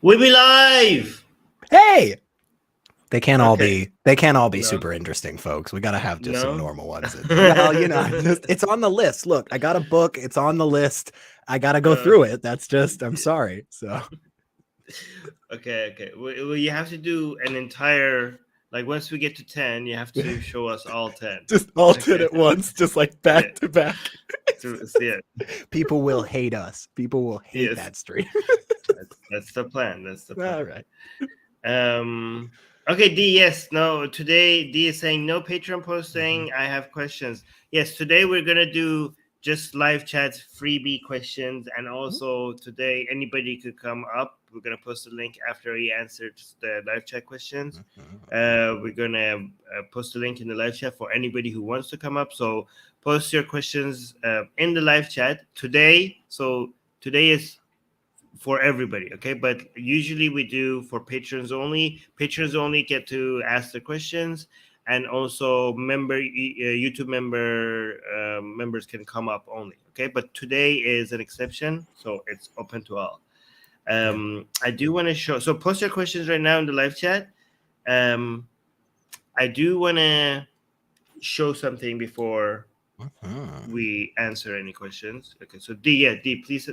We be live. Hey, they can't all Okay. be No. super interesting, folks. We gotta have just some No. normal ones. Well, it's on the list. Look, I got a book. It's on the list. I gotta go through it. That's just. I'm sorry. So Okay. Well, you have to do an entire. Like once we get to 10, you have to show us all 10. just all 10 Okay. at once, just like back to back. So see it. People will hate us. People will hate Yes. that stream. That's the plan. That's the plan. All right. Okay, D. Yes. No. Today, D is saying no Patreon posting. I have questions. Yes. Today we're gonna do just live chats, freebie questions, and also today anybody could come up. We're gonna post a link after he answers the live chat questions. We're gonna post a link in the live chat for anybody who wants to come up. So post your questions in the live chat today. So today is for everybody, okay? But usually we do for patrons only. Patrons only get to ask the questions, and also YouTube members can come up only, okay? But today is an exception, so it's open to all. I do want to show. So post your questions right now in the live chat. I do want to show something before we answer any questions. Okay, so D, please,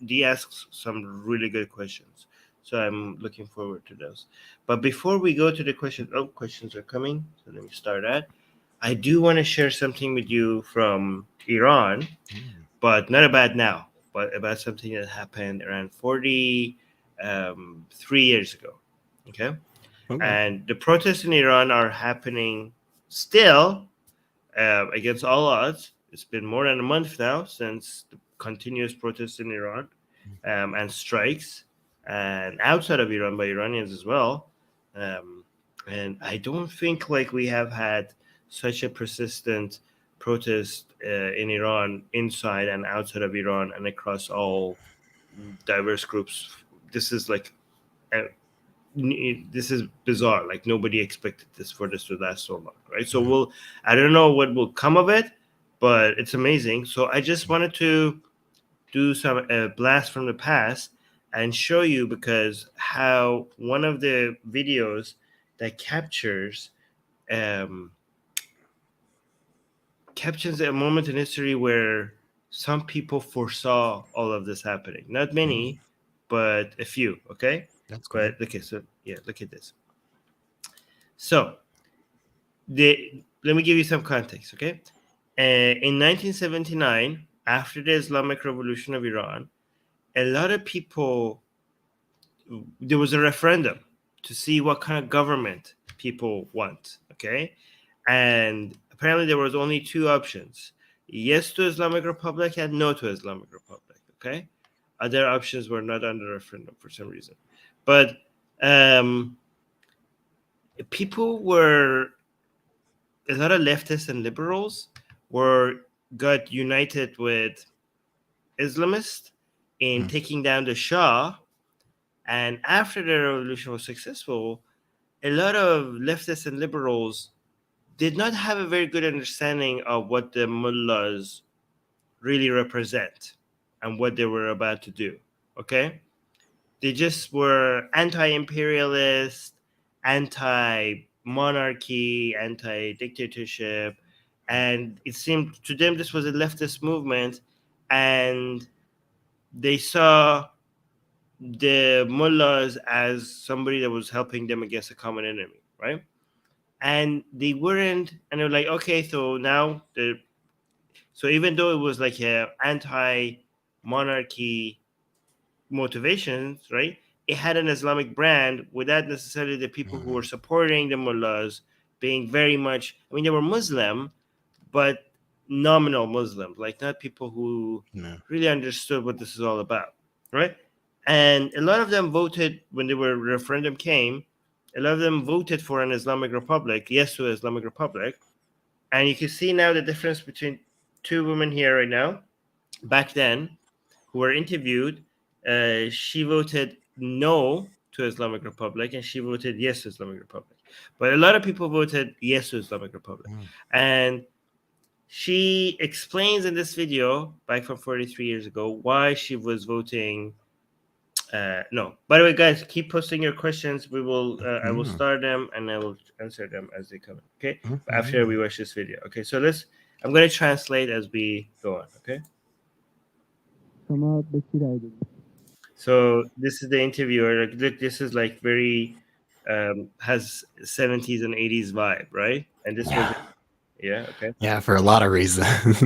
D asks some really good questions, so I'm looking forward to those. But before we go to the questions, questions are coming, so let me start that. I do want to share something with you from Iran, but not about now, but about something that happened around 3 years ago. Okay, and the protests in Iran are happening still. Against all odds, it's been more than a month now since the continuous protests in Iran and strikes, and outside of Iran by Iranians as well. And I don't think like we have had such a persistent protest in Iran, inside and outside of Iran, and across all diverse groups. This is like this is bizarre. Like nobody expected this to last so long, right? So I don't know what will come of it, but it's amazing. So I just wanted to do some blast from the past and show you, because how one of the videos that captures a moment in history where some people foresaw all of this happening. Not many, but a few. Okay, That's great. But okay, so yeah, look at this. So, let me give you some context, okay? In 1979, after the Islamic Revolution of Iran, a lot of people, there was a referendum to see what kind of government people want, okay? And apparently there was only two options: yes to Islamic Republic and no to Islamic Republic, okay? Other options were not under referendum for some reason. But people were, a lot of leftists and liberals got united with Islamists in taking down the Shah. And after the revolution was successful, a lot of leftists and liberals did not have a very good understanding of what the mullahs really represent and what they were about to do. Okay? They just were anti-imperialist, anti-monarchy, anti-dictatorship, and it seemed to them this was a leftist movement, and they saw the mullahs as somebody that was helping them against a common enemy, right? And they weren't, and they're like, okay, so now so even though it was like a anti-monarchy motivations, right? It had an Islamic brand without necessarily the people who were supporting the mullahs being very much, I mean, they were Muslim, but nominal Muslims, like not people who really understood what this is all about, right? And a lot of them voted when the referendum came. A lot of them voted for an Islamic Republic, yes to Islamic Republic. And you can see now the difference between two women here right now. Back then, who were interviewed, she voted no to Islamic Republic and she voted yes to Islamic Republic. But a lot of people voted yes to Islamic Republic. And she explains in this video back from 43 years ago why she was voting No. By the way, guys, keep posting your questions. We will. I will start them and I will answer them as they come in. Okay. After we watch this video. Okay. So let's. I'm going to translate as we go on. Okay. So this is the interviewer. Like, look, this is like very has 70s and 80s vibe, right? And this was okay. Yeah, for a lot of reasons.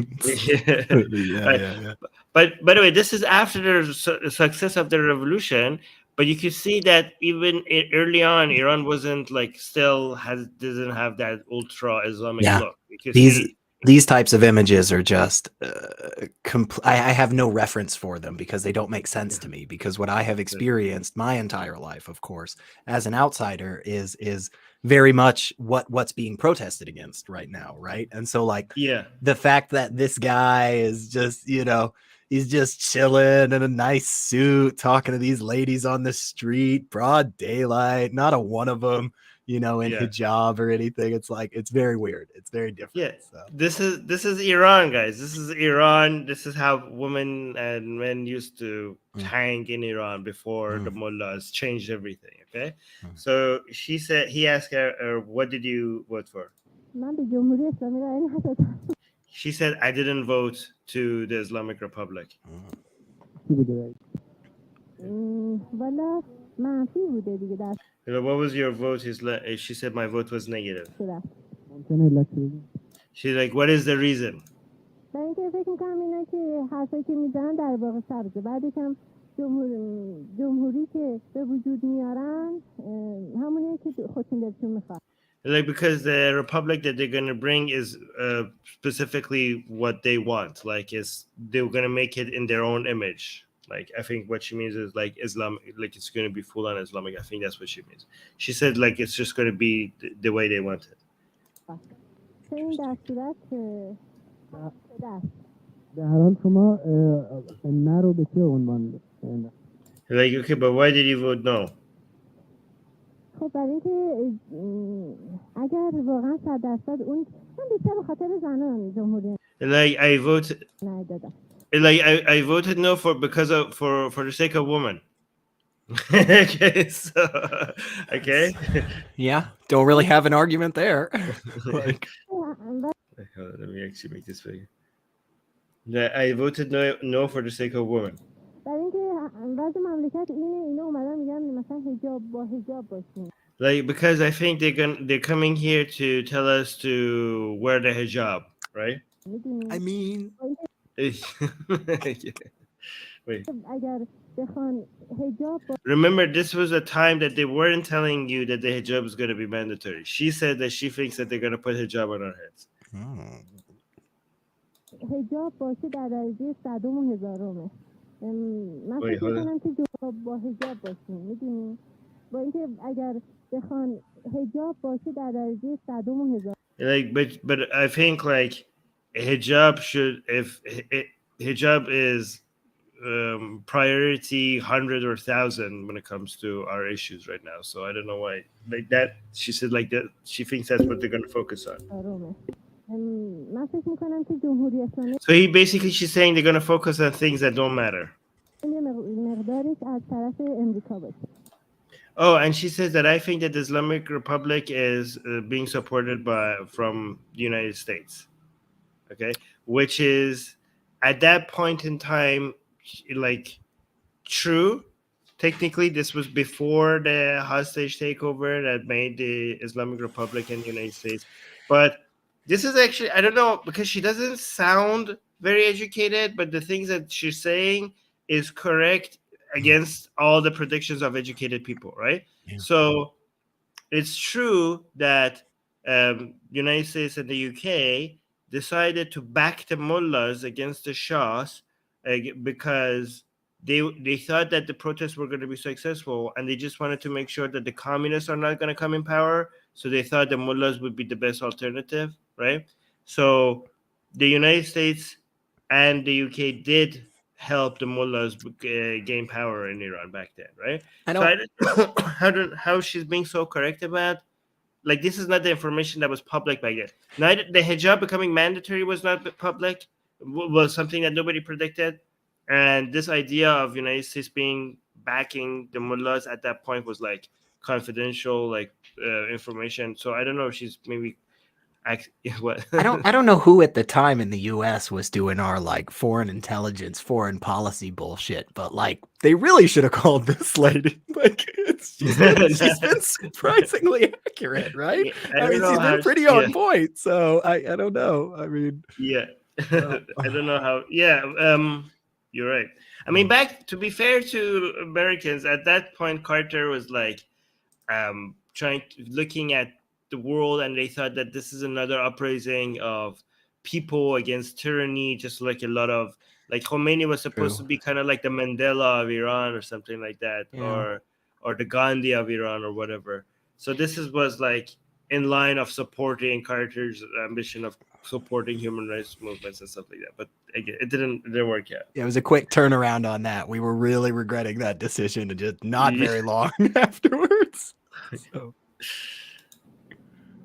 yeah. But by the way, this is after the success of the revolution. But you can see that even early on, Iran wasn't like doesn't have that ultra Islamic look. These types of images are just I have no reference for them because they don't make sense to me, because what I have experienced my entire life, of course, as an outsider is very much what's being protested against right now, right? And so like the fact that this guy is just, he's just chilling in a nice suit talking to these ladies on the street, broad daylight, not a one of them in hijab or anything. It's like, it's very weird. It's very different. So. This is Iran, guys. This is Iran. This is how women and men used to hang in Iran before the mullahs changed everything. Okay. So he asked her, what did you vote for? She said, I didn't vote to the Islamic Republic. What was your vote? She said, my vote was negative. She's like, what is the reason? Like, because the republic that they're going to bring is specifically what they want. Like, they're going to make it in their own image. Like, I think what she means is like Islam, like it's going to be full on Islamic. I think that's what she means. She said like it's just going to be the way they want it. Like, okay, but why did you vote no? Like, I voted. Like, I voted no for the sake of woman. Okay, so okay. Yeah, don't really have an argument there. Like, let me actually make this bigger. I voted no for the sake of woman. Like, because I think they're coming here to tell us to wear the hijab, right? I mean, Wait. Remember, this was a time that they weren't telling you that the hijab is going to be mandatory. She said that she thinks that they're going to put hijab on our heads. Wait, hold on. Like, but I think like hijab should, if hijab is priority 100 or 1,000 when it comes to our issues right now. So I don't know why like that. She said like that. She thinks that's what they're going to focus on. So she's saying they're going to focus on things that don't matter. Oh, and she says that I think that the Islamic Republic is being supported from the United States. Okay, which is at that point in time, like, true. Technically, this was before the hostage takeover that made the Islamic Republic in the United States. But this is actually, I don't know, because she doesn't sound very educated, but the things that she's saying is correct against all the predictions of educated people, right? Yeah. So it's true that United States and the UK decided to back the mullahs against the shahs because they thought that the protests were going to be successful, and they just wanted to make sure that the communists are not going to come in power. So they thought the mullahs would be the best alternative, right? So the United States and the UK did help the mullahs gain power in Iran back then, right? I don't know how she's being so correct about. Like, this is not the information that was public back then. Neither the hijab becoming mandatory was not public, was something that nobody predicted. And this idea of United States being backing the mullahs at that point was like confidential, like information. So I don't know if she's maybe what. I don't know who at the time in the US was doing our like foreign intelligence, foreign policy bullshit, but like they really should have called this lady. Like she's been surprisingly accurate, right? Yeah, I mean, she's been pretty on point. So I don't know. I mean, yeah. I don't know how. Yeah, you're right. I mean, to be fair to Americans, at that point, Carter was like looking at the world, and they thought that this is another uprising of people against tyranny, just like a lot of like Khomeini was supposed to be kind of like the Mandela of Iran or something like that, or the Gandhi of Iran or whatever. So this was like in line of supporting Carter's ambition of supporting human rights movements and stuff like that. But again, it didn't work out. Yeah, it was a quick turnaround on that. We were really regretting that decision, and just not very long afterwards. So.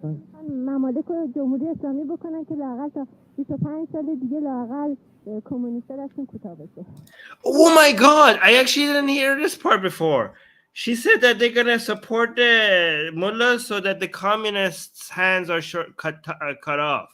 ممالک جمهوری اسلامی بکنن که لااقل تا 25 سال دیگه لااقل کمونیست‌ها دستشون کوتاه بشه. Oh my God! I actually didn't hear this part before. She said that they're gonna support the mullahs so that the communists' hands are cut off.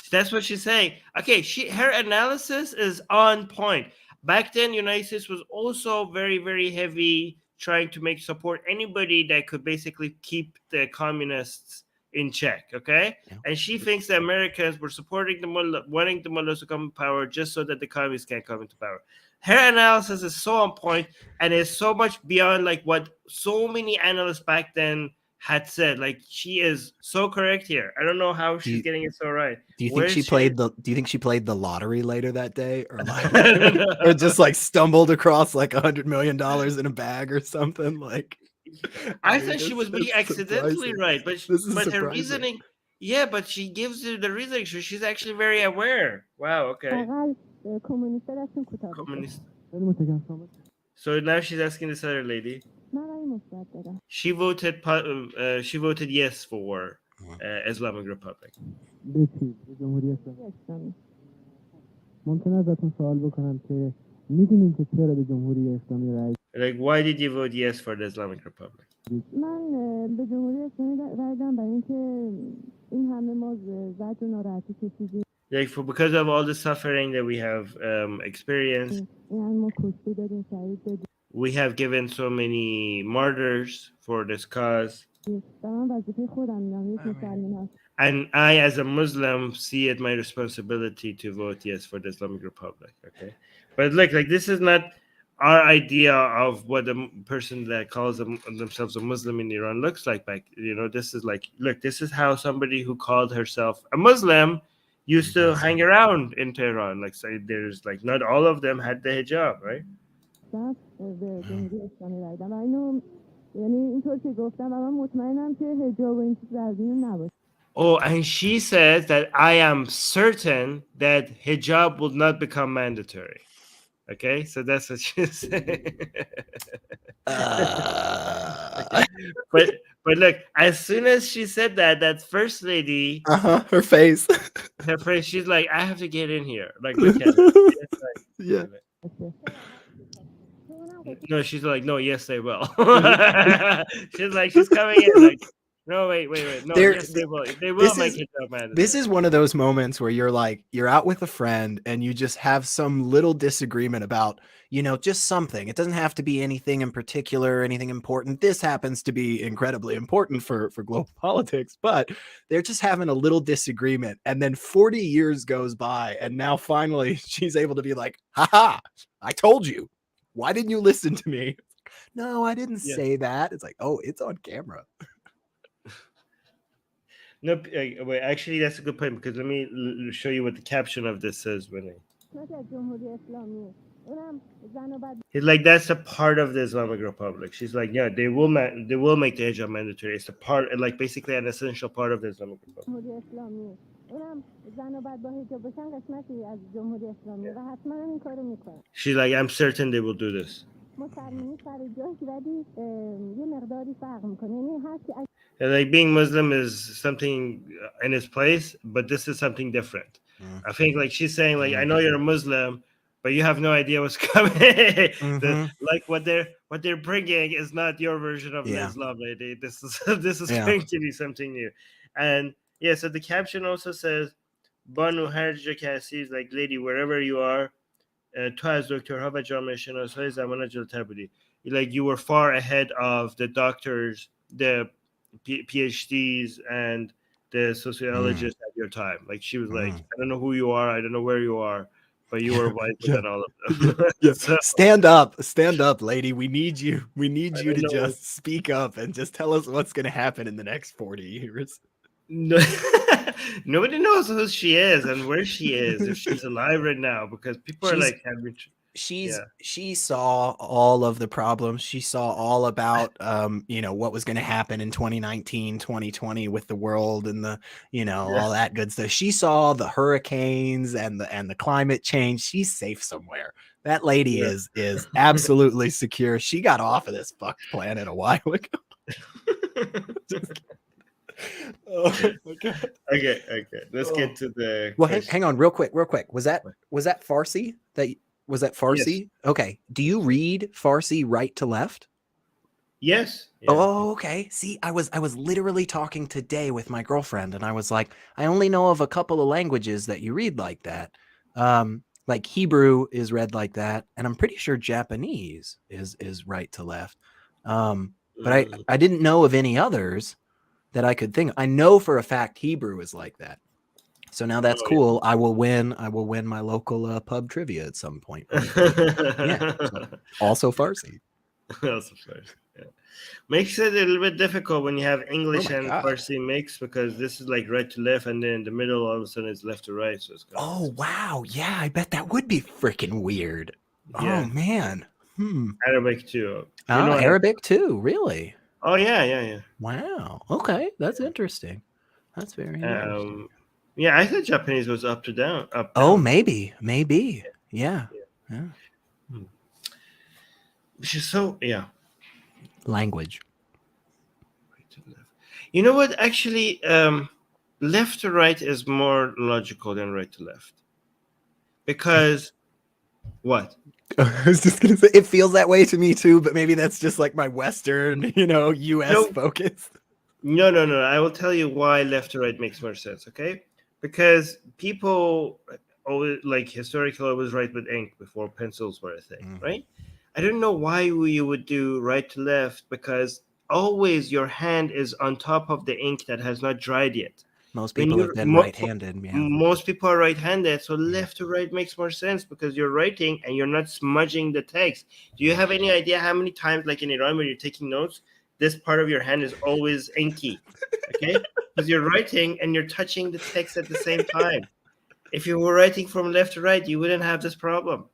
That's what she's saying. Okay, her analysis is on point. Back then, United States was also very, very heavy trying to support anybody that could basically keep the communists in check, okay? Yeah. And she thinks the Americans were supporting the mullah, wanting the mullahs to come to power just so that the communists can't come into power. Her analysis is so on point and is so much beyond like what so many analysts back then had said. Like she is so correct here. I don't know how she's getting it so right. Do you think do you think she played the lottery later that day, or like, or just like stumbled across like $100 million in a bag or something? Like, I thought she was being accidentally right, but her reasoning, yeah, but she gives you the reasoning, so she's actually very aware. Wow, okay. Communist. So now she's asking this other lady. She voted yes for Islamic Republic. Like, why did you vote yes for the Islamic Republic? Like, because of all the suffering that we have experienced, we have given so many martyrs for this cause. And I, as a Muslim, see it my responsibility to vote yes for the Islamic Republic. Okay, but look, like this is not our idea of what a person that calls themselves a Muslim in Iran looks like. Like, you know, this is like, look, this is how somebody who called herself a Muslim used to hang around in Tehran. Like, say, there's like not all of them had the hijab, right? Oh, and she says that I am certain that hijab will not become mandatory. Okay, so that's what she's saying. But look, as soon as she said that first lady, her face, she's like, I have to get in here. Like, look at yeah. No, she's like, no, yes, they will. She's like, she's coming in. Like, no, wait. No, yes, they will. They will make it up, man. This is one of those moments where you're like, you're out with a friend and you just have some little disagreement about, you know, just something. It doesn't have to be anything in particular, anything important. This happens to be incredibly important for global politics, but they're just having a little disagreement. And then 40 years goes by, and now finally she's able to be like, haha, I told you. Why didn't you listen to me? No, I didn't say that. It's like, oh, it's on camera. No, wait, actually, that's a good point, because let me show you what the caption of this says. He's like, that's a part of the Islamic Republic. She's like, yeah, they will make the hijab mandatory. It's a part, like basically an essential part of the Islamic Republic. She's like, I'm certain they will do this. Like, being Muslim is something in its place, but this is something different. I think, like, she's saying, like, I know you're a Muslim, but you have no idea what's coming. Like what they're bringing is not your version of Islam, lady. This is going to be something new. And yeah, so the caption also says, Banu Harja Kasi, like, lady, wherever you are, تو از دکترها و جامعه شناسای زمان جلوتر بودی. Like, you were far ahead of the doctors, the PhDs, and the sociologists at your time. Like, she was like, I don't know who you are, I don't know where you are, but you were wiser than all of them. So, stand up, lady. We need you. We need you to just speak up and just tell us what's going to happen in the next 40 years. No, nobody knows who she is and where she is, if she's alive right now, because people are like, she saw all of the problems. She saw all about what was going to happen in 2019, 2020 with the world and the all that good stuff. She saw the hurricanes and the climate change. She's safe somewhere. That lady is absolutely secure. She got off of this fucked planet a while ago. Oh my god. Okay. Let's get to the. Well, hang on, real quick. Was that Farsi? Was that Farsi? Yes. Okay. Do you read Farsi right to left? Yes. Yeah. Oh, okay. See, I was literally talking today with my girlfriend, and I was like, I only know of a couple of languages that you read like that. Like Hebrew is read like that, and I'm pretty sure Japanese is right to left. But I didn't know of any others that I could think. I know for a fact Hebrew is like that. So now that's cool. Yeah. I will win my local pub trivia at some point. Yeah. So also Farsi. Also Farsi. Yeah. Makes it a little bit difficult when you have English and Farsi mix, because this is like right to left, and then in the middle all of a sudden it's left to right. So it's wow. Yeah, I bet that would be freaking weird. Yeah. Oh man. Arabic too. Arabic too, really? Oh yeah. Wow. Okay, that's interesting. That's very interesting. Yeah, I thought Japanese was up to down. Oh, maybe. Yeah. Which is language. Right to left. You know what? Actually, left to right is more logical than right to left. Because what? I was just gonna say, it feels that way to me too, but maybe that's just like my Western, U.S. focus. No. I will tell you why left to right makes more sense. Okay, because people always, like, historically, always write with ink before pencils were a thing, right? I don't know why you would do right to left, because always your hand is on top of the ink that has not dried yet. Most people have been right-handed. Yeah. Most people are right-handed, so left to right makes more sense, because you're writing and you're not smudging the text. Do you have any idea how many times, like in Iran, when you're taking notes, this part of your hand is always inky? Okay, because you're writing and you're touching the text at the same time. If you were writing from left to right, you wouldn't have this problem.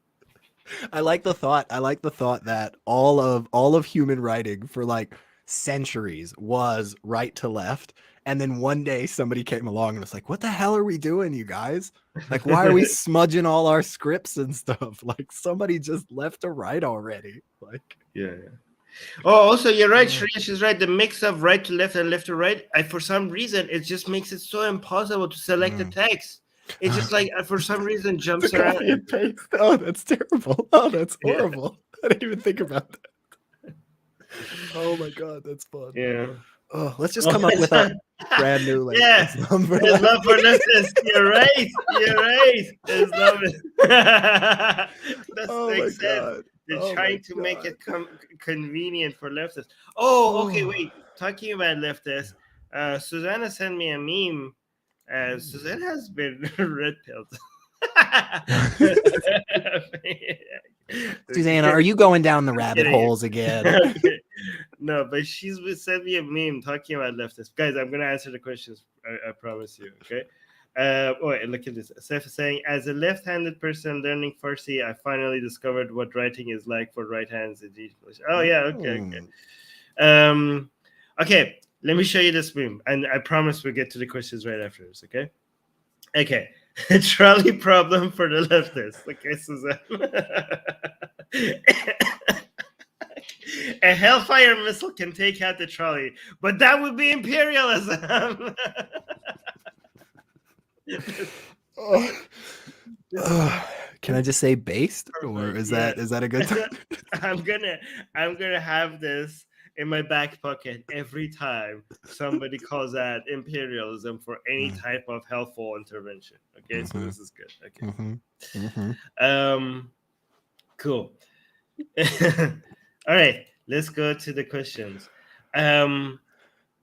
I like the thought that all of human writing for like centuries was right to left. And then one day somebody came along and was like, what the hell are we doing, you guys? Like, why are we smudging all our scripts and stuff? Like, somebody just left to right already. Like, yeah. Oh, also, you're right. Shreyash is right. The mix of right to left and left to right, for some reason, it just makes it so impossible to select the text. It's just like, for some reason, jumps around. Copy and paste. Oh, that's terrible. Oh, that's horrible. I didn't even think about that. Oh my God, that's fun. Yeah. Oh, let's just come up with a brand new Islam for leftists. You're right. Islam is makes sense. They're trying to make it convenient for leftists. Oh, okay, wait. Talking about leftists, Susanna sent me a meme. Susanna has been red pilled. Susanna, are you going down the rabbit holes again? Okay. No, but she's sent me a meme talking about leftists. Guys, I'm going to answer the questions. I promise you. Okay. Wait, look at this. Seth is saying, as a left-handed person learning Farsi, I finally discovered what writing is like for right hands in English. Oh yeah. Okay. Okay. Let me show you this meme, and I promise we'll get to the questions right after this. Okay. Trolley problem for the leftists. Okay, Susanna. A Hellfire missile can take out the trolley, but that would be imperialism. Can I just say based, or is that a good time? I'm gonna have this in my back pocket every time somebody calls out imperialism for any type of helpful intervention. Okay, so this is good. Okay. Cool. All right, let's go to the questions.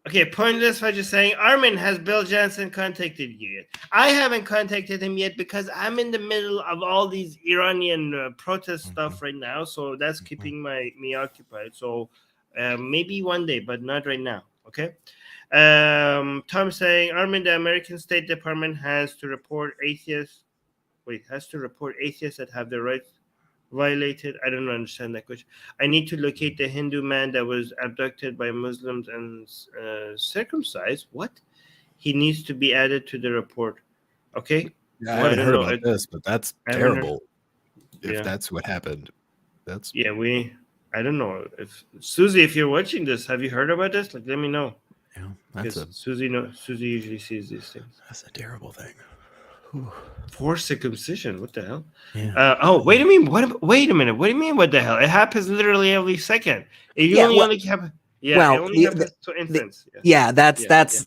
Okay, pointless for just saying, Armin, has Bill Johnson contacted you yet? I haven't contacted him yet because I'm in the middle of all these Iranian protest stuff right now, so that's keeping me occupied. So maybe one day, but not right now. Okay. Tom saying, Armin, the American State Department has to report atheists that have their rights violated. I don't understand that question. I need to locate the Hindu man that was abducted by Muslims and circumcised. What? He needs to be added to the report. Okay. Yeah, I haven't heard about this, but that's terrible. If that's what happened, that's I don't know. If Susie, if you're watching this, have you heard about this? Like, let me know. Yeah, that's Susie usually sees these things. That's a terrible thing. Forced circumcision. What the hell? Yeah. Wait a minute. Wait a minute. What do you mean? What the hell? It happens literally every second. It only happens. Yeah, it only happens to infants.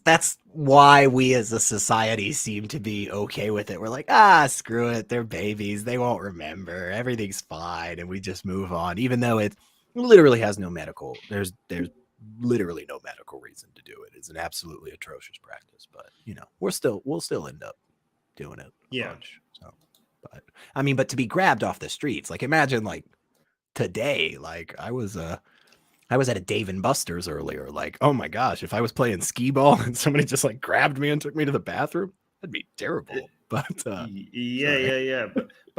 That's why we as a society seem to be okay with it. We're like, screw it. They're babies. They won't remember. Everything's fine, and we just move on, even though it literally has no medical. There's literally no medical reason to do it. It's an absolutely atrocious practice, but we'll still end up doing it a bunch. So, but I mean, but to be grabbed off the streets, like imagine like today, like I was at a Dave and Buster's earlier. Like, oh my gosh, if I was playing skee ball and somebody just like grabbed me and took me to the bathroom, that'd be terrible. But but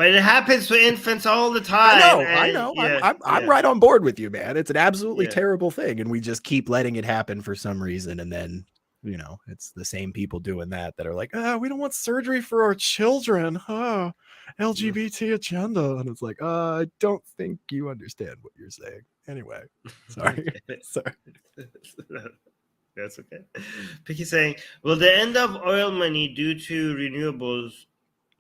it happens to infants all the time. I know. I'm right on board with you, man. It's an absolutely terrible thing, and we just keep letting it happen for some reason, and then it's the same people doing that are like, we don't want surgery for our children. LGBT agenda. And it's like, I don't think you understand what you're saying. Anyway, sorry. That's okay. Picky saying, will the end of oil money due to renewables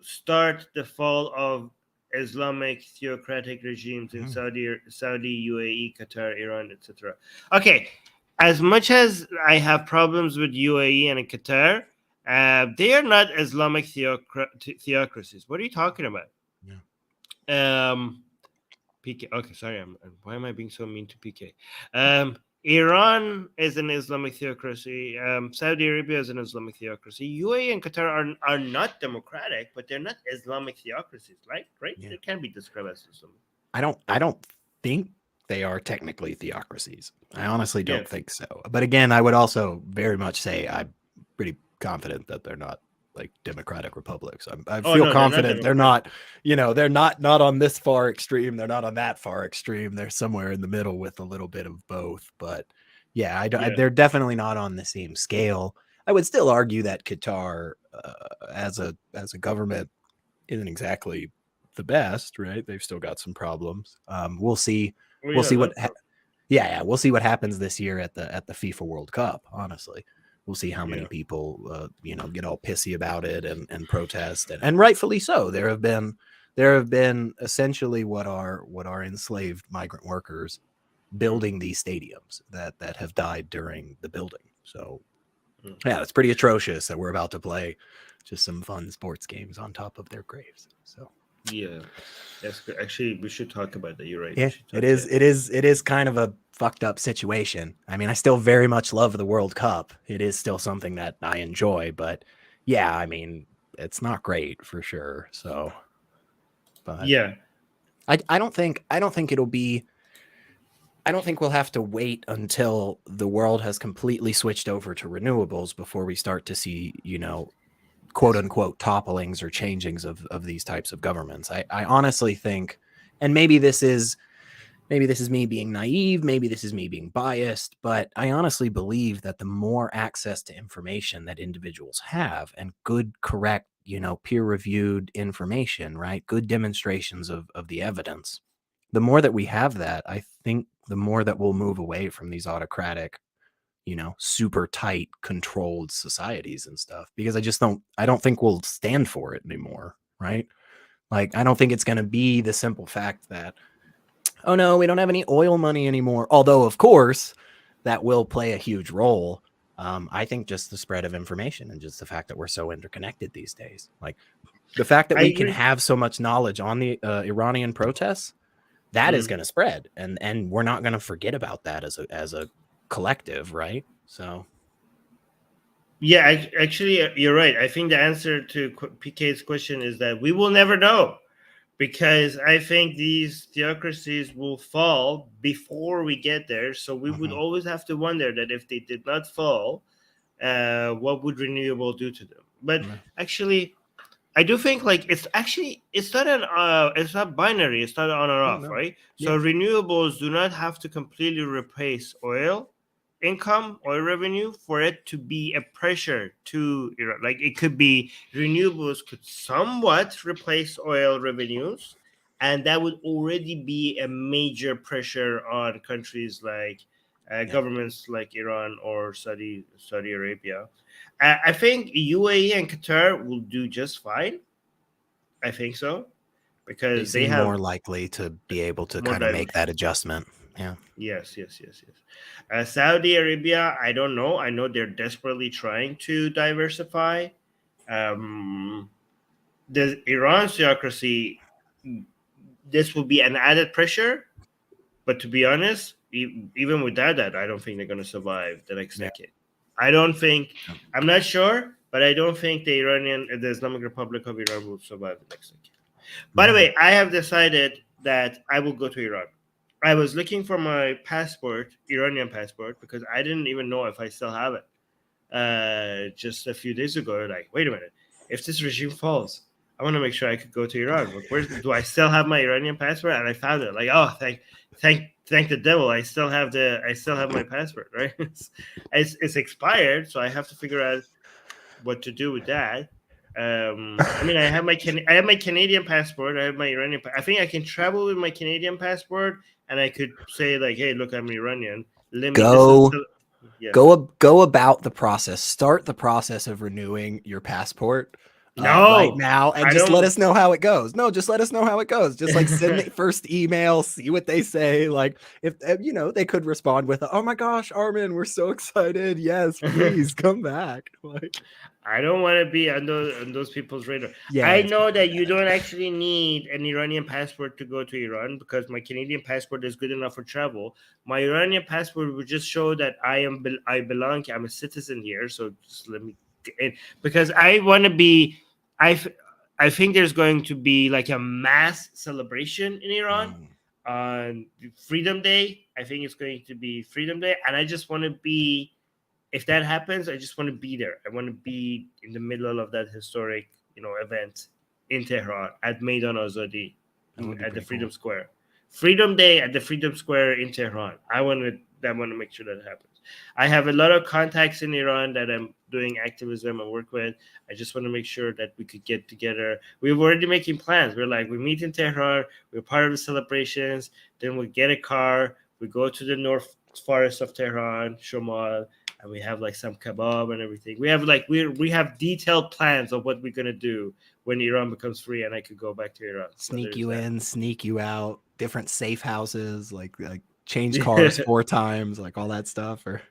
start the fall of Islamic theocratic regimes in Saudi, UAE, Qatar, Iran, etc.? Okay. As much as I have problems with UAE and Qatar, they are not Islamic theocracies. What are you talking about? PK. Okay, sorry. Why am I being so mean to PK? Iran is an Islamic theocracy. Saudi Arabia is an Islamic theocracy. UAE and Qatar are not democratic, but they're not Islamic theocracies, right? Yeah. They can be described as Islamic. I don't think they are technically theocracies. I honestly don't think so. But again, I would also very much say I'm pretty confident that they're not like democratic republics. I feel confident they're not, they're not on this far extreme. They're not on that far extreme. They're somewhere in the middle with a little bit of both. But they're definitely not on the same scale. I would still argue that Qatar as a government isn't exactly the best, right? They've still got some problems. We'll see. We'll see what happens this year at the FIFA World Cup. Honestly, we'll see how many people get all pissy about it and protest, and rightfully so. There have been essentially what are enslaved migrant workers building these stadiums that have died during the building. So it's pretty atrocious that we're about to play just some fun sports games on top of their graves. So. Yeah, that's good. Actually, we should talk about that. You're right. Yeah, it is kind of a fucked up situation. I mean, I still very much love the World Cup. It is still something that I enjoy, but I mean, it's not great for sure. So, but I don't think it'll be. I don't think we'll have to wait until the world has completely switched over to renewables before we start to see, quote unquote topplings or changings of these types of governments. I honestly think, and maybe this is me being naive, maybe this is me being biased, but I honestly believe that the more access to information that individuals have and good, correct, peer-reviewed information, right? Good demonstrations of the evidence, the more that we have that, I think the more that we'll move away from these autocratic, super tight controlled societies and stuff, because I don't think we'll stand for it anymore. Right. Like, I don't think it's going to be the simple fact that, oh no, we don't have any oil money anymore. Although, of course, that will play a huge role. I think just the spread of information and just the fact that we're so interconnected these days. Like, the fact that we can have so much knowledge on the Iranian protests, that is going to spread, and we're not going to forget about that as a collective, right? So, yeah, actually, you're right. I think the answer to PK's question is that we will never know, because I think these theocracies will fall before we get there. So we would always have to wonder that if they did not fall, what would renewable do to them? But actually, I do think like it's not binary. It's not on or off, right? So renewables do not have to completely replace oil income, oil revenue, for it to be a pressure to Iran. Like, it could be renewables could somewhat replace oil revenues, and that would already be a major pressure on countries like governments like Iran or Saudi Arabia. I think UAE and Qatar will do just fine. I think so, because they seem have more likely to be able to more kind of make that adjustment. Yeah. Yes. Saudi Arabia, I don't know. I know they're desperately trying to diversify. The Iran theocracy, this will be an added pressure. But to be honest, even with that, I don't think they're going to survive the next decade. I don't think. I'm not sure, but I don't think the Islamic Republic of Iran will survive the next decade. By the way, I have decided that I will go to Iran. I was looking for my passport, Iranian passport, because I didn't even know if I still have it. Just a few days ago, like, wait a minute, if this regime falls, I want to make sure I could go to Iran. But where do I still have my Iranian passport? And I found it. Like, oh, thank the devil! I still have my passport. Right? It's expired, so I have to figure out what to do with that. I mean, I have my Canadian passport. I have my Iranian. I think I can travel with my Canadian passport, and I could say like, "Hey, look, I'm Iranian. Let me go about the process. Start the process of renewing your passport right now, and just let us know how it goes. No, just let us know how it goes. Just like send the first email, see what they say. Like, if they could respond with, "Oh my gosh, Armin, we're so excited. Yes, please come back." Like, I don't want to be on those people's radar. Yeah, I know that you don't actually need an Iranian passport to go to Iran, because my Canadian passport is good enough for travel. My Iranian passport would just show that I'm a citizen here. So just let me get in, because I want to be. I think there's going to be like a mass celebration in Iran on Freedom Day. I think it's going to be Freedom Day, and I just want to be. If that happens, I just want to be there. I want to be in the middle of that historic, event in Tehran at Maidan Azadi, at the Freedom Square. Freedom Day at the Freedom Square in Tehran. I want to make sure that happens. I have a lot of contacts in Iran that I'm doing activism and work with. I just want to make sure that we could get together. We're already making plans. We meet in Tehran. We're part of the celebrations. Then we get a car. We go to the north forest of Tehran, Shomal, and we have like some kebab and everything. We have we have detailed plans of what we're gonna do when Iran becomes free, and I could go back to Iran. Sneak you in, sneak you out, different safe houses, like change cars 4 times, like all that stuff. Or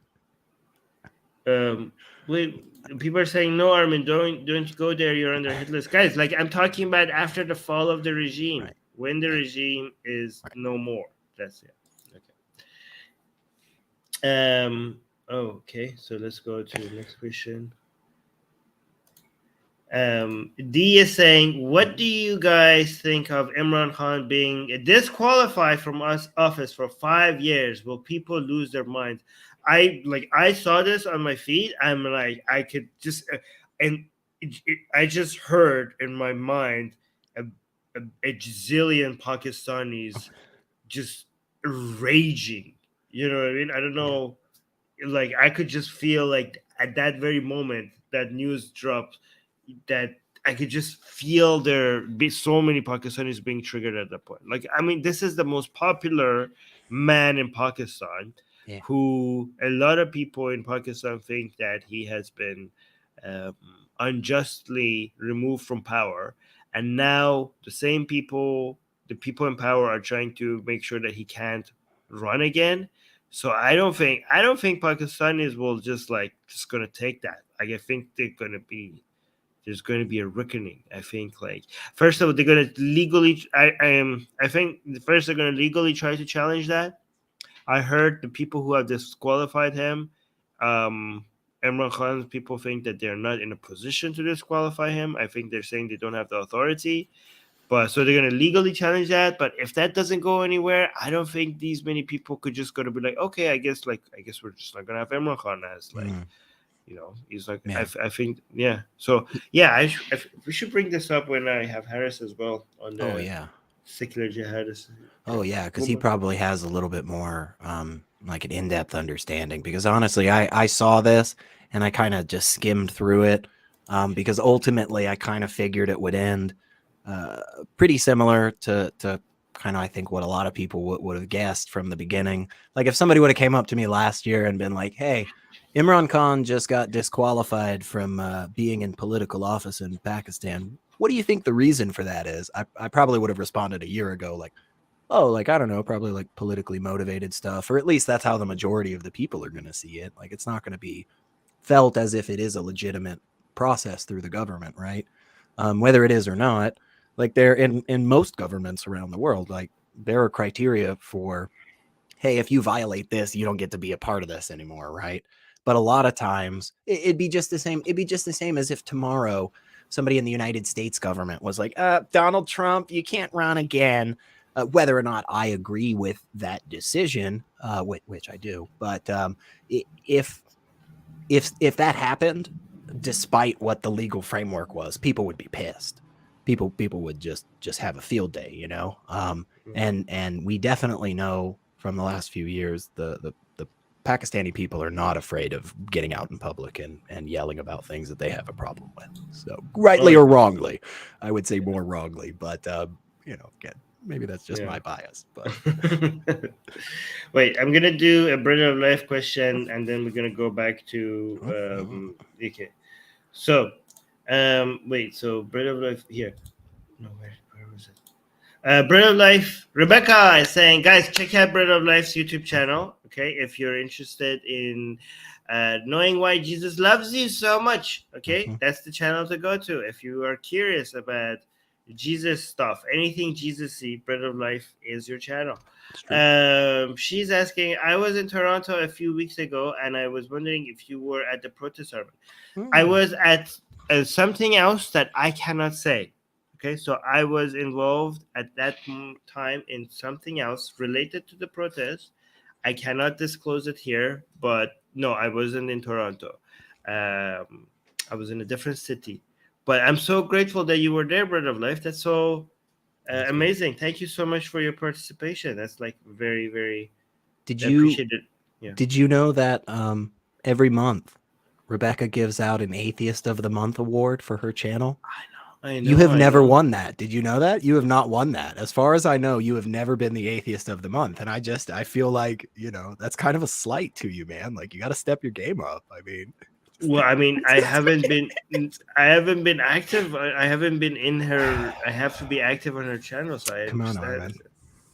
people are saying, no, Armin, don't go there. You're under hit list, guys. Like, I'm talking about after the fall of the regime, when the regime is no more. That's it. Okay. Okay, so let's go to the next question. D is saying, what do you guys think of Imran Khan being disqualified from office for 5 years? Will people lose their minds? I saw this on my feed. I'm like, I could just I just heard in my mind a gazillion Pakistanis just raging. You know what I mean? I don't know. Like, I could just feel like at that very moment that news dropped, that I could just feel there be so many Pakistanis being triggered at that point. Like, I mean, this is the most popular man in Pakistan, who a lot of people in Pakistan think that he has been unjustly removed from power. and now the same people, the people in power, are trying to make sure that he can't run again. So I don't think Pakistanis will just gonna take that. Like, I think there's going to be a reckoning. I think, like, first of all, they're going to legally. I think first they're going to legally try to challenge that. I heard the people who have disqualified him, Imran Khan's people, think that they're not in a position to disqualify him. I think they're saying they don't have the authority. But so they're going to legally challenge that. But if that doesn't go anywhere, I don't think these many people could just go to be like, okay, I guess we're just not going to have Imran Khan as he's like, Yeah. I think, yeah. So we should bring this up when I have Harris as well on the secular jihadists. Oh yeah, because he probably has a little bit more like an in-depth understanding. Because honestly, I saw this and I kind of just skimmed through it because ultimately I kind of figured it would end pretty similar to kind of, I think, what a lot of people would have guessed from the beginning. Like, if somebody would have came up to me last year and been like, hey, Imran Khan just got disqualified from being in political office in Pakistan, what do you think the reason for that is? I probably would have responded a year ago like, oh, like, I don't know, probably like politically motivated stuff, or at least that's how the majority of the people are going to see it. Like, it's not going to be felt as if it is a legitimate process through the government, right? Whether it is or not, like, there in most governments around the world, like, there are criteria for, hey, if you violate this, you don't get to be a part of this anymore, right? But a lot of times it'd be just the same. It'd be just the same as if tomorrow somebody in the United States government was like, Donald Trump, you can't run again. Whether or not I agree with that decision, which I do, but if that happened, despite what the legal framework was, people would be pissed. People would just have a field day, you know. And we definitely know from the last few years, the Pakistani people are not afraid of getting out in public and yelling about things that they have a problem with. So, rightly or wrongly, I would say more wrongly, but again, maybe that's just my bias. But wait, I'm gonna do a Bread of Life question, and then we're gonna go back to okay. So, wait. So Bread of Life here. No, where was it? Bread of Life. Rebecca is saying, guys, check out Bread of Life's YouTube channel. Okay, if you're interested in knowing why Jesus loves you so much. Okay, that's the channel to go to if you are curious about Jesus stuff, anything Jesus-y. Bread of Life is your channel. She's asking, I was in Toronto a few weeks ago, and I was wondering if you were at the protest, Armin. I was at something else that I cannot say. Okay, so I was involved at that time in something else related to the protest. I cannot disclose it here, but no, I wasn't in Toronto. I was in a different city. But I'm so grateful that you were there, Bread of Life. That's so amazing. Cool. Thank you so much for your participation. That's like very, very appreciated. Yeah. Did you know that every month Rebecca gives out an Atheist of the Month award for her channel? I know. You have never won that. Did you know that? You have not won that. As far as I know, you have never been the Atheist of the Month. And I feel like, that's kind of a slight to you, man. Like, you got to step your game up. I mean, well, I mean, I haven't been active. I haven't been in her. I have to be active on her channel. So I understand.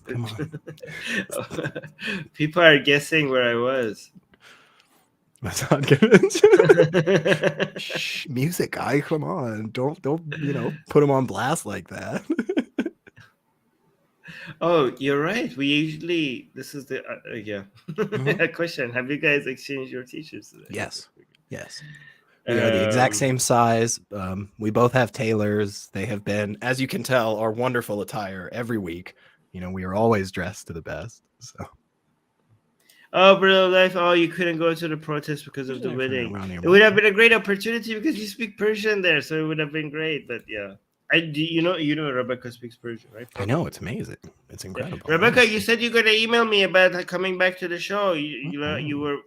Come on. People are guessing where I was. That's not good. Shh, music guy, come on. Don't put them on blast like that. Oh, you're right. This is the a question. Have you guys exchanged your teachers today? Yes. We are the exact same size. We both have tailors. They have been, as you can tell, our wonderful attire every week. We are always dressed to the best. So. Oh, Brother Life! Oh, you couldn't go to the protest because of the wedding. It would have been a great opportunity because you speak Persian there, so it would have been great. But yeah, you know Rebecca speaks Persian, right? I know, it's amazing. It's incredible. Yeah. Rebecca, you said you're gonna email me about coming back to the show. You were.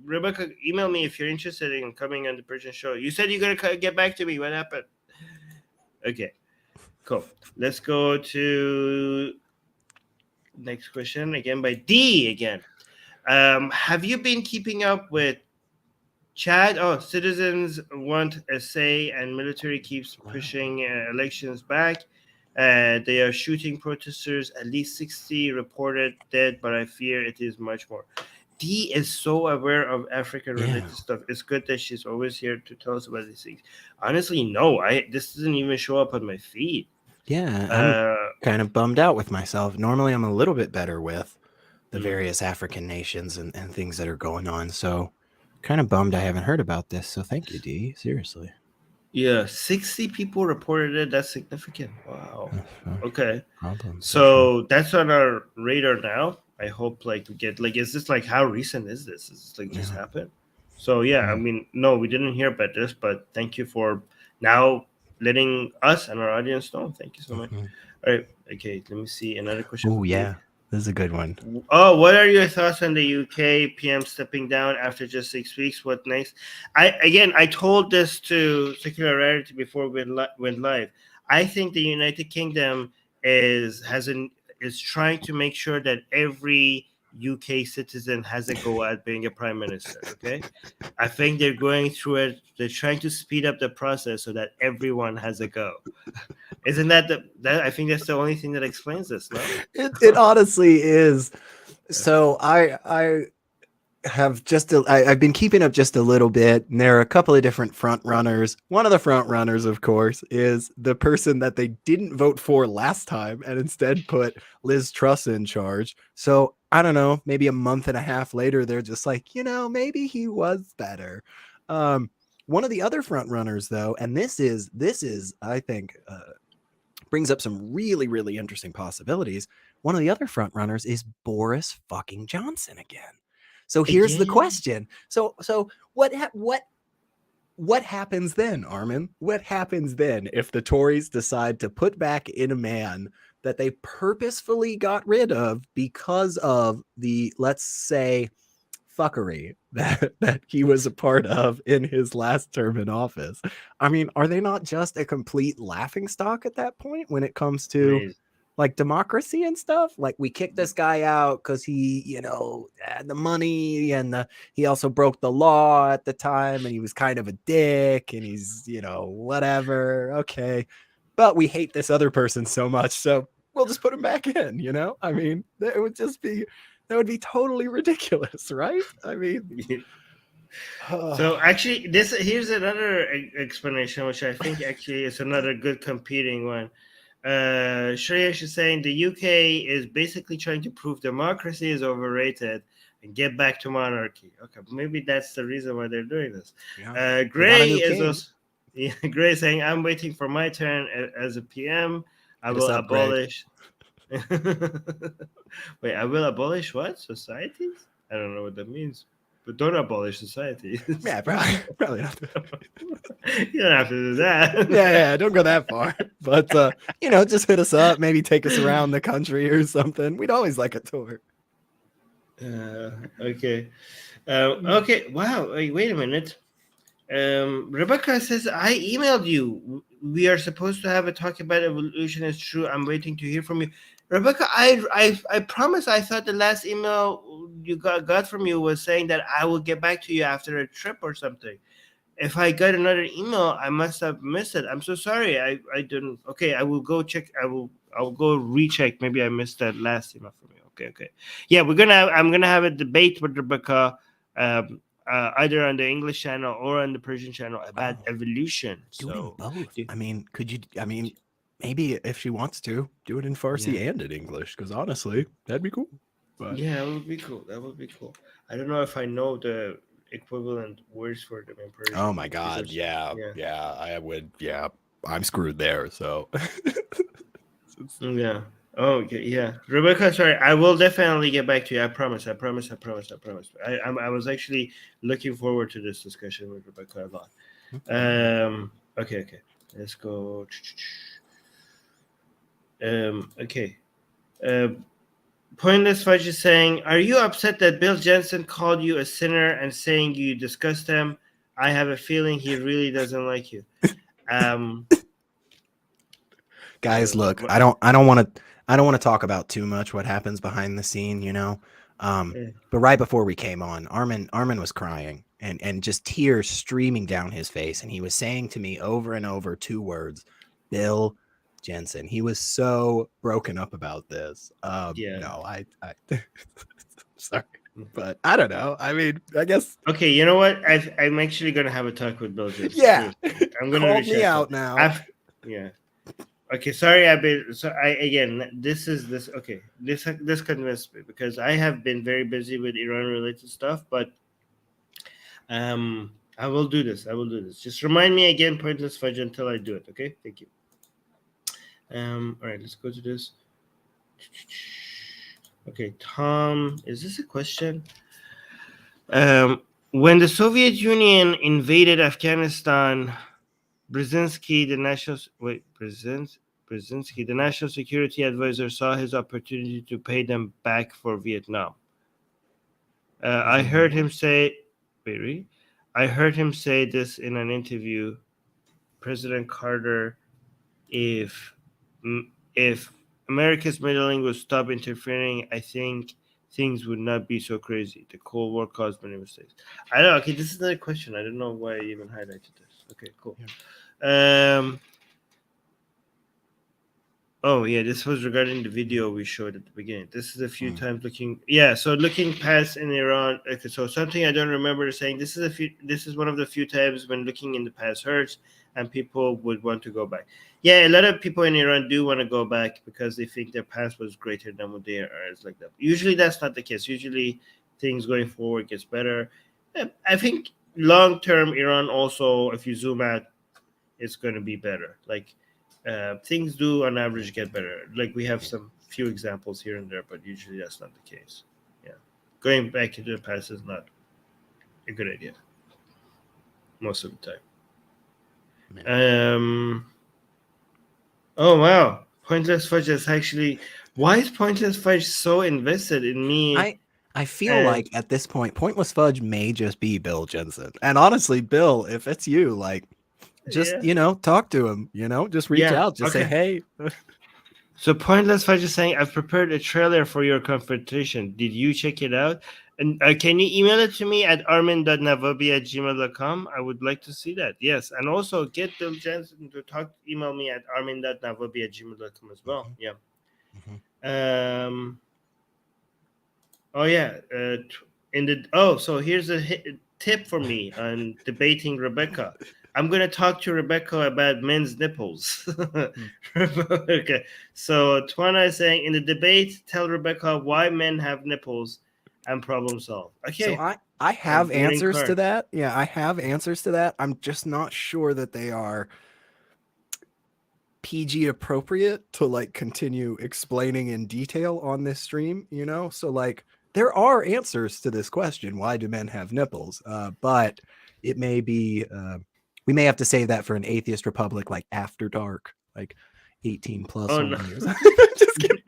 Rebecca, email me if you're interested in coming on the Persian show. You said you're gonna get back to me. What happened? Okay, cool. Let's go to next question again by D again. Have you been keeping up with Chad, citizens want a say, and military keeps pushing elections back. They are shooting protesters. At least 60 reported dead, but I fear it is much more. Dee is so aware of African-related stuff. It's good that she's always here to tell us about these things. Honestly, no, this doesn't even show up on my feed. Yeah, I'm kind of bummed out with myself. Normally, I'm a little bit better with the various African nations and things that are going on. So, kind of bummed I haven't heard about this. So, thank you, Dee. Seriously. Yeah, 60 people reported it. That's significant. Wow. Okay. Problem, so that's on our radar now. I hope we get is this how recent is this? Is this just happened? So I mean, no, we didn't hear about this, but thank you for now letting us and our audience know. Thank you so much. All right. Okay. Let me see another question. Oh yeah, this is a good one. Oh, what are your thoughts on the UK PM stepping down after just 6 weeks? What next? I told this to Secular Rarity before we went live. I think the United Kingdom is trying to make sure that every UK citizen has a go at being a prime minister. Okay, I think they're going through it. They're trying to speed up the process so that everyone has a go. Isn't that I think that's the only thing that explains this, no? It honestly is. So I have I've been keeping up just a little bit, and there are a couple of different front runners. One of the front runners, of course, is the person that they didn't vote for last time and instead put Liz Truss in charge. So I don't know, maybe a month and a half later, they're just like, maybe he was better. One of the other front runners, though, and this is I think brings up some really, really interesting possibilities. One of the other front runners is Boris fucking Johnson again. So here's the question. So what happens then, Armin? What happens then if the Tories decide to put back in a man that they purposefully got rid of because of the, let's say, fuckery that he was a part of in his last term in office? I mean, are they not just a complete laughingstock at that point when it comes to democracy and stuff? Like, we kicked this guy out because he, had the money, and he also broke the law at the time, and he was kind of a dick, and he's, whatever. Okay. But we hate this other person so much, so we'll just put him back in, I mean, that would be totally ridiculous, right? I mean, so actually, here's another explanation, which I think actually is another good competing one. Shreya is saying the UK is basically trying to prove democracy is overrated and get back to monarchy. Okay, maybe that's the reason why they're doing this. Yeah. Gray is also, Gray saying, I'm waiting for my turn as a PM. I will abolish. Wait, I will abolish what? Societies? I don't know what that means. But don't abolish society. Yeah, probably not. You don't have to do that. Yeah, don't go that far. But just hit us up. Maybe take us around the country or something. We'd always like a tour. Okay. Okay. Wow. Wait a minute. Rebecca says, I emailed you. We are supposed to have a talk about evolution. It's true. I'm waiting to hear from you. Rebecca, I promise. I thought the last email you got from you was saying that I will get back to you after a trip or something. If I got another email, I must have missed it. I'm so sorry. I didn't. Okay, I will go check. I'll go recheck. Maybe I missed that last email from you. Okay. Yeah, I'm gonna have a debate with Rebecca, either on the English channel or on the Persian channel about evolution. Doing both. I mean, could you? I mean, maybe if she wants to, do it in Farsi and in English, because honestly, that'd be cool. But yeah, that would be cool. I don't know if I know the equivalent words for them in Persian. Oh my god, yeah, I would. Yeah, I'm screwed there. So yeah. Oh, okay, yeah. Rebecca, sorry, I will definitely get back to you. I promise. I was actually looking forward to this discussion with Rebecca a lot. Okay. Let's go. Okay. Pointless Fudge is saying, are you upset that Bill Jensen called you a sinner and saying you discussed him? I have a feeling he really doesn't like you. Guys, look, I don't want to talk about too much what happens behind the scene, But right before we came on, Armin was crying. and just tears streaming down his face. And he was saying to me over and over 2 words, Bill Jensen. He was so broken up about this. No, I sorry, but I don't know. I mean, I guess. Okay, you know what? I'm actually gonna have a talk with Bill Jensen. Yeah, I'm gonna call reach me out to now. Yeah. Okay, sorry. This convinced me because I have been very busy with Iran related stuff, but I will do this. Just remind me again, pointless fudge, until I do it. Okay, thank you. All right, let's go to this. Okay, Tom, is this a question? When the Soviet Union invaded Afghanistan, Brzezinski, the national security advisor, saw his opportunity to pay them back for Vietnam. I heard him say, I heard him say this in an interview. President Carter, if America's meddling would stop interfering, I think things would not be so crazy. The Cold War caused many mistakes. I don't know. Okay, this is another question. I don't know why I even highlighted this. Okay, cool. Yeah. Oh yeah, this was regarding the video we showed at the beginning. This is a few times looking. Yeah, so looking past in Iran. Okay, so something I don't remember saying. This is one of the few times when looking in the past hurts, and people would want to go back. Yeah, a lot of people in Iran do want to go back because they think their past was greater than what they are. It's like that. Usually that's not the case. Usually things going forward gets better. I think long term Iran also, if you zoom out, it's going to be better. Like. Things do on average get better. Like we have some few examples here and there, but usually that's not the case. Yeah, going back into the past is not a good idea most of the time. Oh wow, Pointless Fudge is actually. Why is Pointless Fudge so invested in me? I feel like at this point, Pointless Fudge may just be Bill Jensen. And honestly, Bill, if it's you, like. Just talk to him, just reach out, just say hey. So Pointless Fudge is saying, I've prepared a trailer for your confrontation. Did you check it out? And can you email it to me at armin.navabi@gmail.com? I would like to see that. Yes. And also get Bill Jensen to email me at armin.navabi@gmail.com as well. Yeah. Oh yeah. So here's a tip for me on debating Rebecca. I'm going to talk to Rebecca about men's nipples. Okay. So Twana is saying, in the debate, tell Rebecca why men have nipples and problem solve. Okay. So I have answers to that. Yeah, I have answers to that. I'm just not sure that they are PG appropriate to like continue explaining in detail on this stream, So like there are answers to this question. Why do men have nipples? But it may be... we may have to save that for an Atheist Republic, like after dark, like 18 plus. Oh, no. Just kidding.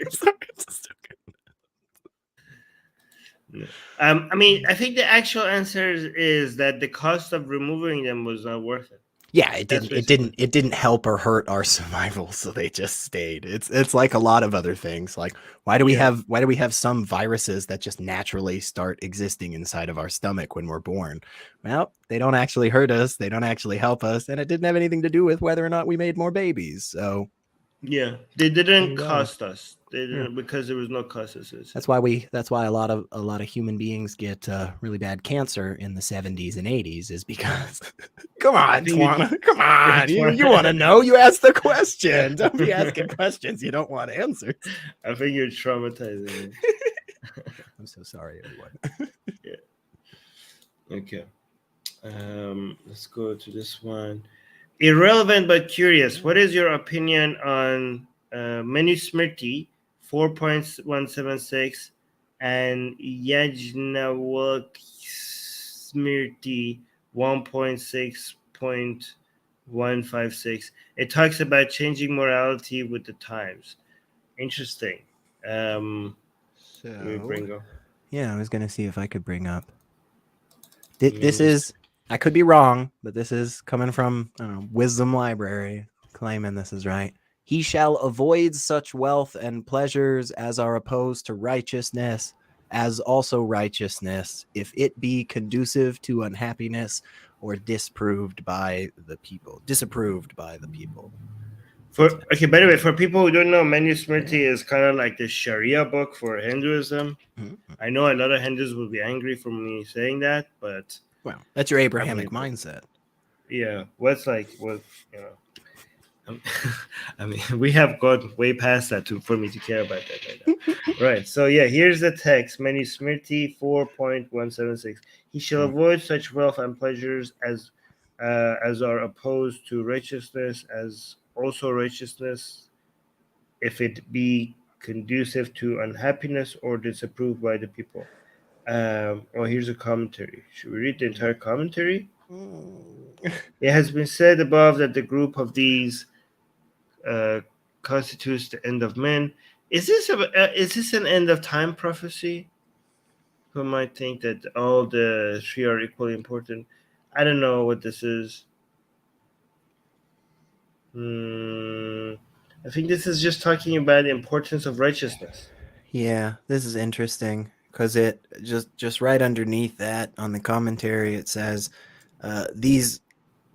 I mean, I think the actual answer is that the cost of removing them was not worth it. Yeah, it didn't help or hurt our survival, so they just stayed. It's like a lot of other things. Like why do we have some viruses that just naturally start existing inside of our stomach when we're born? Well, they don't actually hurt us, they don't actually help us, and it didn't have anything to do with whether or not we made more babies. So yeah, they didn't cost us. They didn't because there was no cost associated. That's why a lot of human beings get really bad cancer in the 70s and 80s is because come on, Twana, come on. You want to know? You asked the question. Don't be asking questions you don't want answers. I think you're traumatizing me. I'm so sorry, everyone. Yeah. Okay. Let's go to this one. Irrelevant but curious. What is your opinion on Manusmriti 4.176 and Yajnavalk Smriti 1.6.156? It talks about changing morality with the times. Interesting. Let me bring up. Yeah, I was going to see if I could bring up. This is... I could be wrong, but this is coming from Wisdom Library, claiming this is right. He shall avoid such wealth and pleasures as are opposed to righteousness, as also righteousness, if it be conducive to unhappiness or disapproved by the people. Okay, by the way, for people who don't know, Manusmriti is kind of like the Sharia book for Hinduism. Mm-hmm. I know a lot of Hindus will be angry for me saying that, but well, that's your Abrahamic mindset. Yeah, what you know. I mean, we have gone way past that for me to care about that right now. Right. So yeah, here's the text. Manusmriti 4.176. He shall avoid such wealth and pleasures as are opposed to righteousness, as also righteousness, if it be conducive to unhappiness or disapproved by the people. Here's a commentary. Should we read the entire commentary? It has been said above that the group of these constitutes the end of men. Is this an end of time prophecy? Who might think that all the three are equally important? I don't know what this is. I think this is just talking about the importance of righteousness. Yeah, this is interesting because it just right underneath that on the commentary it says these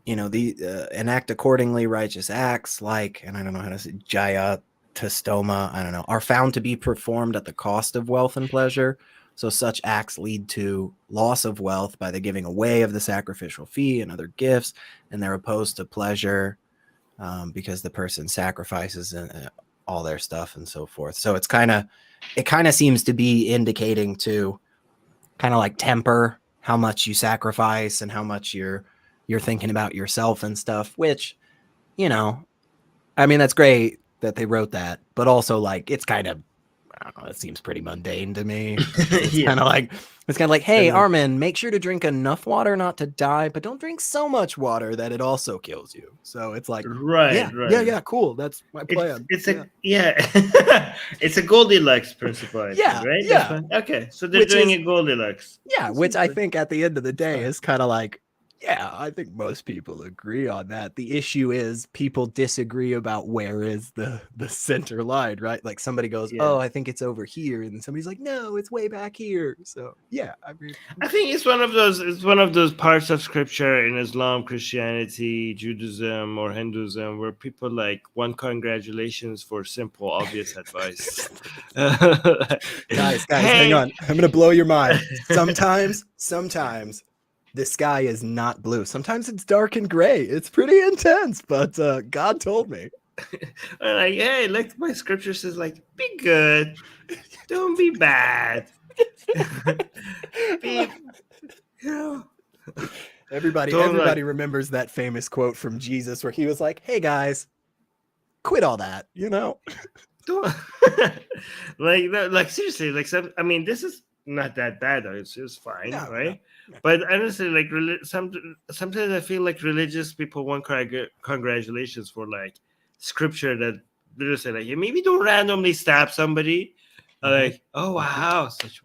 enact accordingly righteous acts like, and I don't know how to say Jaya Testoma, I don't know, are found to be performed at the cost of wealth and pleasure. So such acts lead to loss of wealth by the giving away of the sacrificial fee and other gifts, and they're opposed to pleasure because the person sacrifices all their stuff and so forth. So it kind of seems to be indicating to kind of like temper how much you sacrifice and how much you're thinking about yourself and stuff, which, I mean, that's great that they wrote that, but also like, it's kind of, I don't know, it seems pretty mundane to me. It's kind of like, hey, Armin, make sure to drink enough water not to die, but don't drink so much water that it also kills you. So it's like, right. Yeah, cool. That's my plan. It's a Goldilocks principle, I think, right? Yeah. Okay, so they're doing a Goldilocks. Yeah, which I think at the end of the day is kind of like, yeah, I think most people agree on that. The issue is people disagree about where is the center line, right? Like somebody goes, oh, I think it's over here. And somebody's like, no, it's way back here. So yeah, I think it's one of those parts of scripture in Islam, Christianity, Judaism, or Hinduism where people like want congratulations for simple, obvious advice. Guys, hang on. I'm going to blow your mind. Sometimes the sky is not blue. Sometimes it's dark and gray. It's pretty intense, but God told me. Like, hey, like my scripture says, like, be good. Don't be bad. Everybody remembers that famous quote from Jesus where he was like, hey guys, quit all that, Don't like seriously, like this is not that bad though. It's just fine, right? No. But honestly, like sometimes I feel like religious people want congratulations for like scripture that they just say like, yeah, maybe don't randomly stab somebody. Like, oh wow, such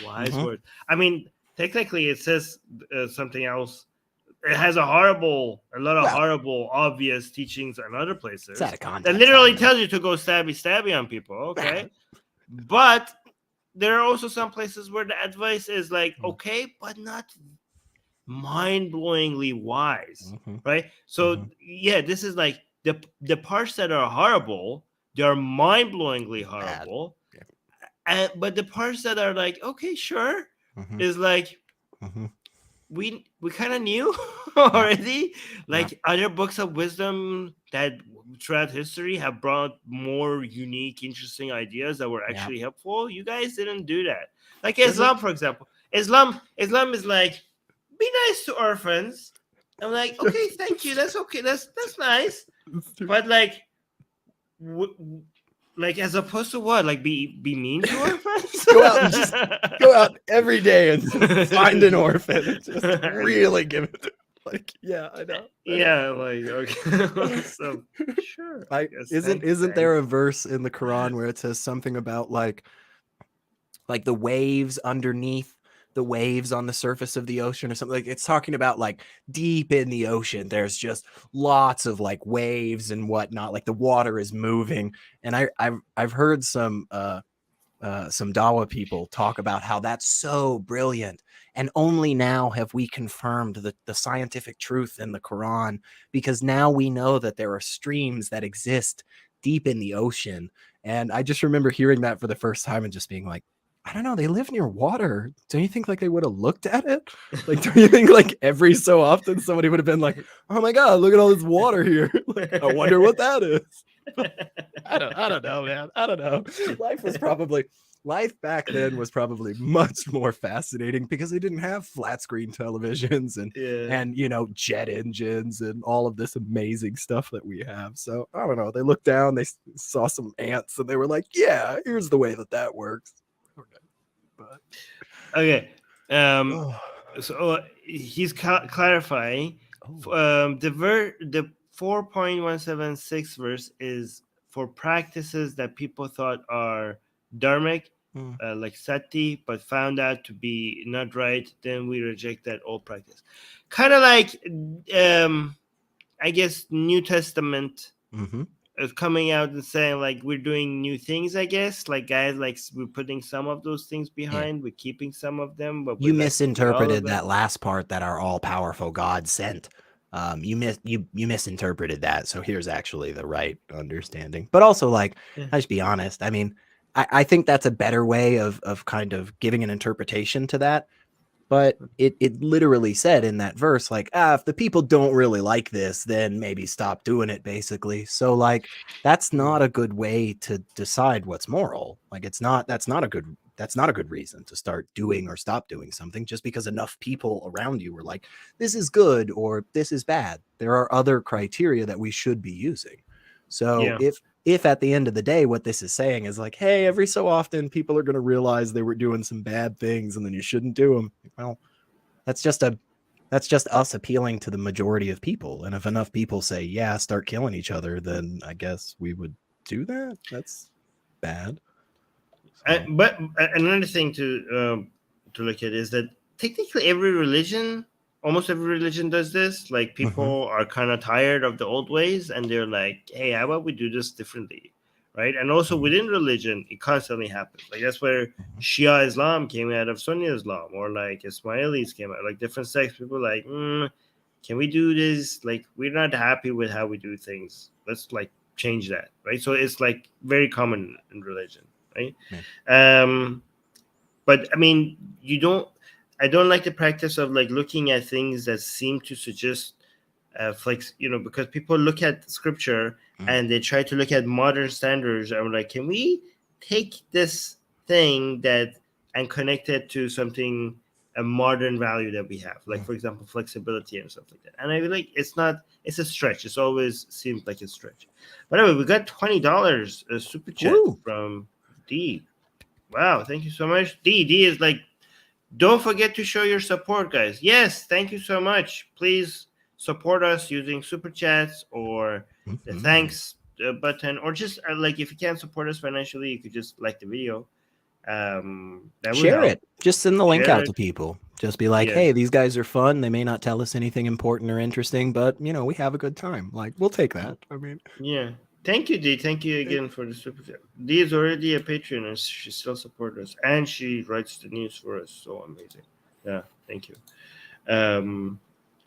wise words. I mean, technically, it says something else. It has a lot of horrible, obvious teachings in other places that literally tells you to go stabby on people. Okay, but there are also some places where the advice is like okay, but not mind-blowingly wise, right? So yeah, this is like the parts that are horrible, they are mind-blowingly horrible, but the parts that are like okay, sure, is like we kind of knew already. Like other books of wisdom that throughout history have brought more unique, interesting ideas that were actually helpful. You guys didn't do that. Like Islam, for example. Islam is like, be nice to orphans. I'm like, okay, thank you. That's okay. That's nice. But like, like as opposed to what? Like be mean to orphans? go out every day and find an orphan and just really give it. Like, yeah, I know. Like okay. So sure. Isn't there a verse in the Quran where it says something about like the waves underneath the waves on the surface of the ocean or something? Like it's talking about like deep in the ocean there's just lots of like waves and whatnot, like the water is moving. And I've heard some some Dawa people talk about how that's so brilliant. And only now have we confirmed the scientific truth in the Quran, because now we know that there are streams that exist deep in the ocean. And I just remember hearing that for the first time and just being like, I don't know, they live near water. Don't you think like they would have looked at it? Like, don't you think like every so often somebody would have been like, oh my God, look at all this water here. Like, I wonder what that is. I don't know, man. I don't know. Life back then was probably much more fascinating because they didn't have flat screen televisions and you know, jet engines and all of this amazing stuff that we have. So I don't know. They looked down, they saw some ants, and they were like, "Yeah, here's the way that works." Okay. So he's clarifying. The 4.176 verse is for practices that people thought are dharmic, like sati, but found out to be not right. Then we reject that old practice. Kind of like, I guess, New Testament. Coming out and saying like we're doing new things, I guess, like guys, like we're putting some of those things behind, we're keeping some of them, but you misinterpreted that last part that our all-powerful God sent. You misinterpreted that. So here's actually the right understanding. But also, like, I just be honest. I mean, I think that's a better way of kind of giving an interpretation to that. But it literally said in that verse, like, if the people don't really like this, then maybe stop doing it, basically. So, like, that's not a good way to decide what's moral. Like, that's not a good reason to start doing or stop doing something just because enough people around you were like, this is good or this is bad. There are other criteria that we should be using. So if at the end of the day, what this is saying is like, hey, every so often people are going to realize they were doing some bad things and then you shouldn't do them. Well, that's just us appealing to the majority of people. And if enough people say, yeah, start killing each other, then I guess we would do that. That's bad. So. But another thing to look at is that technically almost every religion does this. Like people are kind of tired of the old ways and they're like, hey, how about we do this differently, right? And also within religion, it constantly happens. Like that's where Shia Islam came out of Sunni Islam, or like Ismailis came out, like different sects. People like, can we do this? Like we're not happy with how we do things. Let's like change that, right? So it's like very common in religion, right? But I mean, I don't like the practice of like looking at things that seem to suggest flex, because people look at scripture and they try to look at modern standards and like, can we take this thing and connect it to something, a modern value that we have, like for example, flexibility and stuff like that. And I feel like it's a stretch. It's always seems like a stretch. By the way, we got $20 a super chat from D. Wow, thank you so much. D is like, don't forget to show your support, guys. Yes, thank you so much. Please support us using super chats or the thanks button, or just like if you can't support us financially, you could just like the video. That share it. Just send the link out to people. Just be like, hey, these guys are fun. They may not tell us anything important or interesting, but we have a good time. Like, we'll take that. I mean, thank you, D. Thank you again for the super chat. D is already a patron and she still supports us, and she writes the news for us. So amazing. Yeah, thank you.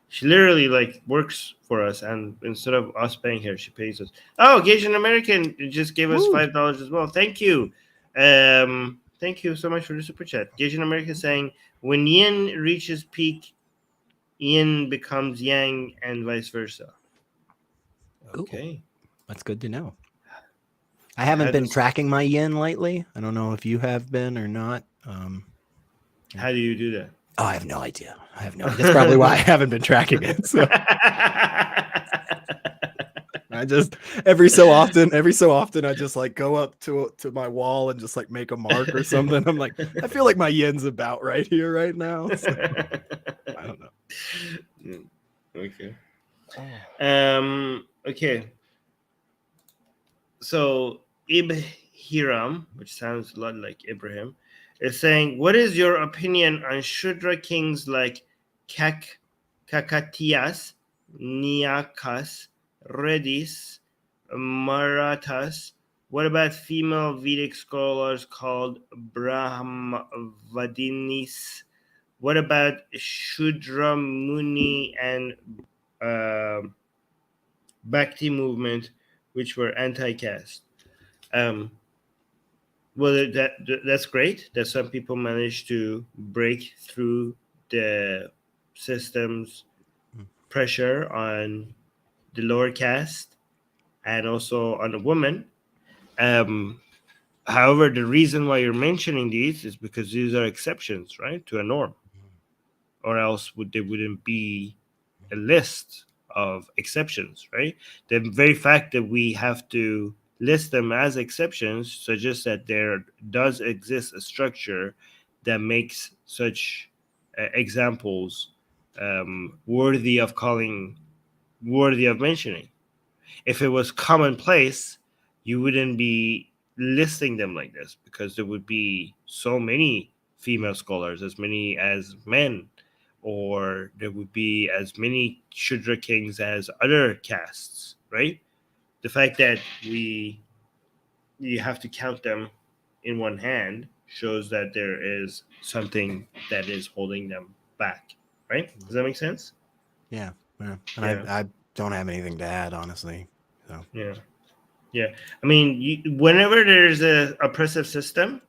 She literally like works for us, and instead of us paying her, she pays us. Oh, Asian American just gave us $5 as well. Thank you. Thank you so much for the super chat. Asian American saying, when yin reaches peak, yin becomes yang, and vice versa. Okay. That's good to know. I haven't been tracking my yin lately. I don't know if you have been or not. How do you do that? Oh, I have no idea. That's probably why I haven't been tracking it. So. I just every so often I just like go up to my wall and just like make a mark or something. I'm like, I feel like my yin's about right here right now. So, I don't know. Okay. Okay. So Hiram, which sounds a lot like Ibrahim, is saying, what is your opinion on Shudra kings like Kakatiyas, Niakas, Redis, Marathas, What about female Vedic scholars called Brahmavadinis? What about Shudra Muni and Bhakti movement, which were anti-caste? Well, that's great that some people managed to break through the system's pressure on the lower caste and also on a woman. However, the reason why you're mentioning these is because these are exceptions, right, to a norm, or else there wouldn't be a list of exceptions, right? The very fact that we have to list them as exceptions suggests that there does exist a structure that makes such examples worthy of mentioning. If it was commonplace, you wouldn't be listing them like this, because there would be so many female scholars, as many as men, or there would be as many Shudra kings as other castes, right? The fact that you have to count them in one hand shows that there is something that is holding them back, right? Does that make sense? Yeah. And Yeah. I don't have anything to add, honestly. So Yeah. I mean, whenever there's a oppressive system,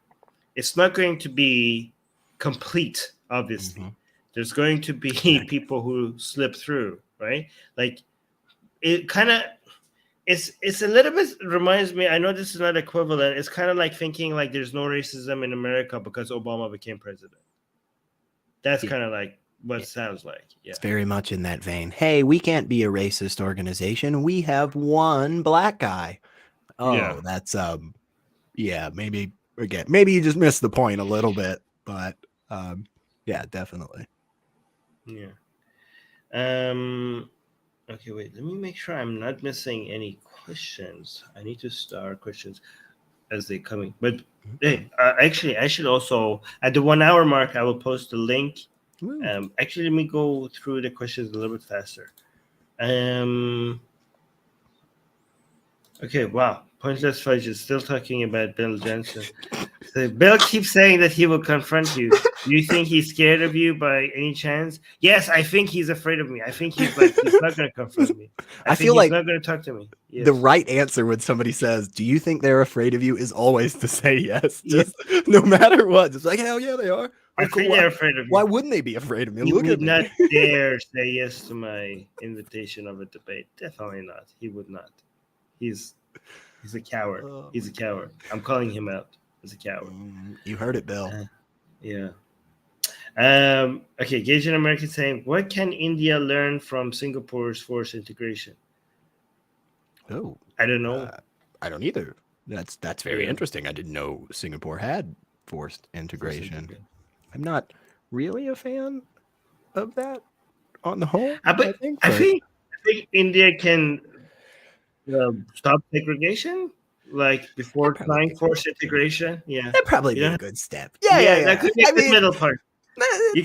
it's not going to be complete, obviously. Mm-hmm. There's going to be people who slip through, right? Like, it kind of, it's a little bit reminds me, I know this is not equivalent, it's kind of like thinking like there's no racism in America because Obama became president. That's kind of like what it sounds like. Yeah. It's very much in that vein. Hey, we can't be a racist organization. We have one black guy. Oh, Yeah. that's maybe you just missed the point a little bit, but yeah, definitely. Yeah. Okay, wait, let me make sure I'm not missing any questions. I need to start questions as they're coming. But hey, actually, I should also, at the 1 hour mark, I will post the link. Actually, let me go through the questions a little bit faster. Okay, wow. Pointless Fudge is still talking about Bill Jensen. So Bill keeps saying that he will confront you. Do you think he's scared of you by any chance? Yes, I think he's afraid of me. I think he's not going to confront me. I think feel he's like not going to talk to me. Yes. The right answer when somebody says, "Do you think they're afraid of you?" is always to say yes. Just no matter what. It's like, hell yeah, they are. I think they're afraid of you. Why wouldn't they be afraid of me? He Look would at me. not dare say yes to my invitation of a debate. Definitely not. He would not. He's a coward. He's a coward. I'm calling him out as a coward. You heard it, Bill. Yeah. Okay, Gage American saying, what can India learn from Singapore's forced integration? Oh, I don't know. I don't either. That's very interesting. I didn't know Singapore had forced integration. I'm not really a fan of that on the whole. I think India can stop segregation, like before trying forced integration. Yeah, that'd probably be a good step. Yeah. That could be a good middle part. You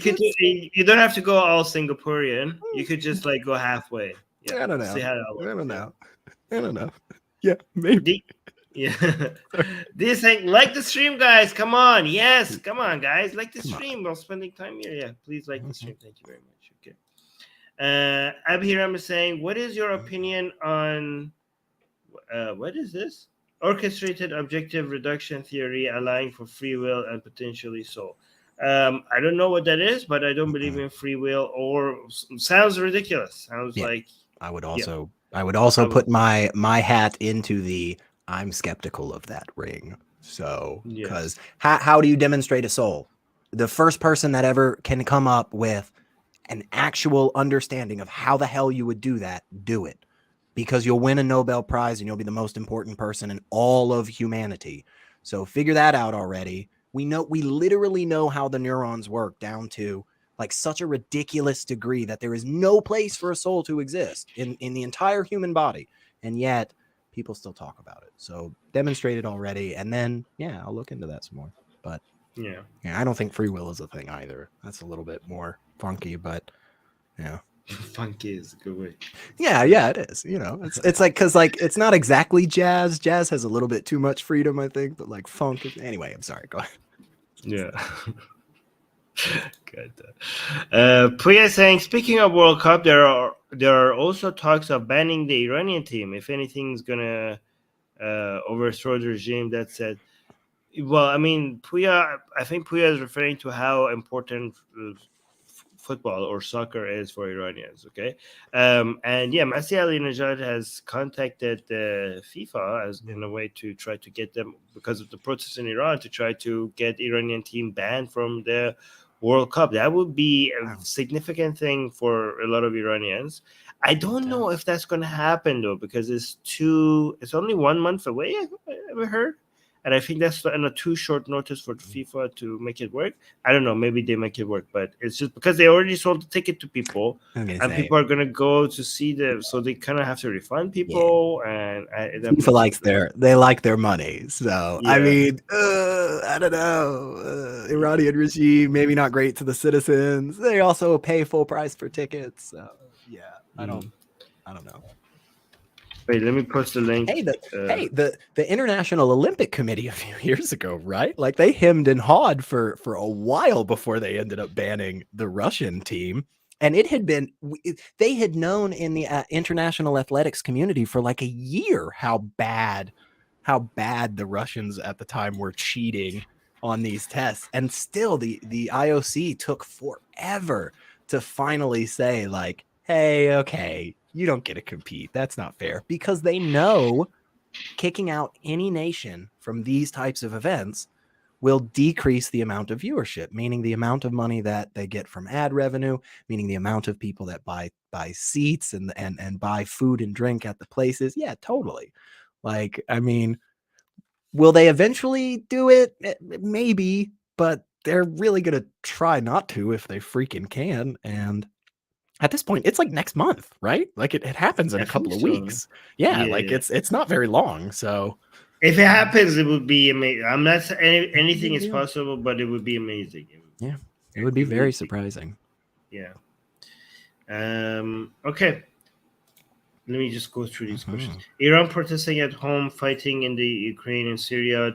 don't have to go all Singaporean. You could just like go halfway. Yeah, I don't know. See how that works. I don't know. Yeah, maybe. Do you think like the stream, guys? Come on, yes, come on, guys, like the stream. While spending time here, yeah, please like the stream. Thank you very much. Okay. Abhiram is saying, what is your opinion on what is this? Orchestrated objective reduction theory allowing for free will and potentially soul. I don't know what that is, but I don't believe in free will, or sounds ridiculous. Sounds like I would also put my hat into the I'm skeptical of that ring. So because how do you demonstrate a soul? The first person that ever can come up with an actual understanding of how the hell you would do that, do it. Because you'll win a Nobel Prize and you'll be the most important person in all of humanity. So figure that out already. We literally know how the neurons work down to like such a ridiculous degree that there is no place for a soul to exist in the entire human body. And yet people still talk about it. So demonstrate it already. And then, I'll look into that some more. But I don't think free will is a thing either. That's a little bit more funky, but Funky is a good way. Yeah, it is. You know, it's like because like it's not exactly jazz. Jazz has a little bit too much freedom, I think, but like funk is anyway. I'm sorry. Go ahead. Yeah. Good. Priya saying, speaking of World Cup, there are also talks of banning the Iranian team if anything's gonna overthrow the regime. That said, well, I mean, I think Puya is referring to how important football or soccer is for Iranians. Okay, and yeah, Masih Alinejad has contacted FIFA as in a way to try to get them, because of the protests in Iran, to try to get Iranian team banned from the World Cup. That would be a significant thing for a lot of Iranians. I don't know if that's going to happen though, because it's only 1 month away. I've heard. And I think that's on a too short notice for FIFA to make it work. I don't know. Maybe they make it work, but it's just because they already sold the ticket to people, and people are gonna go to see them, so they kind of have to refund people. And FIFA they like their money. So yeah. I mean, I don't know. Iranian regime maybe not great to the citizens. They also pay full price for tickets. So yeah, I don't know. Wait, let me post the link. Hey, the International Olympic Committee a few years ago, right? Like they hemmed and hawed for a while before they ended up banning the Russian team. And they had known in the international athletics community for like a year how bad the Russians at the time were cheating on these tests. And still the IOC took forever to finally say like, hey, okay, you don't get to compete. That's not fair, because they know kicking out any nation from these types of events will decrease the amount of viewership, meaning the amount of money that they get from ad revenue, meaning the amount of people that buy seats and buy food and drink at the places. Yeah, totally. Like, I mean, will they eventually do it? Maybe, but they're really going to try not to if they freaking can. And at this point, it's like next month, right? Like it happens in a couple of weeks. Yeah, like it's not very long. So if it happens, it would be amazing. I'm not saying anything is possible, but it would be amazing. It would be very surprising. Yeah. Okay. Let me just go through these questions. Iran protesting at home, fighting in the Ukraine and Syria.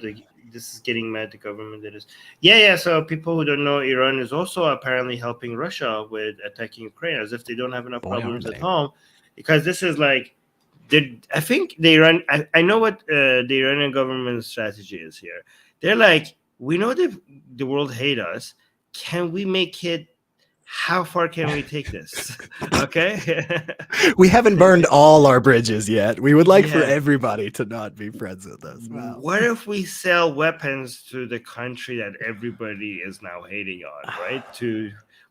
This is getting mad, the government that is. Yeah. So people who don't know, Iran is also apparently helping Russia with attacking Ukraine, as if they don't have enough problems at home. Because this is like, I think I know what the Iranian government's strategy is here. They're like, we know that the world hate us. Can we make it? How far can we take this? Okay. We haven't burned all our bridges yet. We would like for everybody to not be friends with us. Wow. What if we sell weapons to the country that everybody is now hating on, right?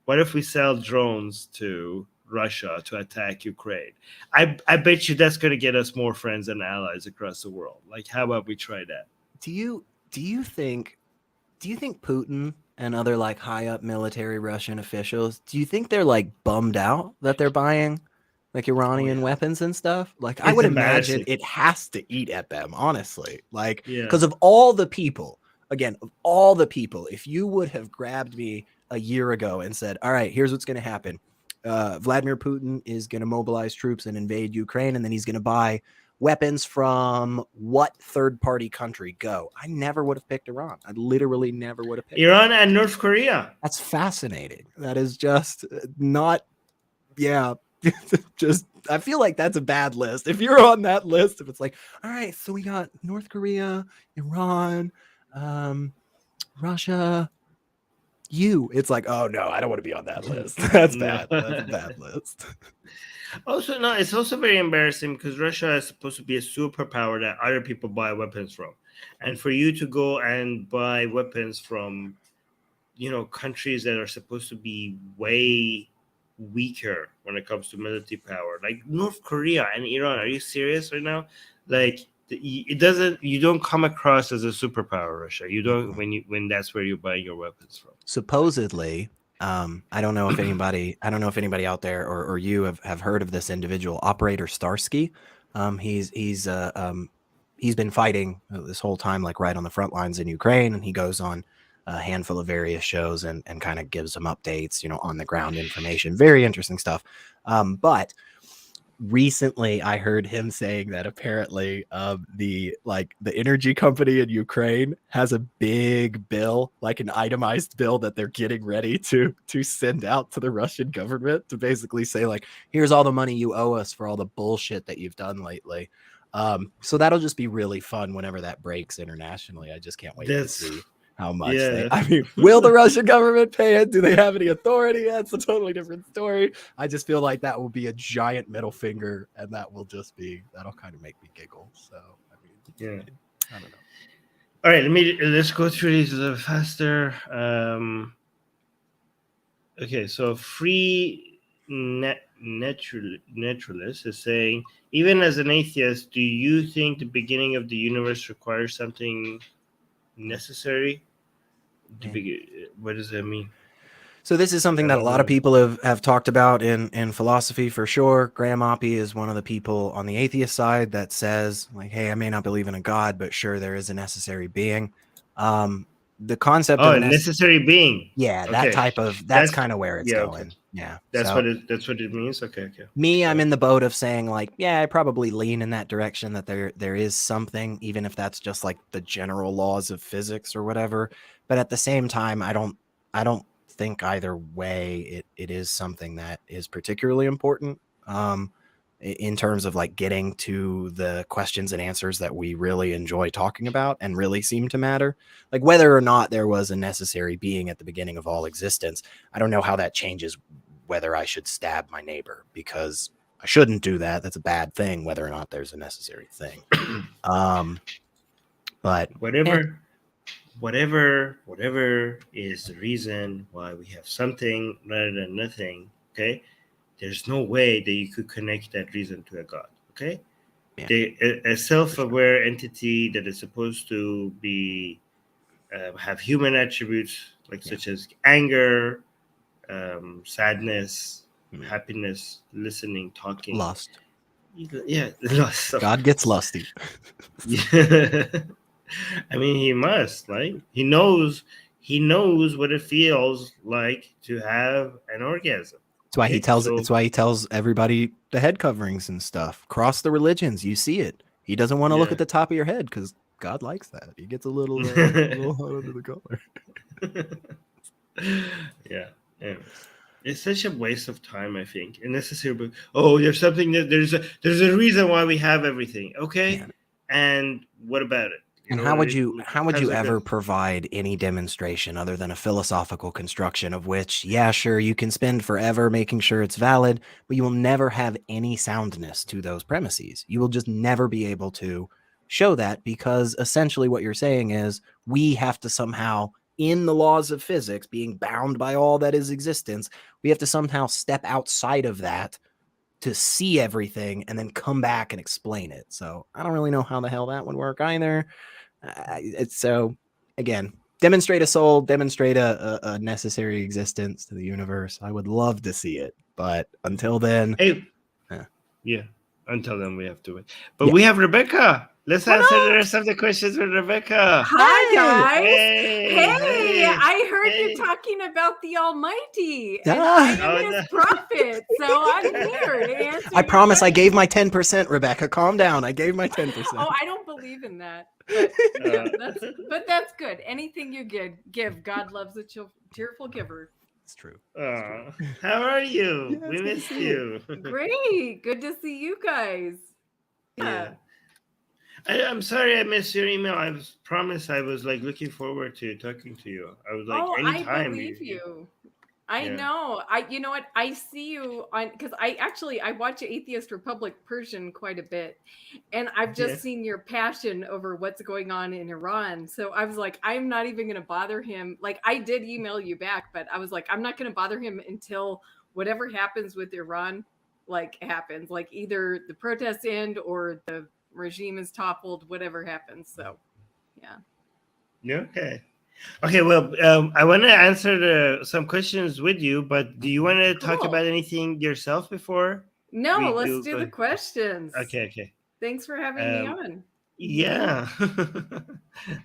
What if we sell drones to Russia to attack Ukraine? I bet you that's going to get us more friends and allies across the world. Like, how about we try that? Do you think Putin and other like high up military Russian officials, do you think they're like bummed out that they're buying like Iranian weapons and stuff? Like, I would imagine it has to eat at them, honestly. Like, because of all the people, if you would have grabbed me a year ago and said, all right, here's what's going to happen. Vladimir Putin is going to mobilize troops and invade Ukraine, and then he's going to buy weapons from what third-party country? Go. I never would have picked Iran. I literally never would have picked Iran and North Korea. That's fascinating. That is just not, just, I feel like that's a bad list. If you're on that list, if it's like, all right, so we got North Korea, Iran, Russia, it's like, oh no, I don't want to be on that list. That's bad. That's a bad list. Also, no, it's also very embarrassing because Russia is supposed to be a superpower that other people buy weapons from. And for you to go and buy weapons from, countries that are supposed to be way weaker when it comes to military power, like North Korea and Iran. Are you serious right now? Like, you don't come across as a superpower, Russia. You don't when that's where you're buying your weapons from. Supposedly, I don't know if anybody out there or you have heard of this individual, Operator Starsky. He's been fighting this whole time, like right on the front lines in Ukraine, and he goes on a handful of various shows and kind of gives them updates, on the ground information. Very interesting stuff. But recently I heard him saying that apparently the energy company in Ukraine has a big bill, like an itemized bill that they're getting ready to send out to the Russian government to basically say, like, here's all the money you owe us for all the bullshit that you've done lately. So that'll just be really fun whenever that breaks internationally. I just can't wait to see how much will the Russian government pay it? Do they have any authority? That's a totally different story. I just feel like that will be a giant middle finger, and that'll kind of make me giggle. So, I don't know. All right, let's go through these a little faster. Okay, so Free Naturalist is saying, even as an atheist, do you think the beginning of the universe requires something necessary? What does that mean? So this is something that a lot of people have talked about in philosophy, for sure. Graham Oppie is one of the people on the atheist side that says, like, hey, I may not believe in a God, but sure, there is a necessary being. The concept of a necessary being. Yeah, that type of, that's kind of where it's going. Okay. Yeah. That's what it means. Okay. I'm in the boat of saying, like, yeah, I probably lean in that direction, that there is something, even if that's just like the general laws of physics or whatever. But at the same time, I don't think either way it is something that is particularly important in terms of like getting to the questions and answers that we really enjoy talking about and really seem to matter. Like whether or not there was a necessary being at the beginning of all existence, I don't know how that changes whether I should stab my neighbor, because I shouldn't do that. That's a bad thing, whether or not there's a necessary thing. But whatever is the reason why we have something rather than nothing, okay, there's no way that you could connect that reason to a God, okay? A self-aware entity that is supposed to be have human attributes, like such as anger, sadness, happiness, listening, talking, lust. Lust. God gets lusty. Yeah. I mean, he must, like, he knows what it feels like to have an orgasm. That's why it's why he tells everybody the head coverings and stuff. Cross the religions, you see it. He doesn't want to look at the top of your head because God likes that. He gets a little hot under the collar. Yeah. Anyways. It's such a waste of time, I think. Unnecessary. But there's something that there's a reason why we have everything. Okay. Yeah. And what about it? And how would you ever provide any demonstration other than a philosophical construction of which, yeah, sure, you can spend forever making sure it's valid, but you will never have any soundness to those premises. You will just never be able to show that, because essentially what you're saying is we have to somehow, in the laws of physics, being bound by all that is existence, we have to somehow step outside of that to see everything and then come back and explain it. So I don't really know how the hell that would work either. So again, demonstrate a soul, demonstrate a necessary existence to the universe. I would love to see it, but until then, until then we have to wait. But we have Rebecca. Let's answer the rest of the questions with Rebecca. Hi, guys. Hey, I heard you talking about the Almighty, and I am his prophet, so I'm here to answer. I promise I gave my 10%, Rebecca. Calm down. I gave my 10%. Oh, I don't believe in that. But that's good. Anything you give, God loves a cheerful giver. It's true. How are you? We missed you. Great. Good to see you guys. Yeah. I'm sorry I missed your email. I promised I was like looking forward to talking to you. I was like, anytime. I believe you. I know. You know what? I see you on, because I watch Atheist Republic Persian quite a bit, and I've just seen your passion over what's going on in Iran. So I was like, I'm not even going to bother him. Like, I did email you back, but I was like, I'm not going to bother him until whatever happens with Iran, like, happens. Like, either the protests end or the regime is toppled, whatever happens. So Okay, well, I want to answer some questions with you, but do you want to talk about anything yourself before? No, let's do the questions. Okay. Thanks for having me on. Yeah.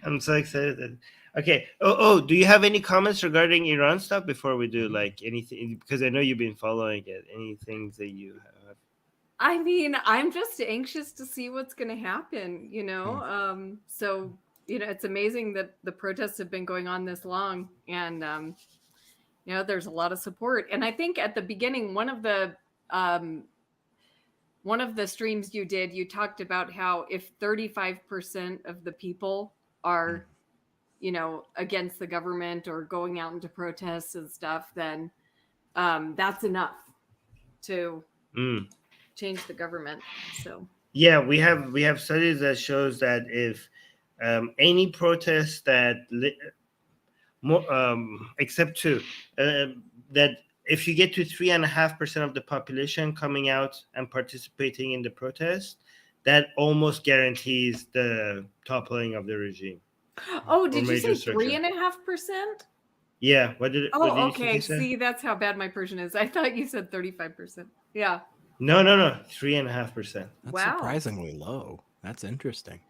I'm so excited. Okay. Do you have any comments regarding Iran stuff before we do like anything? Because I know you've been following it. Any things that you have? I mean, I'm just anxious to see what's going to happen, So, it's amazing that the protests have been going on this long, and there's a lot of support. And I think at the beginning, one of the streams you did, you talked about how if 35% of the people are, against the government or going out into protests and stuff, then that's enough to change the government. So yeah, we have studies that shows that if any protest that except two that if you get to 3.5% of the population coming out and participating in the protest, that almost guarantees the toppling of the regime. Oh, did you say 3.5%? Yeah. What did okay. See, that's how bad my Persian is. I thought you said 35%. Yeah. No. 3.5%. That's surprisingly low. That's interesting.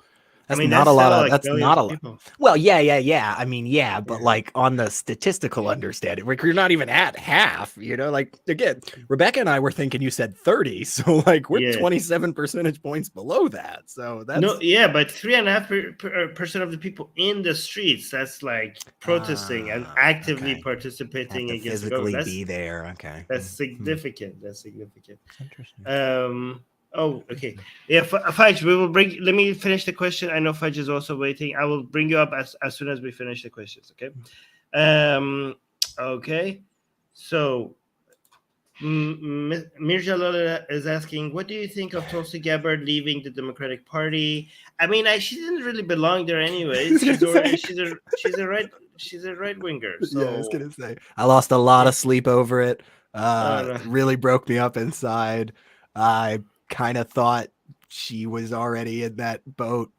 That's not a lot of. That's not a lot. Well, yeah. I mean, but like on the statistical understanding, like you're not even at half. Like again, Rebecca and I were thinking you said 30, so like we're 27 percentage points below that. So that's but 3.5% of the people in the streets. That's like protesting and actively participating against the government. Be there. Okay, that's significant. That's significant. Interesting. Oh, okay. Yeah, Fudge, let me finish the question. I know Fudge is also waiting. I will bring you up as soon as we finish the questions, okay? Okay. So, Mirja Lola is asking, what do you think of Tulsi Gabbard leaving the Democratic Party? I mean, she didn't really belong there anyways. She's a right winger. So. Yeah, I was gonna say. I lost a lot of sleep over it. Really broke me up inside. I kind of thought she was already in that boat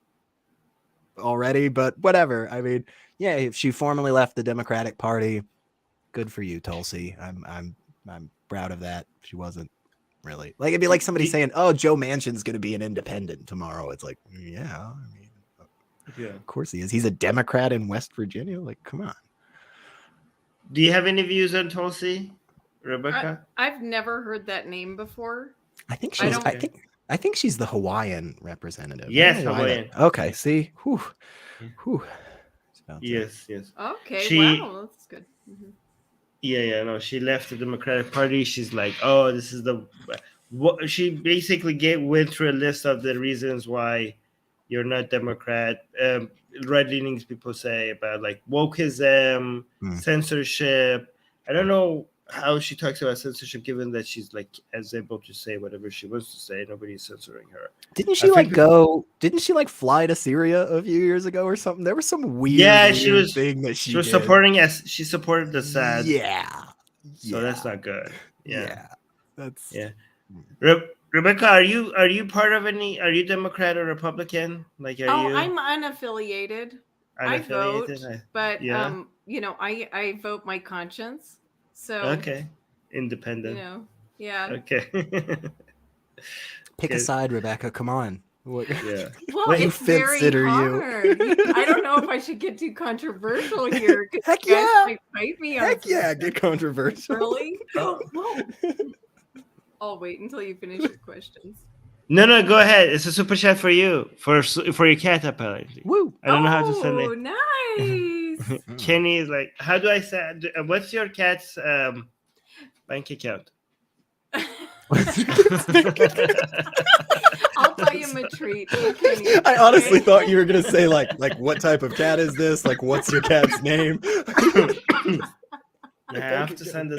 already, but whatever. I mean, yeah, if she formally left the Democratic Party, good for you, Tulsi. I'm proud of that. She wasn't really like, it'd be like somebody saying, "Oh, Joe Manchin's going to be an independent tomorrow." It's like, yeah, I mean, of course he is. He's a Democrat in West Virginia. Like, come on. Do you have any views on Tulsi, Rebecca? I've never heard that name before. I think she's. I think she's the Hawaiian representative. Yes, Hawaiian. Okay, see. Whew. Yes. Okay. Wow, that's good. Mm-hmm. Yeah. No, she left the Democratic Party. She's like, oh, this is what she basically went through a list of the reasons why you're not Democrat. Right-leaning people say about like wokeism, censorship. I don't know how she talks about censorship, given that she's like as able to say whatever she wants to say. Nobody's censoring her. Didn't she fly to Syria a few years ago or something? There was some weird thing that she was supporting she supported the Assad. So that's not good. That's Rebecca, are you part of any? Are you Democrat or Republican? Like, are you? I'm unaffiliated. I vote, but I vote my conscience. So okay, independent. Okay. Pick a side, Rebecca. Come on. Well, it's very hard. I don't know if I should get too controversial here. Heck yeah! Might fight me Heck yeah! Get controversial. Really? I'll wait until you finish your questions. No, go ahead. It's a super chat for you for your cat apparently. Woo! I don't know how to send it. Oh, nice. Kenny is like, how do I send? What's your cat's bank account? I'll buy him a treat. I honestly thought you were gonna say like what type of cat is this? Like, what's your cat's name? I have to send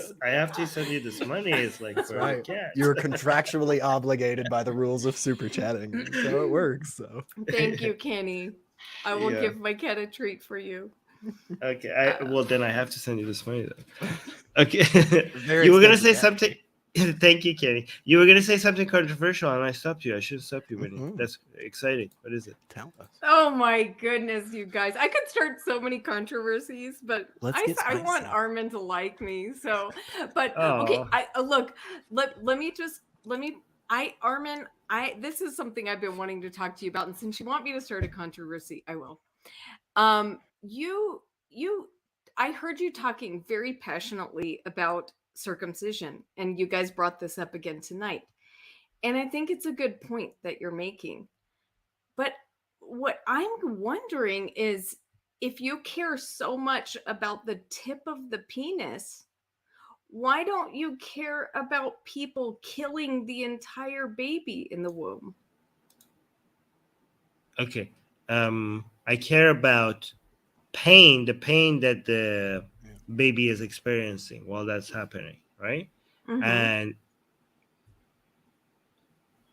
you this money. It's like for a cat. You're contractually obligated by the rules of super chatting, so it works. So thank you, Kenny. I will give my cat a treat for you. Okay. Then I have to send you this money then. Okay. You were gonna say something. Thank you, Kenny. You were going to say something controversial, and I stopped you. I should stop you, Winnie. That's exciting. What is it? Tell us. Oh, my goodness, you guys. I could start so many controversies, but I want Armin to like me. So, but, okay, look, let me Armin, this is something I've been wanting to talk to you about, and since you want me to start a controversy, I will. I heard you talking very passionately about circumcision, and you guys brought this up again tonight. And I think it's a good point that you're making. But what I'm wondering is, if you care so much about the tip of the penis, why don't you care about people killing the entire baby in the womb? Okay. I care about pain, the pain that the baby is experiencing while that's happening, right? Mm-hmm. And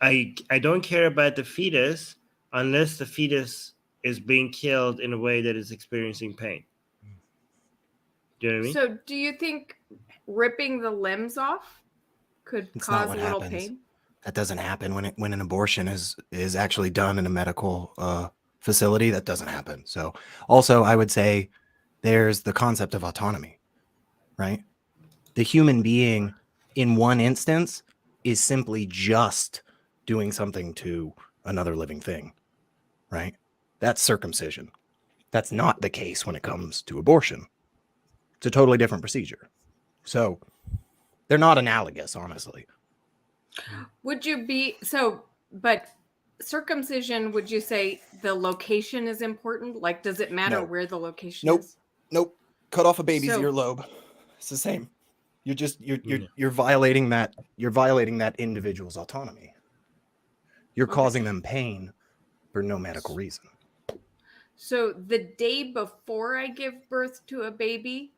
I don't care about the fetus unless the fetus is being killed in a way that is experiencing pain. Do you know what I mean? So do you think ripping the limbs off could cause a little pain? That doesn't happen when an abortion is actually done in a medical facility. That doesn't happen. So also I would say there's the concept of autonomy, right? The human being in one instance is simply just doing something to another living thing, right? That's circumcision. That's not the case when it comes to abortion. It's a totally different procedure. So they're not analogous, honestly. Would you be but circumcision, would you say the location is important? Like, does it matter where the location is? Nope. Cut off a baby's earlobe. It's the same. You're violating that individual's autonomy. You're causing them pain for no medical reason. So the day before I give birth to a baby,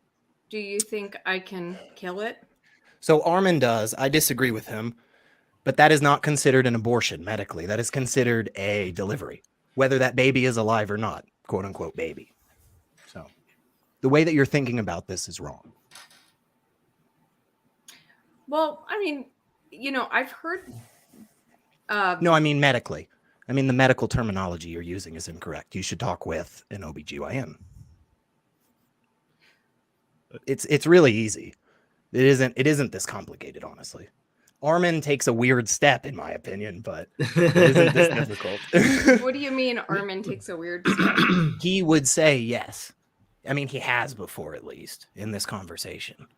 do you think I can kill it? So Armin does. I disagree with him. But that is not considered an abortion medically. That is considered a delivery, whether that baby is alive or not, quote unquote baby. So the way that you're thinking about this is wrong. Well, I mean, I've heard. No, I mean medically. I mean, the medical terminology you're using is incorrect. You should talk with an OBGYN. It's really easy. It isn't this complicated, honestly. Armin takes a weird step, in my opinion, but it isn't this difficult. What do you mean Armin takes a weird step? He would say yes. I mean, he has before, at least, in this conversation.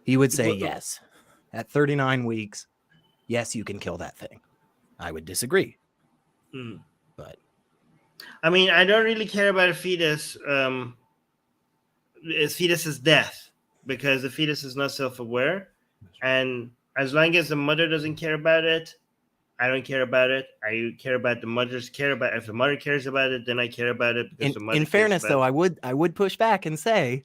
He would say yes. At 39 weeks, yes, you can kill that thing. I would disagree. But I mean, I don't really care about a fetus. A fetus's death, because the fetus is not self-aware, and as long as the mother doesn't care about it, I don't care about it. I care about the mother's care about it. If the mother cares about it, then I care about it. Because the mother in fairness, though, I would push back and say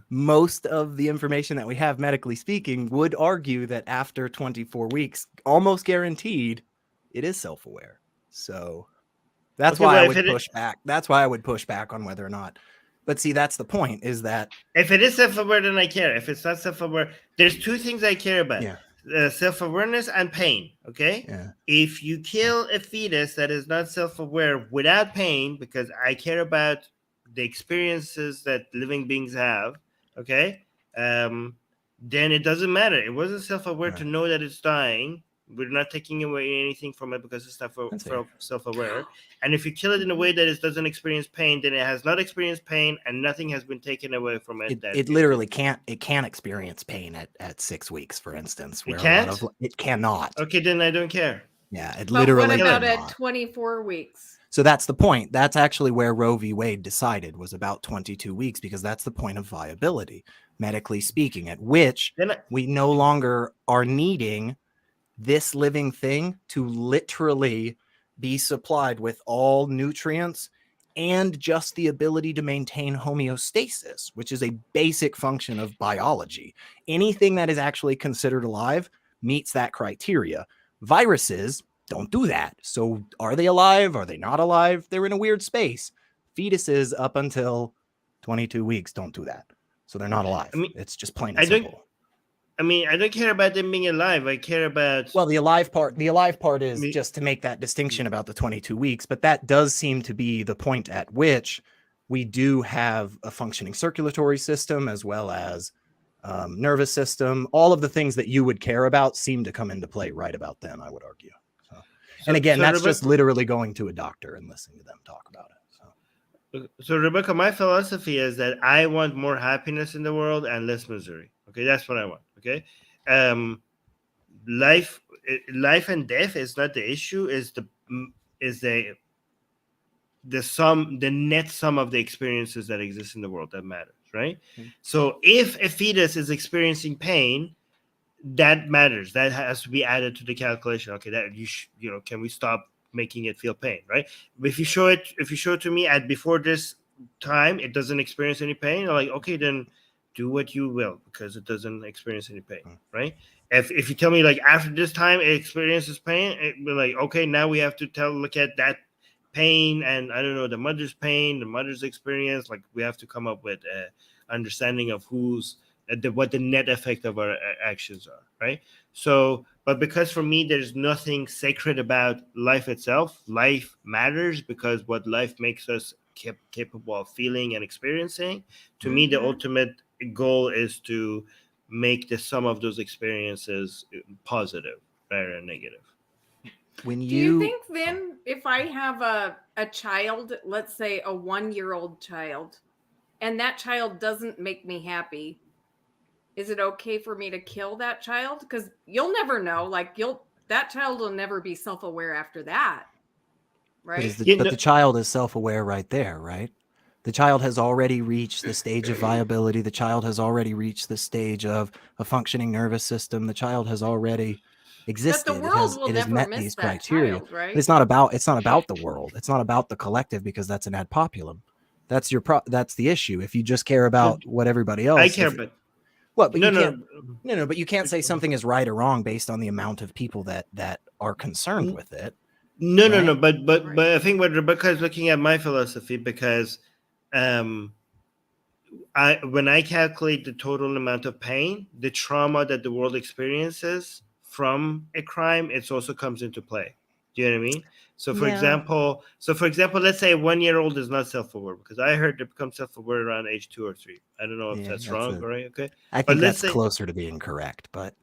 most of the information that we have, medically speaking, would argue that after 24 weeks, almost guaranteed, it is self-aware. So that's why I would push back. That's why I would push back on whether or not. But see, that's the point, is that if it is self-aware, then I care. If it's not self-aware, there's two things I care about. Self-awareness and pain. Okay. Yeah. If you kill a fetus that is not self-aware without pain, because I care about the experiences that living beings have, okay, then it doesn't matter. It wasn't self-aware to know that it's dying. We're not taking away anything from it because it's not self-aware. And if you kill it in a way that it doesn't experience pain, then it has not experienced pain, and nothing has been taken away from it. It literally can't. It can't experience pain at 6 weeks, for instance. It can't. It cannot. Okay, then I don't care. Yeah, it literally. But what about at 24 weeks? So that's the point. That's actually where Roe v. Wade decided, was about 22 weeks, because that's the point of viability, medically speaking, at which we no longer are needing this living thing to literally be supplied with all nutrients and just the ability to maintain homeostasis, which is a basic function of biology. Anything that is actually considered alive meets that criteria. Viruses don't do that. So are they alive? Are they not alive? They're in a weird space. Fetuses up until 22 weeks don't do that. So they're not alive. I mean, it's just plain and simple. I don't care about them being alive. I care about... Well, the alive part is just to make that distinction about the 22 weeks, but that does seem to be the point at which we do have a functioning circulatory system, as well as nervous system, all of the things that you would care about seem to come into play right about then, I would argue. And again, that's just literally going to a doctor and listening to them talk about it. So Rebecca, my philosophy is that I want more happiness in the world and less misery. Okay, that's what I want. Okay, life and death is not the issue. Is the net sum of the experiences that exist in the world that matters, right? Mm-hmm. So if a fetus is experiencing pain, that matters. That has to be added to the calculation. Okay, that can we stop making it feel pain, right? If you show it to me at before this time, it doesn't experience any pain. I'm like, okay, then do what you will because it doesn't experience any pain, right? If you tell me like after this time it experiences pain, we're like, okay, now we have to look at that pain and I don't know the mother's pain, the mother's experience. Like we have to come up with an understanding of what the net effect of our actions are, right? So, but because for me, there's nothing sacred about life itself. Life matters because what life makes us capable of feeling and experiencing. To me, the ultimate goal is to make the sum of those experiences positive rather than negative. Do you think then if I have a child, let's say a 1-year-old child, and that child doesn't make me happy, is it okay for me to kill that child? Because you'll never know. Like that child will never be self-aware after that, right? But the child is self-aware right there, right? The child has already reached the stage of viability. The child has already reached the stage of a functioning nervous system. The child has already existed. But the world will never met miss these that criteria. child, right? But it's not about the world. It's not about the collective because that's an ad populum. That's the issue. If you just care about what everybody else, I care about. What? But but you can't say something is right or wrong based on the amount of people that are concerned with it. No. But I think what Rebecca is looking at my philosophy because, when I calculate the total amount of pain, the trauma that the world experiences from a crime, it also comes into play. Do you know what I mean? So for example, let's say a 1-year-old is not self-aware because I heard they become self-aware around age 2 or 3. I don't know if that's wrong, right? Okay. I think that's closer to being correct, but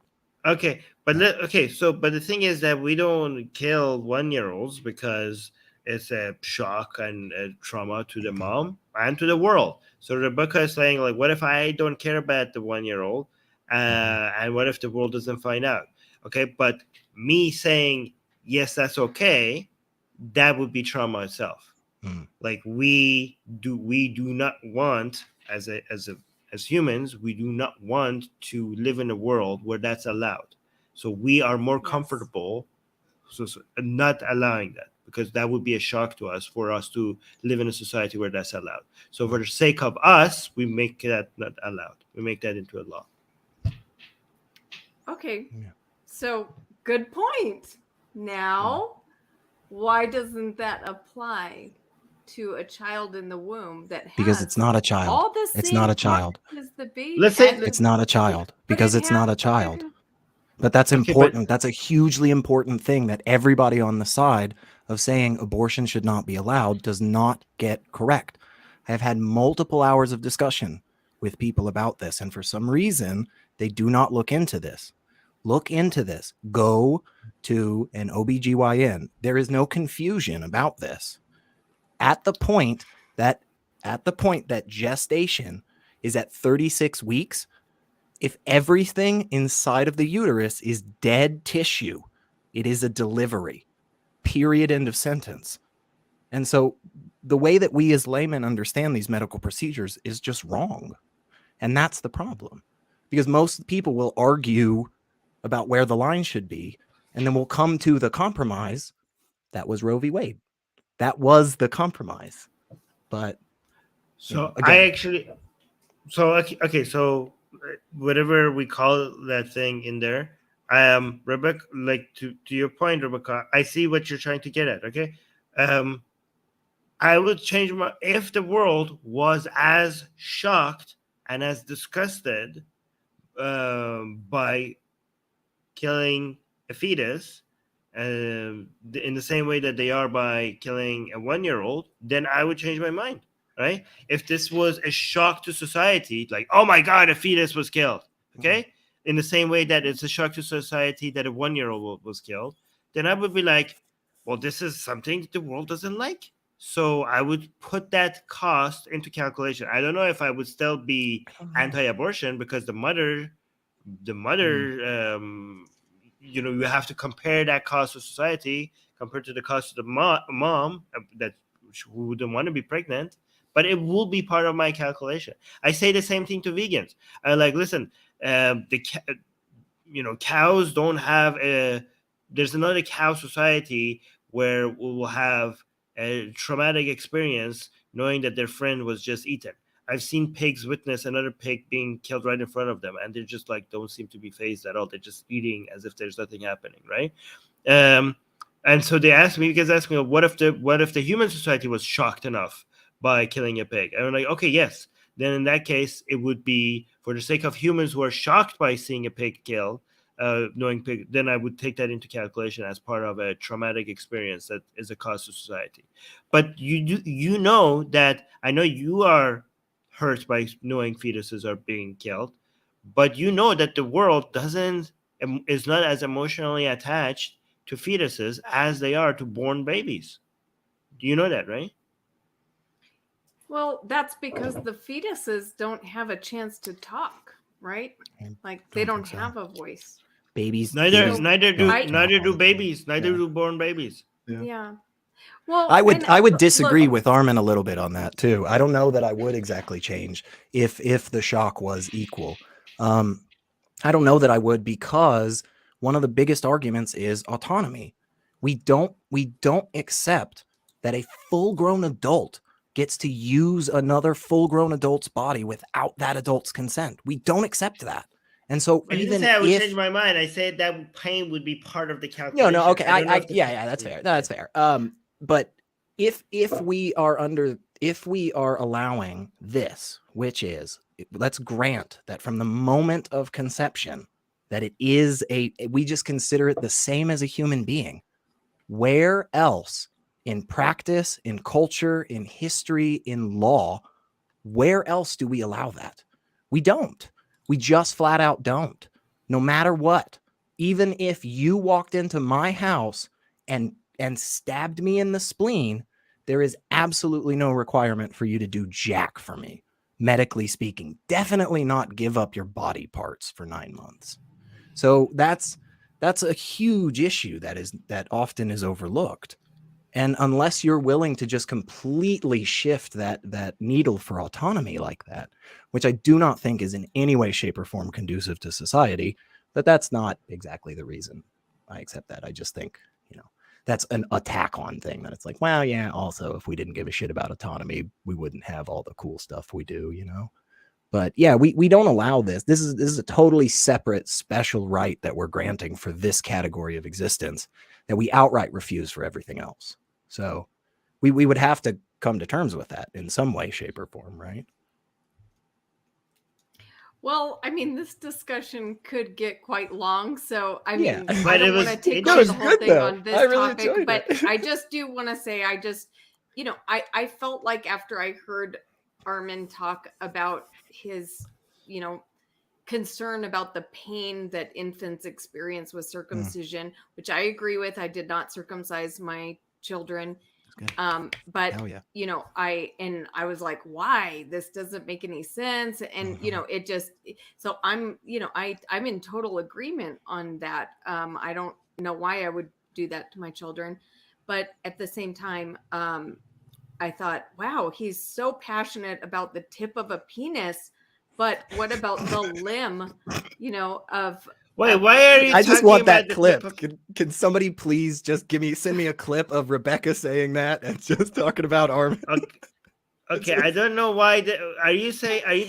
okay. But but the thing is that we don't kill 1-year-olds because it's a shock and a trauma to the mom and to the world. So Rebecca is saying like, what if I don't care about the 1-year-old, and what if the world doesn't find out? Okay, but me saying yes, that's okay, that would be trauma itself. Like we do not want as humans, we do not want to live in a world where that's allowed. So we are more comfortable not allowing that because that would be a shock to us for us to live in a society where that's allowed. So for the sake of us, we make that not allowed. We make that into a law. Okay. Yeah. So good point. Now, why doesn't that apply to a child in the womb that has because it's not a child. All the it's not a child. The baby. Let's say it's not a child because it's not a child. But that's important. That's a hugely important thing that everybody on the side of saying abortion should not be allowed does not get correct. I have had multiple hours of discussion with people about this, and for some reason, they do not look into this. Look into this. Go to an OBGYN. There is no confusion about this. At the point that gestation is at 36 weeks, if everything inside of the uterus is dead tissue, it is a delivery. Period. End of sentence. And so the way that we as laymen understand these medical procedures is just wrong. And that's the problem. Because most people will argue about where the line should be, and then we'll come to the compromise that was Roe v. Wade. That was the compromise. But so so whatever we call that thing in there, Rebecca, like to your point, Rebecca, I see what you're trying to get at. Okay, I would change if the world was as shocked and as disgusted by killing a fetus in the same way that they are by killing a 1-year-old, then I would change my mind. right? If this was a shock to society, like, oh my God, a fetus was killed, okay? In the same way that it's a shock to society that a 1-year-old was killed, then I would be like, well, this is something that the world doesn't like. So I would put that cost into calculation. I don't know if I would still be anti-abortion because the mother, you have to compare that cost to society compared to the cost of the mom that who wouldn't want to be pregnant. But it will be part of my calculation. I say the same thing to vegans. I like, listen, cows don't have there's another cow society where we will have a traumatic experience knowing that their friend was just eaten. I've seen pigs witness another pig being killed right in front of them, and they're just like don't seem to be fazed at all. They're just eating as if there's nothing happening, right? And so they asked me, what if the human society was shocked enough by killing a pig? And I'm like, okay, yes. Then in that case, it would be for the sake of humans who are shocked by seeing a pig kill, knowing pig. Then I would take that into calculation as part of a traumatic experience that is a cost to society. But you know that I know you are hurt by knowing fetuses are being killed, but you know that the world is not as emotionally attached to fetuses as they are to born babies. Do you know that, right? Well, that's because the fetuses don't have a chance to talk, right? Like they don't have a voice. Babies. Neither do babies. Neither do born babies. Yeah. Well, I would disagree with Armin a little bit on that too. I don't know that I would exactly change if the shock was equal. I don't know that I would, because one of the biggest arguments is autonomy. We don't accept that a full-grown adult gets to use another full-grown adult's body without that adult's consent. We don't accept that. And so I didn't say I would change my mind. I said that pain would be part of the calculation. No, okay. That's fair. That's fair. But if we are allowing this, which is, let's grant that from the moment of conception, that it is we just consider it the same as a human being. Where else in practice, in culture, in history, in law, where else do we allow that? We don't. We just flat out don't. No matter what. Even if you walked into my house and stabbed me in the spleen, there is absolutely no requirement for you to do jack for me, medically speaking. Definitely not give up your body parts for 9 months. So that's a huge issue that often is overlooked. And unless you're willing to just completely shift that needle for autonomy like that, which I do not think is in any way, shape, or form conducive to society, that's not exactly the reason I accept that. I just think, that's an attack on thing that it's like, well, yeah, also, if we didn't give a shit about autonomy, we wouldn't have all the cool stuff we do, But yeah, we don't allow this. This is a totally separate, special right that we're granting for this category of existence that we outright refuse for everything else. So we would have to come to terms with that in some way, shape, or form, right? Well, I mean, this discussion could get quite long, so I mean, but I don't want to take on the whole thing on this topic, but I just do want to say, I felt like after I heard Armin talk about his, concern about the pain that infants experience with circumcision, which I agree with. I did not circumcise my children. But I was like, why? This doesn't make any sense. And it just, so I'm in total agreement on that. I don't know why I would do that to my children, but at the same time, I thought, wow, he's so passionate about the tip of a penis, but what about the limb, of. Wait, why are you? I just want that clip. Can somebody please just send me a clip of Rebecca saying that and just talking about Armin? Okay, I don't know why. Are you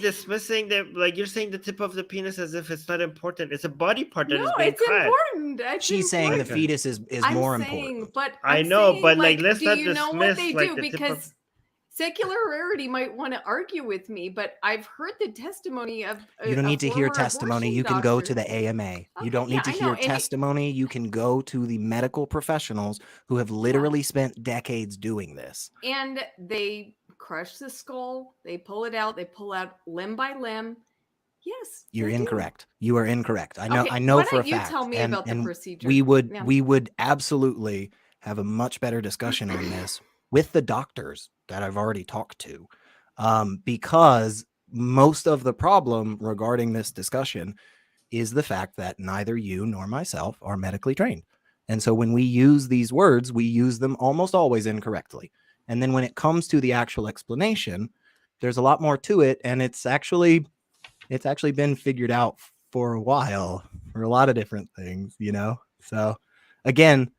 dismissing that? Like you're saying the tip of the penis as if it's not important. It's a body part that is being cut. Important. She's saying the fetus is more important. But I know, but let's not dismiss. Do you know what they do? The because secularity might want to argue with me, but I've heard the testimony of. You don't need to hear testimony. You can go to the AMA. You don't need to hear testimony. You can go to the medical professionals who have literally spent decades doing this. And they crush the skull. They pull it out. They pull out limb by limb. Yes, You're they do. incorrect. You are incorrect. I know. Okay, I know why for a don't you fact. tell me about the procedure? We would Yeah. we would absolutely have a much better discussion on this with the doctors that I've already talked to, because most of the problem regarding this discussion is the fact that neither you nor myself are medically trained. And so when we use these words, we use them almost always incorrectly. And then when it comes to the actual explanation, there's a lot more to it, and it's actually been figured out for a while for a lot of different things, you know? So again,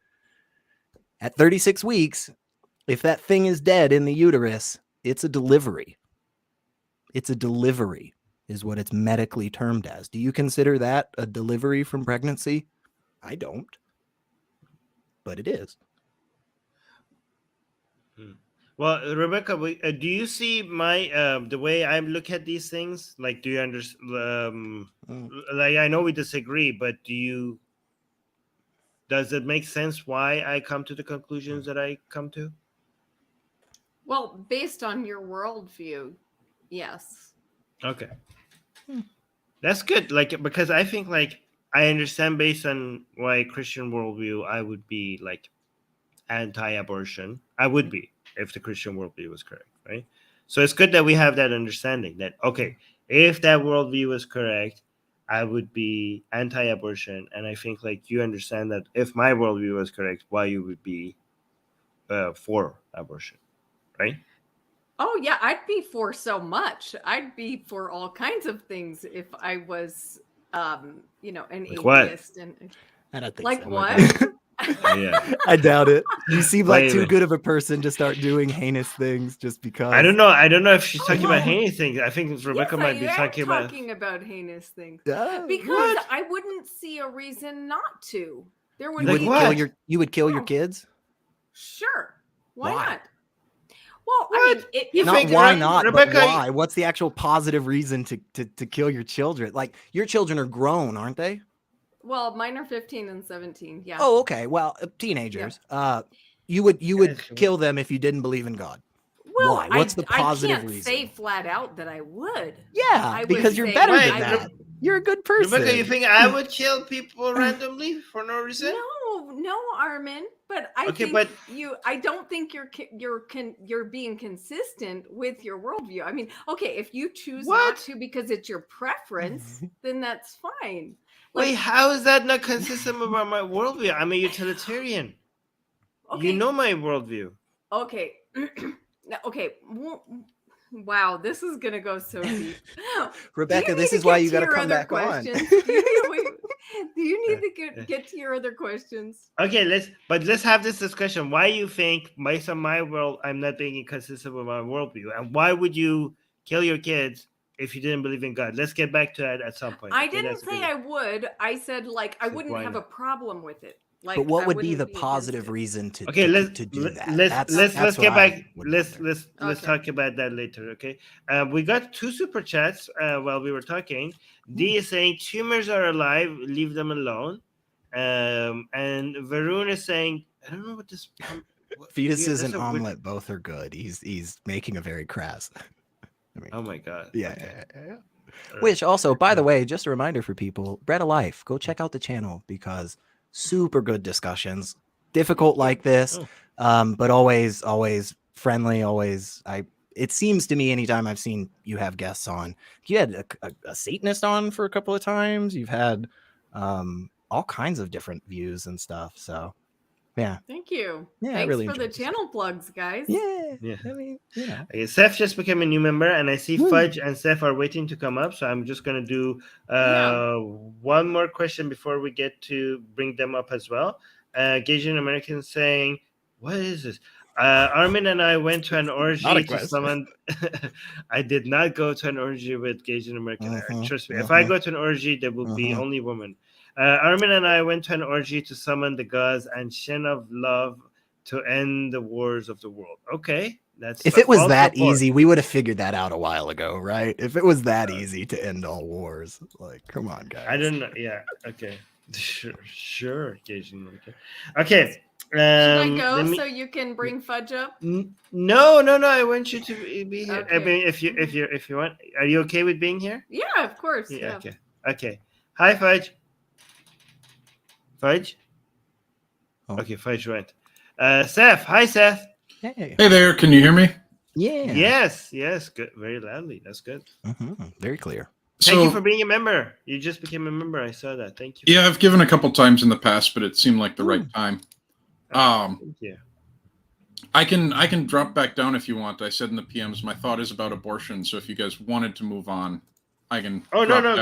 at 36 weeks, if that thing is dead in the uterus, it's a delivery. It's a delivery is what it's medically termed as. Do you consider that a delivery from pregnancy? I don't. But it is. Well, Rebecca, do you see my the way I look at these things? Like, do you understand? Like, I know we disagree, but does it make sense why I come to the conclusions that I come to? Well, based on your worldview, yes. Okay, that's good. Like, because I think like I understand based on my Christian worldview, I would be like anti-abortion. I would be if the Christian worldview was correct, right? So it's good that we have that understanding that, okay, if that worldview was correct, I would be anti-abortion. And I think like you understand that if my worldview was correct, why you would be for abortion, right? Oh yeah, I'd be for so much. I'd be for all kinds of things if I was, an like atheist. What? And I don't think like so. what? Yeah. I doubt it. You seem like Wait a too minute. good of a person to start doing heinous things just because. I don't know. I don't know if she's talking no. about heinous things. I think Rebecca Yes, might be I am talking about. talking about heinous things Yeah. because What? I wouldn't see a reason not to. There would You Like wouldn't what? kill your you would kill your No. kids? Sure. Why Why? not? Well, What? I mean, You Not think why Re- not, Rebecca- but why? What's the actual positive reason to kill your children? Like your children are grown, aren't they? well, mine are 15 and 17. Yeah. Oh, okay. Well, teenagers. You would Yes, kill them if you didn't believe in God. Well, Why? What's the positive I can't reason? say flat out that I would. Yeah, I would because you're say better Wait, than that. You're a good person. Rebecca, you think I would kill people randomly for no reason? No, Armin. But I Okay, think but- I don't think you're being consistent with your worldview. I mean, okay, if you choose not What? to because it's your preference, then that's fine. Wait, how is that not consistent with my worldview? I'm a utilitarian. Okay, You know my worldview. okay, okay. Wow, this is gonna go so deep. Rebecca, Do you this need is to why get you to got to your come other back on. questions? Do you need to get to your other questions? Okay, let's have this discussion. Why you think based on my world I'm not being consistent with my worldview, and why would you kill your kids if you didn't believe in God? Let's get back to that at some point. I okay? didn't That's a say good- I would. I said like I So wouldn't why have not? a problem with it. Like, But what I would be wouldn't the against positive it. reason to Okay, let's do that? let's That's get what I back. would Let's wonder. let's Okay. talk about that later. Okay, we got 2 super chats while we were talking. D is saying tumors are alive, leave them alone. And Varun is saying I don't know what this Fetuses that's and a weird- omelet both are good. He's making a very crass. I mean, Oh my god. yeah, Okay. yeah. Which also, by the way, just a reminder for people, Bread of Life, go check out the channel because super good discussions, difficult like this, but always friendly, it seems to me anytime I've seen you have guests on, you had a Satanist on for a couple of times, you've had all kinds of different views and stuff, so yeah. Thank you. Yeah, I Thanks really for the enjoyed this. channel plugs, guys. Yeah, Yeah. I mean, you know. Okay, Seth just became a new member, and I see Woo. Fudge and Seth are waiting to come up. So I'm just going to do one more question before we get to bring them up as well. Gasian American saying, "What is this?" Armin and I went to an orgy to summon. I did not go to an orgy with Gasian American. Trust me, if I go to an orgy, there will be only women. Armin and I went to an orgy to summon the gods and shen of love to end the wars of the world. Okay, that's if it was all that support. easy, we would have figured that out a while ago, right? If it was that easy to end all wars, like, come on, guys. I don't know. Yeah. Okay. Sure. Gasian American. Okay. Should I go so you can bring Fudge up? No. I want you to be here. Okay. I mean, if you want, are you okay with being here? Yeah, of course. Yeah. Okay. Hi, Fudge. Fudge. Oh. Okay, Fudge went. Seth. Hi, Seth. Hey. Hey there. Can you hear me? Yeah. Yes. Good. Very loudly. That's good. Very clear. Thank you for being a member. You just became a member. I saw that. Thank you. Yeah, I've given a couple times in the past, but it seemed like the right time. Thank you. I can drop back down if you want. I said in the PMs, my thought is about abortion. So if you guys wanted to move on, I can. Oh no, down.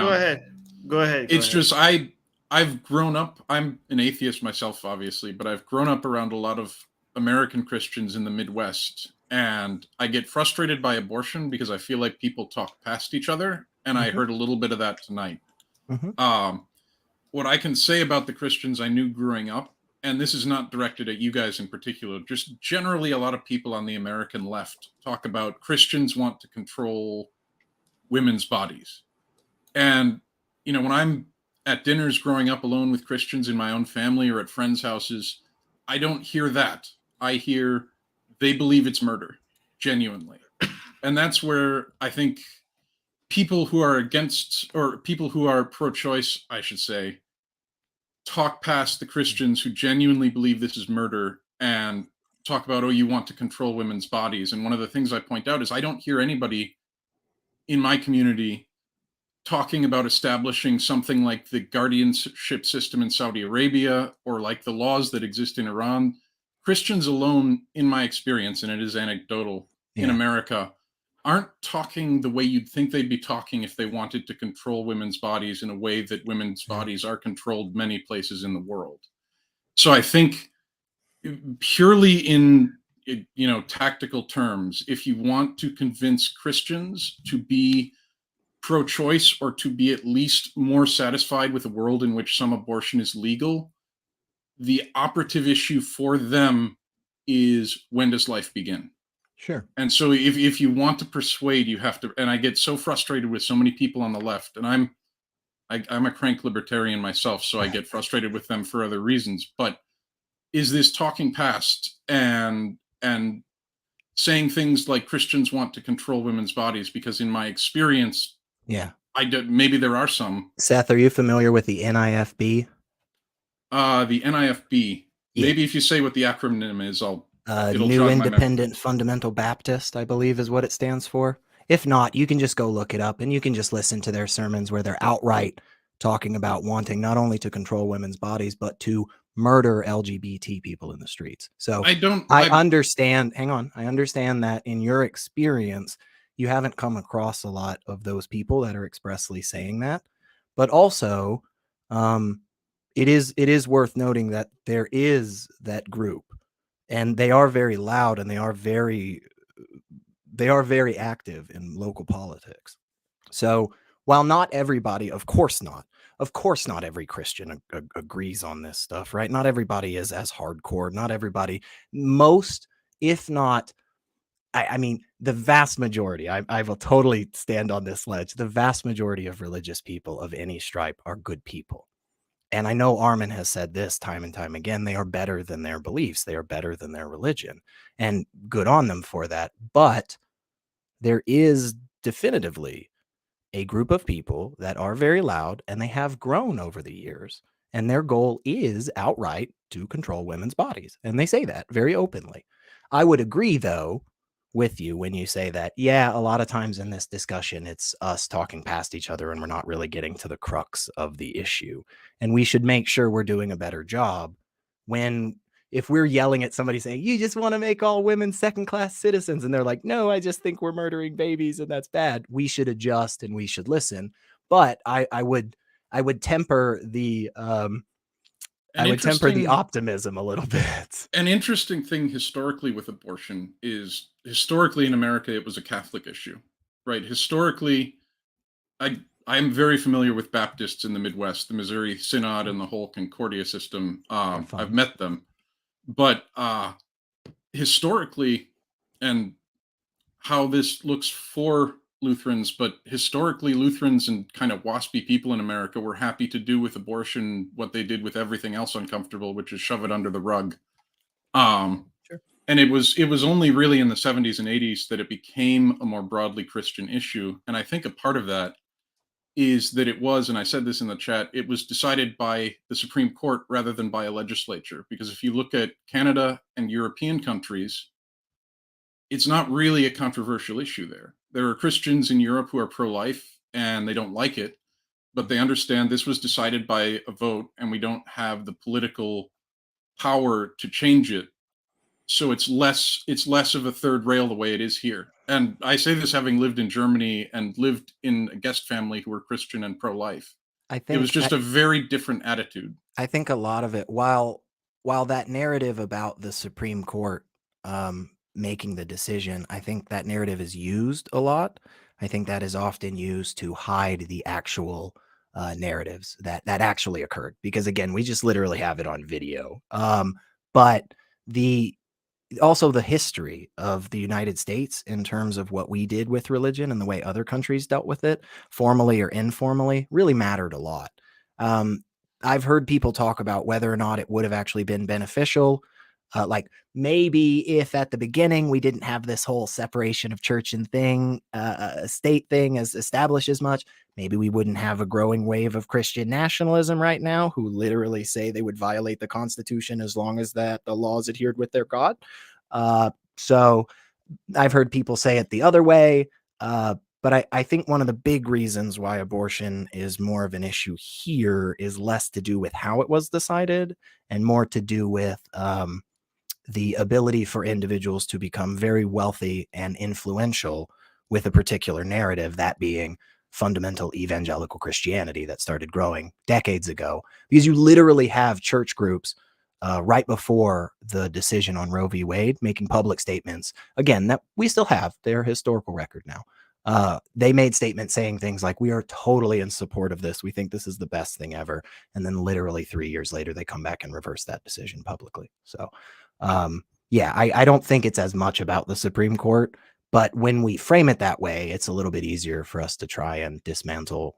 go ahead. It's just I've grown up. I'm an atheist myself, obviously, but I've grown up around a lot of American Christians in the Midwest, and I get frustrated by abortion because I feel like people talk past each other, and I heard a little bit of that tonight. What I can say about the Christians I knew growing up, and this is not directed at you guys in particular, just generally a lot of people on the American left talk about Christians want to control women's bodies. And, you know, when I'm at dinners growing up alone with Christians in my own family or at friends' houses, I don't hear that. I hear they believe it's murder, genuinely. And that's where I think people who are against, or people who are pro-choice, I should say, talk past the Christians who genuinely believe this is murder and talk about, oh, you want to control women's bodies. And one of the things I point out is I don't hear anybody in my community talking about establishing something like the guardianship system in Saudi Arabia or like the laws that exist in Iran. Christians alone, in my experience, and it is anecdotal, in America, aren't talking the way you'd think they'd be talking if they wanted to control women's bodies in a way that women's bodies are controlled many places in the world. So I think purely in, you know, tactical terms, if you want to convince Christians to be pro-choice or to be at least more satisfied with a world in which some abortion is legal, the operative issue for them is, when does life begin? Sure. And so if you want to persuade, you have to, and I get so frustrated with so many people on the left, and I'm a crank libertarian myself, so I get frustrated with them for other reasons, but is this talking past and saying things like Christians want to control women's bodies? Because in my experience, maybe there are some. Seth, are you familiar with the NIFB? The NIFB. Maybe if you say what the acronym is, New Independent Fundamental Baptist, I believe is what it stands for. If not, you can just go look it up and you can just listen to their sermons where they're outright talking about wanting not only to control women's bodies, but to murder LGBT people in the streets. So I understand that in your experience, you haven't come across a lot of those people that are expressly saying that, but also it is worth noting that there is that group, and they are very loud and they are very active in local politics. So while not everybody, of course not every Christian agrees on this stuff, right? Not everybody is as hardcore. Not everybody, most, if not, I mean, the vast majority, I will totally stand on this ledge. The vast majority of religious people of any stripe are good people. And I know Armin has said this time and time again, they are better than their beliefs. They are better than their religion, and good on them for that. But there is definitively a group of people that are very loud, and they have grown over the years, and their goal is outright to control women's bodies. And they say that very openly. I would agree, though, with you when you say that, a lot of times in this discussion, it's us talking past each other and we're not really getting to the crux of the issue. And we should make sure we're doing a better job if we're yelling at somebody saying, you just want to make all women second-class citizens, and they're like, no, I just think we're murdering babies and that's bad. We should adjust and we should listen. But I would temper the optimism a little bit. An interesting thing historically with abortion is, historically in America, it was a Catholic issue, right? Historically, I'm very familiar with Baptists in the Midwest, the Missouri Synod and the whole Concordia system. I've met them. But historically, and how this looks for Lutherans, but historically Lutherans and kind of waspy people in America were happy to do with abortion what they did with everything else uncomfortable, which is shove it under the rug. Sure. And it was only really in the 70s and 80s that it became a more broadly Christian issue. And I think a part of that is that it was, and I said this in the chat, it was decided by the Supreme Court rather than by a legislature. Because if you look at Canada and European countries, it's not really a controversial issue there. There are Christians in Europe who are pro-life and they don't like it, but they understand this was decided by a vote and we don't have the political power to change it. So it's less of a third rail the way it is here. And I say this having lived in Germany and lived in a guest family who were Christian and pro-life. I think it was just a very different attitude. I think a lot of it, while that narrative about the Supreme Court making the decision, I think that narrative is used a lot. I think that is often used to hide the actual narratives that actually occurred, because again, we just literally have it on video. But also the history of the United States in terms of what we did with religion and the way other countries dealt with it, formally or informally, really mattered a lot. I've heard people talk about whether or not it would have actually been beneficial. Like maybe if at the beginning we didn't have this whole separation of church and state thing as established as much, maybe we wouldn't have a growing wave of Christian nationalism right now who literally say they would violate the Constitution as long as that the laws adhered with their God. So I've heard people say it the other way. But I think one of the big reasons why abortion is more of an issue here is less to do with how it was decided and more to do with the ability for individuals to become very wealthy and influential with a particular narrative, that being fundamental evangelical Christianity that started growing decades ago. Because you literally have church groups right before the decision on Roe v. Wade making public statements, again, that we still have their historical record now. They made statements saying things like, we are totally in support of this. We think this is the best thing ever. And then literally 3 years later, they come back and reverse that decision publicly. So, yeah, I don't think it's as much about the Supreme Court, but when we frame it that way, it's a little bit easier for us to try and dismantle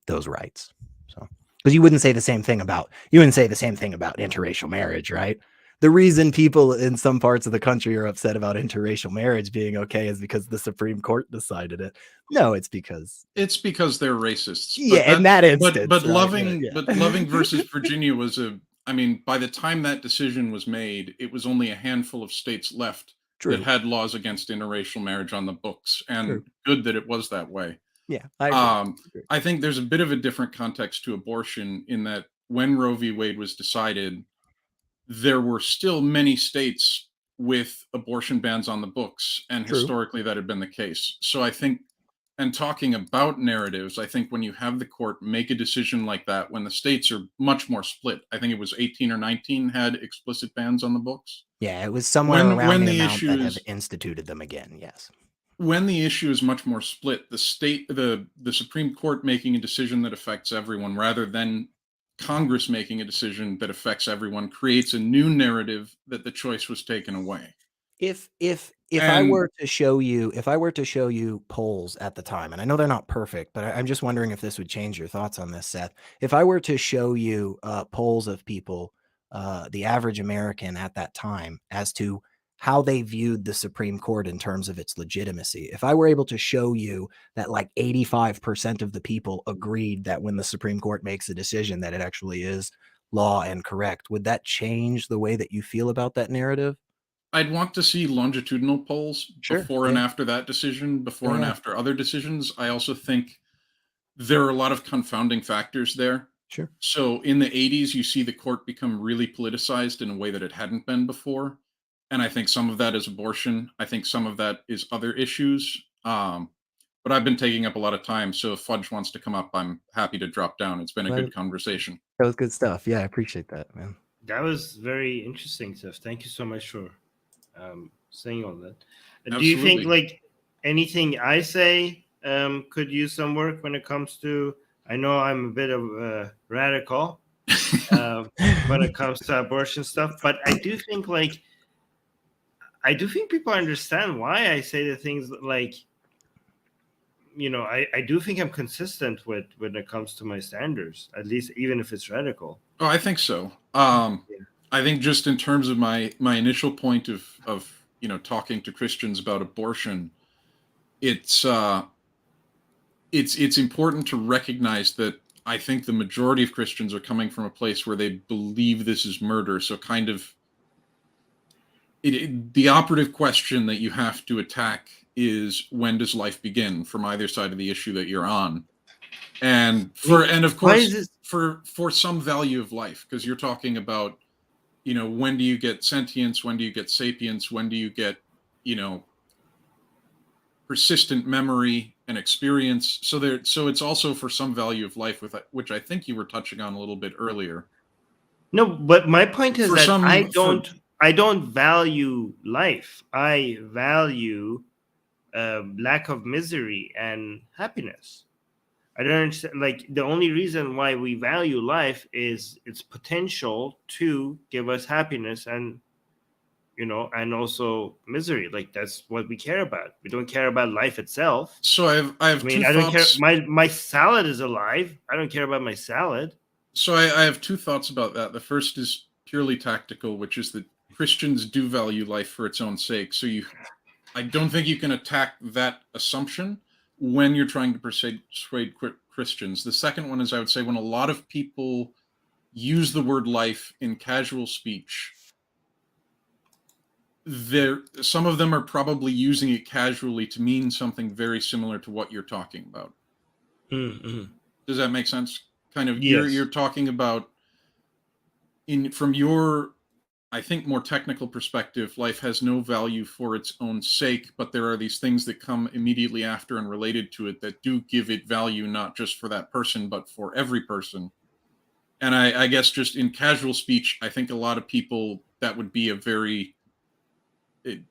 those rights. So, because you wouldn't say the same thing about interracial marriage, right? The reason people in some parts of the country are upset about interracial marriage being okay is because the Supreme Court decided it. No, it's because they're racists. Yeah, in that instance. But Loving versus Virginia was by the time that decision was made, it was only a handful of states left that had laws against interracial marriage on the books, and good that it was that way. Yeah, I think there's a bit of a different context to abortion in that when Roe v. Wade was decided, there were still many states with abortion bans on the books, and historically that had been the case. So I think, and talking about narratives, I think when you have the court make a decision like that, when the states are much more split, I think it was 18 or 19 had explicit bans on the books. Yeah, it was somewhere around the amount that have instituted them again, yes. When the issue is much more split, the Supreme Court making a decision that affects everyone rather than Congress making a decision that affects everyone creates a new narrative that the choice was taken away. If I were to show you polls at the time, and I know they're not perfect, but I'm just wondering if this would change your thoughts on this, Seth. If I were to show you polls of people, the average American at that time, as to how they viewed the Supreme Court in terms of its legitimacy. If I were able to show you that like 85% of the people agreed that when the Supreme Court makes a decision that it actually is law and correct, would that change the way that you feel about that narrative? I'd want to see longitudinal polls before and after that decision, before and after other decisions. I also think there are a lot of confounding factors there. Sure. So in the 80s, you see the court become really politicized in a way that it hadn't been before. And I think some of that is abortion. I think some of that is other issues. But I've been taking up a lot of time. So if Fudge wants to come up, I'm happy to drop down. It's been a good conversation. That was good stuff. Yeah, I appreciate that, man. That was very interesting stuff. Thank you so much for saying all that. Do you think like anything I say could use some work when it comes to, I know I'm a bit of a radical when it comes to abortion stuff, but I do think people understand why I say the things like, I do think I'm consistent with when it comes to my standards, at least even if it's radical. Oh, I think so. I think just in terms of my initial point of talking to Christians about abortion, it's important to recognize that I think the majority of Christians are coming from a place where they believe this is murder. So kind of the operative question that you have to attack is, when does life begin, from either side of the issue that you're on? And of course for some value of life, because you're talking about, when do you get sentience, when do you get sapience, when do you get, persistent memory and experience. So it's also for some value of life, which I think you were touching on a little bit earlier. No, but my point is I don't value life. I value lack of misery and happiness. I don't understand. Like, the only reason why we value life is its potential to give us happiness and and also misery. Like, that's what we care about. We don't care about life itself. So I have two don't thoughts. care. My salad is alive. I don't care about my salad. So I have two thoughts about that. The first is purely tactical, which is that Christians do value life for its own sake. So I don't think you can attack that assumption when you're trying to persuade Christians. The second one is, I would say, when a lot of people use the word life in casual speech, some of them are probably using it casually to mean something very similar to what you're talking about. Mm-hmm. Does that make sense? Kind of, yes. You're talking about, from your, I think, more technical perspective, life has no value for its own sake, but there are these things that come immediately after and related to it that do give it value, not just for that person, but for every person. And I guess just in casual speech, I think a lot of people, that would be a very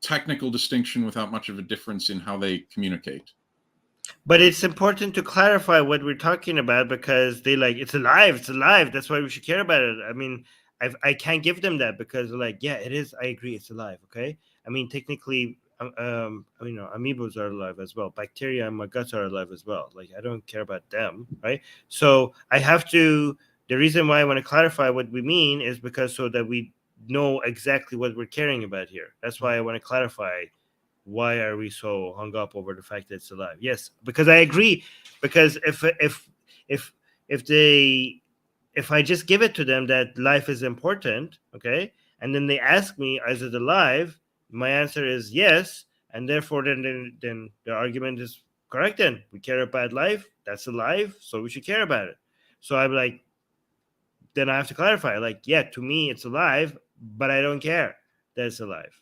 technical distinction without much of a difference in how they communicate. But it's important to clarify what we're talking about, because they it's alive. That's why we should care about it. I mean, I can't give them that, because yeah, it is. I agree, it's alive. Okay. I mean, technically, amoebas are alive as well. Bacteria in my guts are alive as well. Like, I don't care about them, right? So I have to. The reason why I want to clarify what we mean is because so that we know exactly what we're caring about here. That's why I want to clarify. Why are we so hung up over the fact that it's alive? Yes, because I agree. Because if I just give it to them that life is important, okay, and then they ask me, is it alive? My answer is yes, and therefore then the argument is correct. Then we care about life. That's alive, so we should care about it. So I'm like, then I have to clarify. Like, yeah, to me it's alive, but I don't care that it's alive.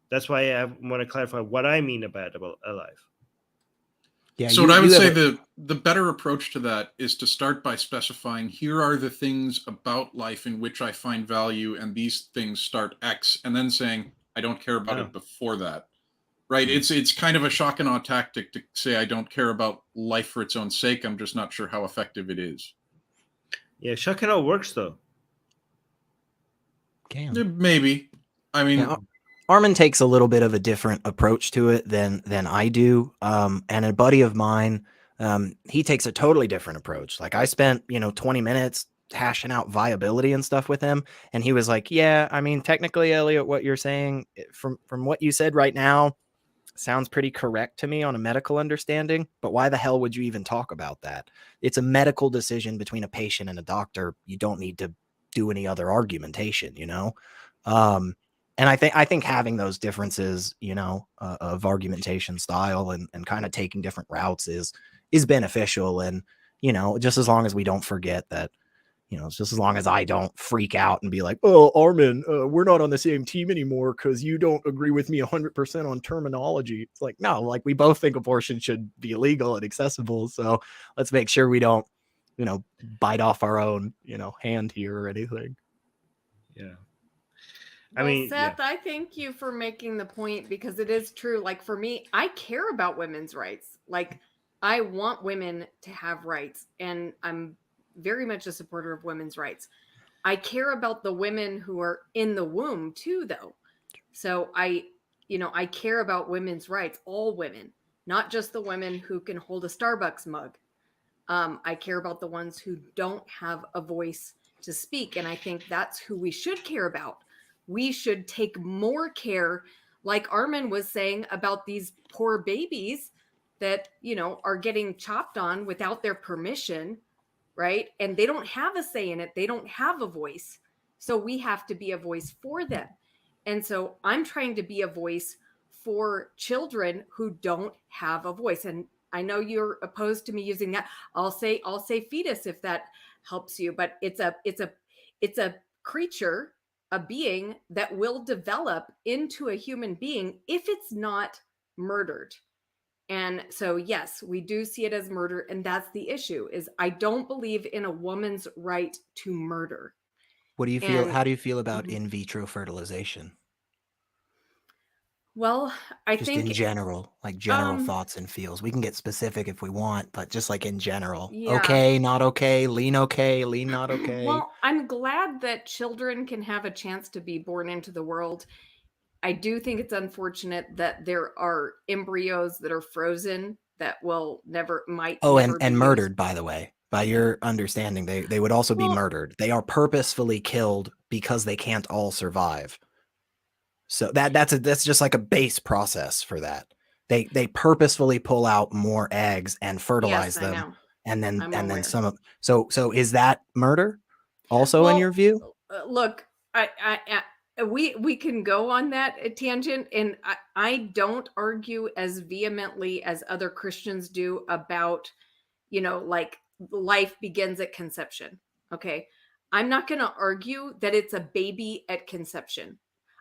That's why I want to clarify what I mean about alive. Yeah. So what I would say the better approach to that is to start by specifying, here are the things about life in which I find value, and these things start X, and then saying, I don't care about it before that. Right? Mm-hmm. It's kind of a shock and awe tactic to say I don't care about life for its own sake. I'm just not sure how effective it is. Yeah, shock and awe works though. Maybe. I mean, yeah. Armin takes a little bit of a different approach to it than I do. And a buddy of mine, he takes a totally different approach. Like, I spent, 20 minutes hashing out viability and stuff with him. And he was like, yeah, I mean, technically, Elliot, what you're saying from what you said right now sounds pretty correct to me on a medical understanding. But why the hell would you even talk about that? It's a medical decision between a patient and a doctor. You don't need to do any other argumentation, and I think having those differences, of argumentation style and kind of taking different routes is beneficial. And, just as long as we don't forget that, just as long as I don't freak out and be like, oh, Armin, we're not on the same team anymore because you don't agree with me 100% on terminology. It's like, no, like, we both think abortion should be legal and accessible. So let's make sure we don't, bite off our own, hand here or anything. Yeah. Seth, I thank you for making the point, because it is true. Like, for me, I care about women's rights. Like, I want women to have rights, and I'm very much a supporter of women's rights. I care about the women who are in the womb too, though. So I care about women's rights, all women, not just the women who can hold a Starbucks mug. I care about the ones who don't have a voice to speak. And I think that's who we should care about. We should take more care, like Armin was saying about these poor babies that, you know, are getting chopped on without their permission, right? And they don't have a say in it. They don't have a voice. So we have to be a voice for them. And so I'm trying to be a voice for children who don't have a voice. And I know you're opposed to me using that. I'll say fetus if that helps you, but it's a creature, a being that will develop into a human being if it's not murdered. And so, yes, we do see it as murder. And that's the issue, is I don't believe in a woman's right to murder. What do you feel? How do you feel about in vitro fertilization? Well, I think in general, like general thoughts and feels. We can get specific if we want, but just like in general. Yeah. Okay, not okay, lean not okay. Well, I'm glad that children can have a chance to be born into the world. I do think it's unfortunate that there are embryos that are frozen that will never and murdered, by the way. By your understanding, they would also be murdered. They are purposefully killed because they can't all survive. So that's just like a base process for that. They purposefully pull out more eggs and fertilize them, and then some of. So is that murder also in your view? Look, we can go on that tangent, and I don't argue as vehemently as other Christians do about, you know, like life begins at conception. Okay, I'm not going to argue that it's a baby at conception.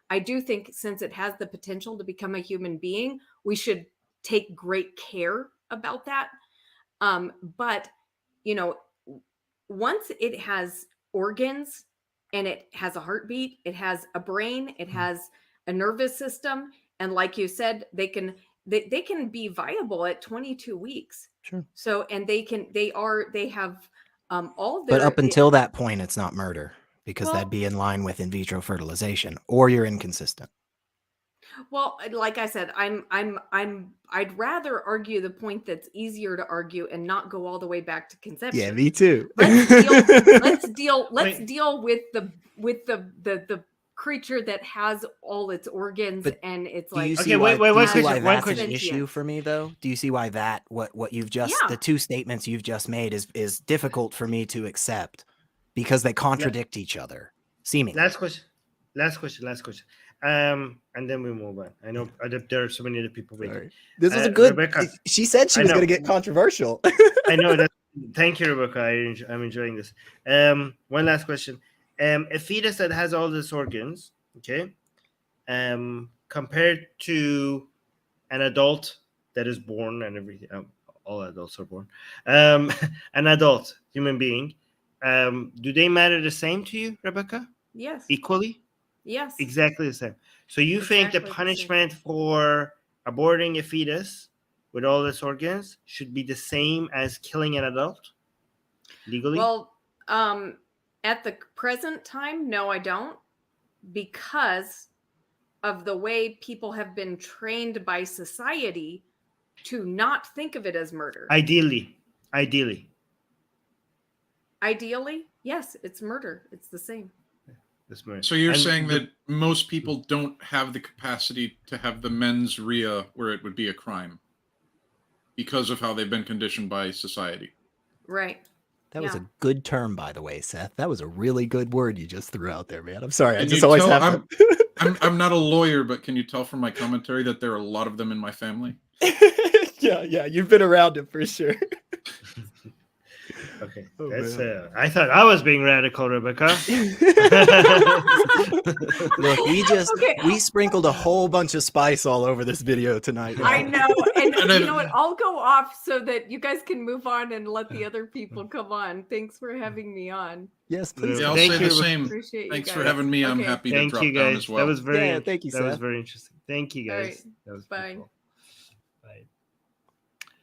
I do think since it has the potential to become a human being, we should take great care about that. But, you know, once it has organs and it has a heartbeat, it has a brain, it has a nervous system. And like you said, they can be viable at 22 weeks. Sure. So, and they have all their. But up until that point, it's not murder. Because that'd be in line with in vitro fertilization, or you're inconsistent. Well, like I said, I'd rather argue the point that's easier to argue and not go all the way back to conception. Yeah, me too. Let's deal with the creature that has all its organs, but and it's like. Do you see why that's an issue for me, though? Do you see why that what you've just the two statements you've just made is difficult for me to accept? Because they contradict each other, seemingly. Last question. And then we move on. I know there are so many other people waiting. Sorry. This is a good. Rebecca, she said she was going to get controversial. I know that. Thank you, Rebecca. I'm enjoying this. One last question. A fetus that has all these organs, okay, compared to an adult that is born and everything. All adults are born. An adult human being. Do they matter the same to you, Rebecca? Yes. Equally? Yes. Exactly the same. So you think the punishment for aborting a fetus with all its organs should be the same as killing an adult legally? Well, at the present time, no, I don't, because of the way people have been trained by society to not think of it as murder. Ideally, yes, it's murder. It's the same. So you're saying that most people don't have the capacity to have the mens rea where it would be a crime because of how they've been conditioned by society. Right. That was a good term, by the way, Seth. That was a really good word you just threw out there, man. I'm sorry. I just always have to. I'm not a lawyer, but can you tell from my commentary that there are a lot of them in my family? Yeah, you've been around it for sure. Okay, I thought I was being radical, Rebecca. Look, we sprinkled a whole bunch of spice all over this video tonight. I know, and you know what? I'll go off so that you guys can move on and let the other people come on. Thanks for having me on. Yes, please. Yeah, I'll say the same. Thanks for having me. I'm happy to drop down as well. That was very. Thank you, Seth. That was very interesting. Thank you, guys. Right. That was bye. Cool. Bye.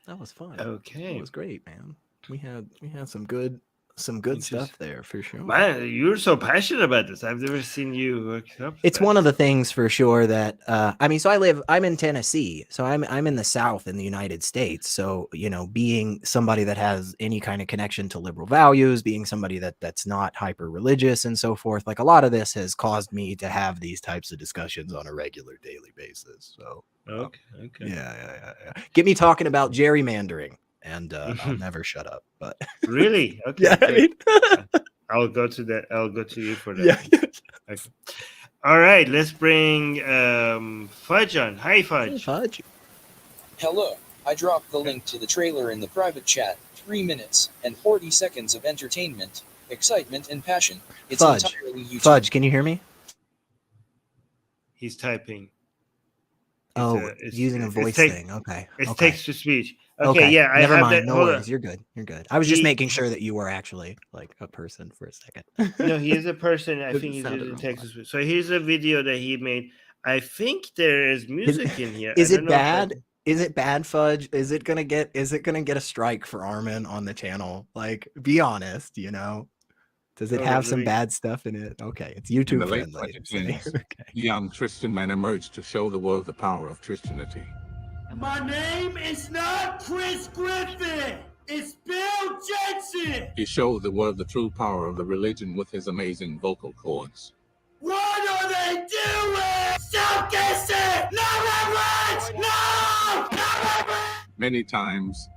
That was fun. Okay, that was great, man. We had some good some good stuff there for sure. Man, you're so passionate about this. I've never seen you work up. It's one of the things for sure that I mean, so I'm in Tennessee, so I'm in the South in the United States. So, you know, being somebody that has any kind of connection to liberal values, being somebody that's not hyper religious and so forth, like a lot of this has caused me to have these types of discussions on a regular daily basis. So okay. Yeah. Get me talking about gerrymandering and I'll never shut up. But really? Okay. Yeah, I mean, I'll go to that. I'll go to you for that. yeah. Okay. All right, let's bring Fudge on. Hi, Fudge. Hey, Fudge. Hello. I dropped the link to the trailer in the private chat. 3 minutes and 40 seconds of entertainment, excitement, and passion. It's Fudge. entirely YouTube. Fudge, can you hear me? He's typing. It's using a voice thing. Okay. It's okay. text to speech. Okay, yeah. Never I have mind. that. No Hold worries. on. You're good. You're good. I was just making sure that you were actually like a person for a second. No, he is a person. I It think he's sounded using wrong. text to speech. So here's a video that he made. I think there is music in here. Is I it don't know if bad? Is it bad, Fudge? Is it gonna get a strike for Armin on the channel? Like, be honest, you know. Does it have some bad stuff in it? Okay, it's YouTube In the late friendly. 2010s, Okay. a young Christian man emerged to show the world the power of Christianity. My name is not Chris Griffin. It's Bill Jensen. He showed the world the true power of the religion with his amazing vocal cords. What are they doing? Stop kissing! No reverence! No! No reverence! Many times,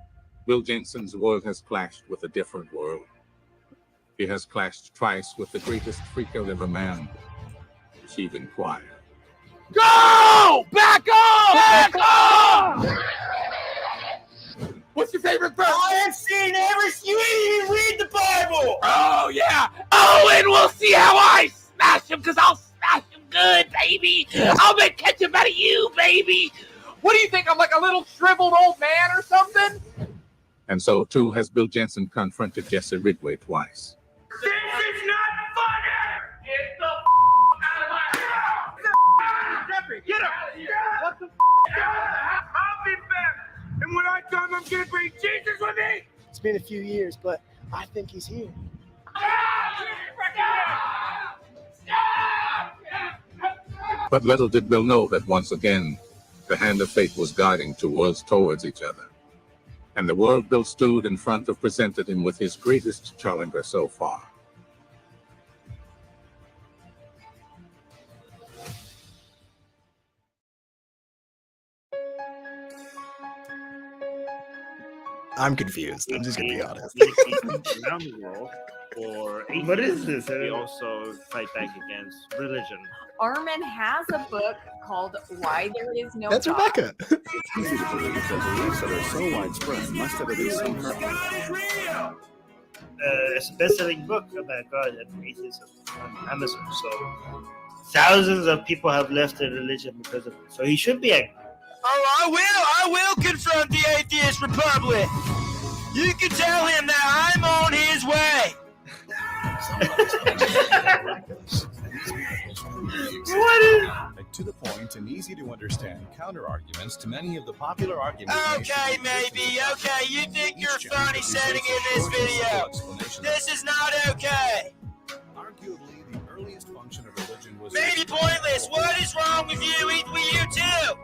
Bill Jensen's world has clashed with a different world. He has clashed twice with the greatest freak of ever man, Stephen Choir. Go! Back off! Back off! What's your favorite verse? I have seen you even read the Bible! Oh, yeah! Oh, and we'll see how I smash him, because I'll smash him good, baby! I'll make ketchup out of you, baby! What do you think? I'm like a little shriveled old man or something? And so, too, has Bill Jensen confronted Jesse Ridgway twice. This is not funny! Get the out of my house! Jeffrey, get him! What the I'll be back! And when I come, I'm gonna bring Jesus with me! It's been a few years, but I think he's here. But little did Bill know that once again, the hand of fate was guiding two worlds towards each other. And the world Bill stood in front of presented him with his greatest challenger so far. I'm confused. I'm just gonna be honest. Around the world, or what is this? They also fight back against religion. Armin has a book called Why There Is No That's God. Rebecca. It's easy to believe that beliefs that are so widespread must have at least some kernel. It's a best-selling book about God and atheism on Amazon. So thousands of people have left their religion because of it. So he should be angry. Oh, I will confront the Atheist Republic. You can tell him that I'm on his way. To the point and easy to understand counter arguments to many of the popular arguments. Okay, maybe. Okay, you think you're funny setting in this video. This is not okay. Arguably, the earliest function of religion was Maybe pointless. What is wrong with you? With you too?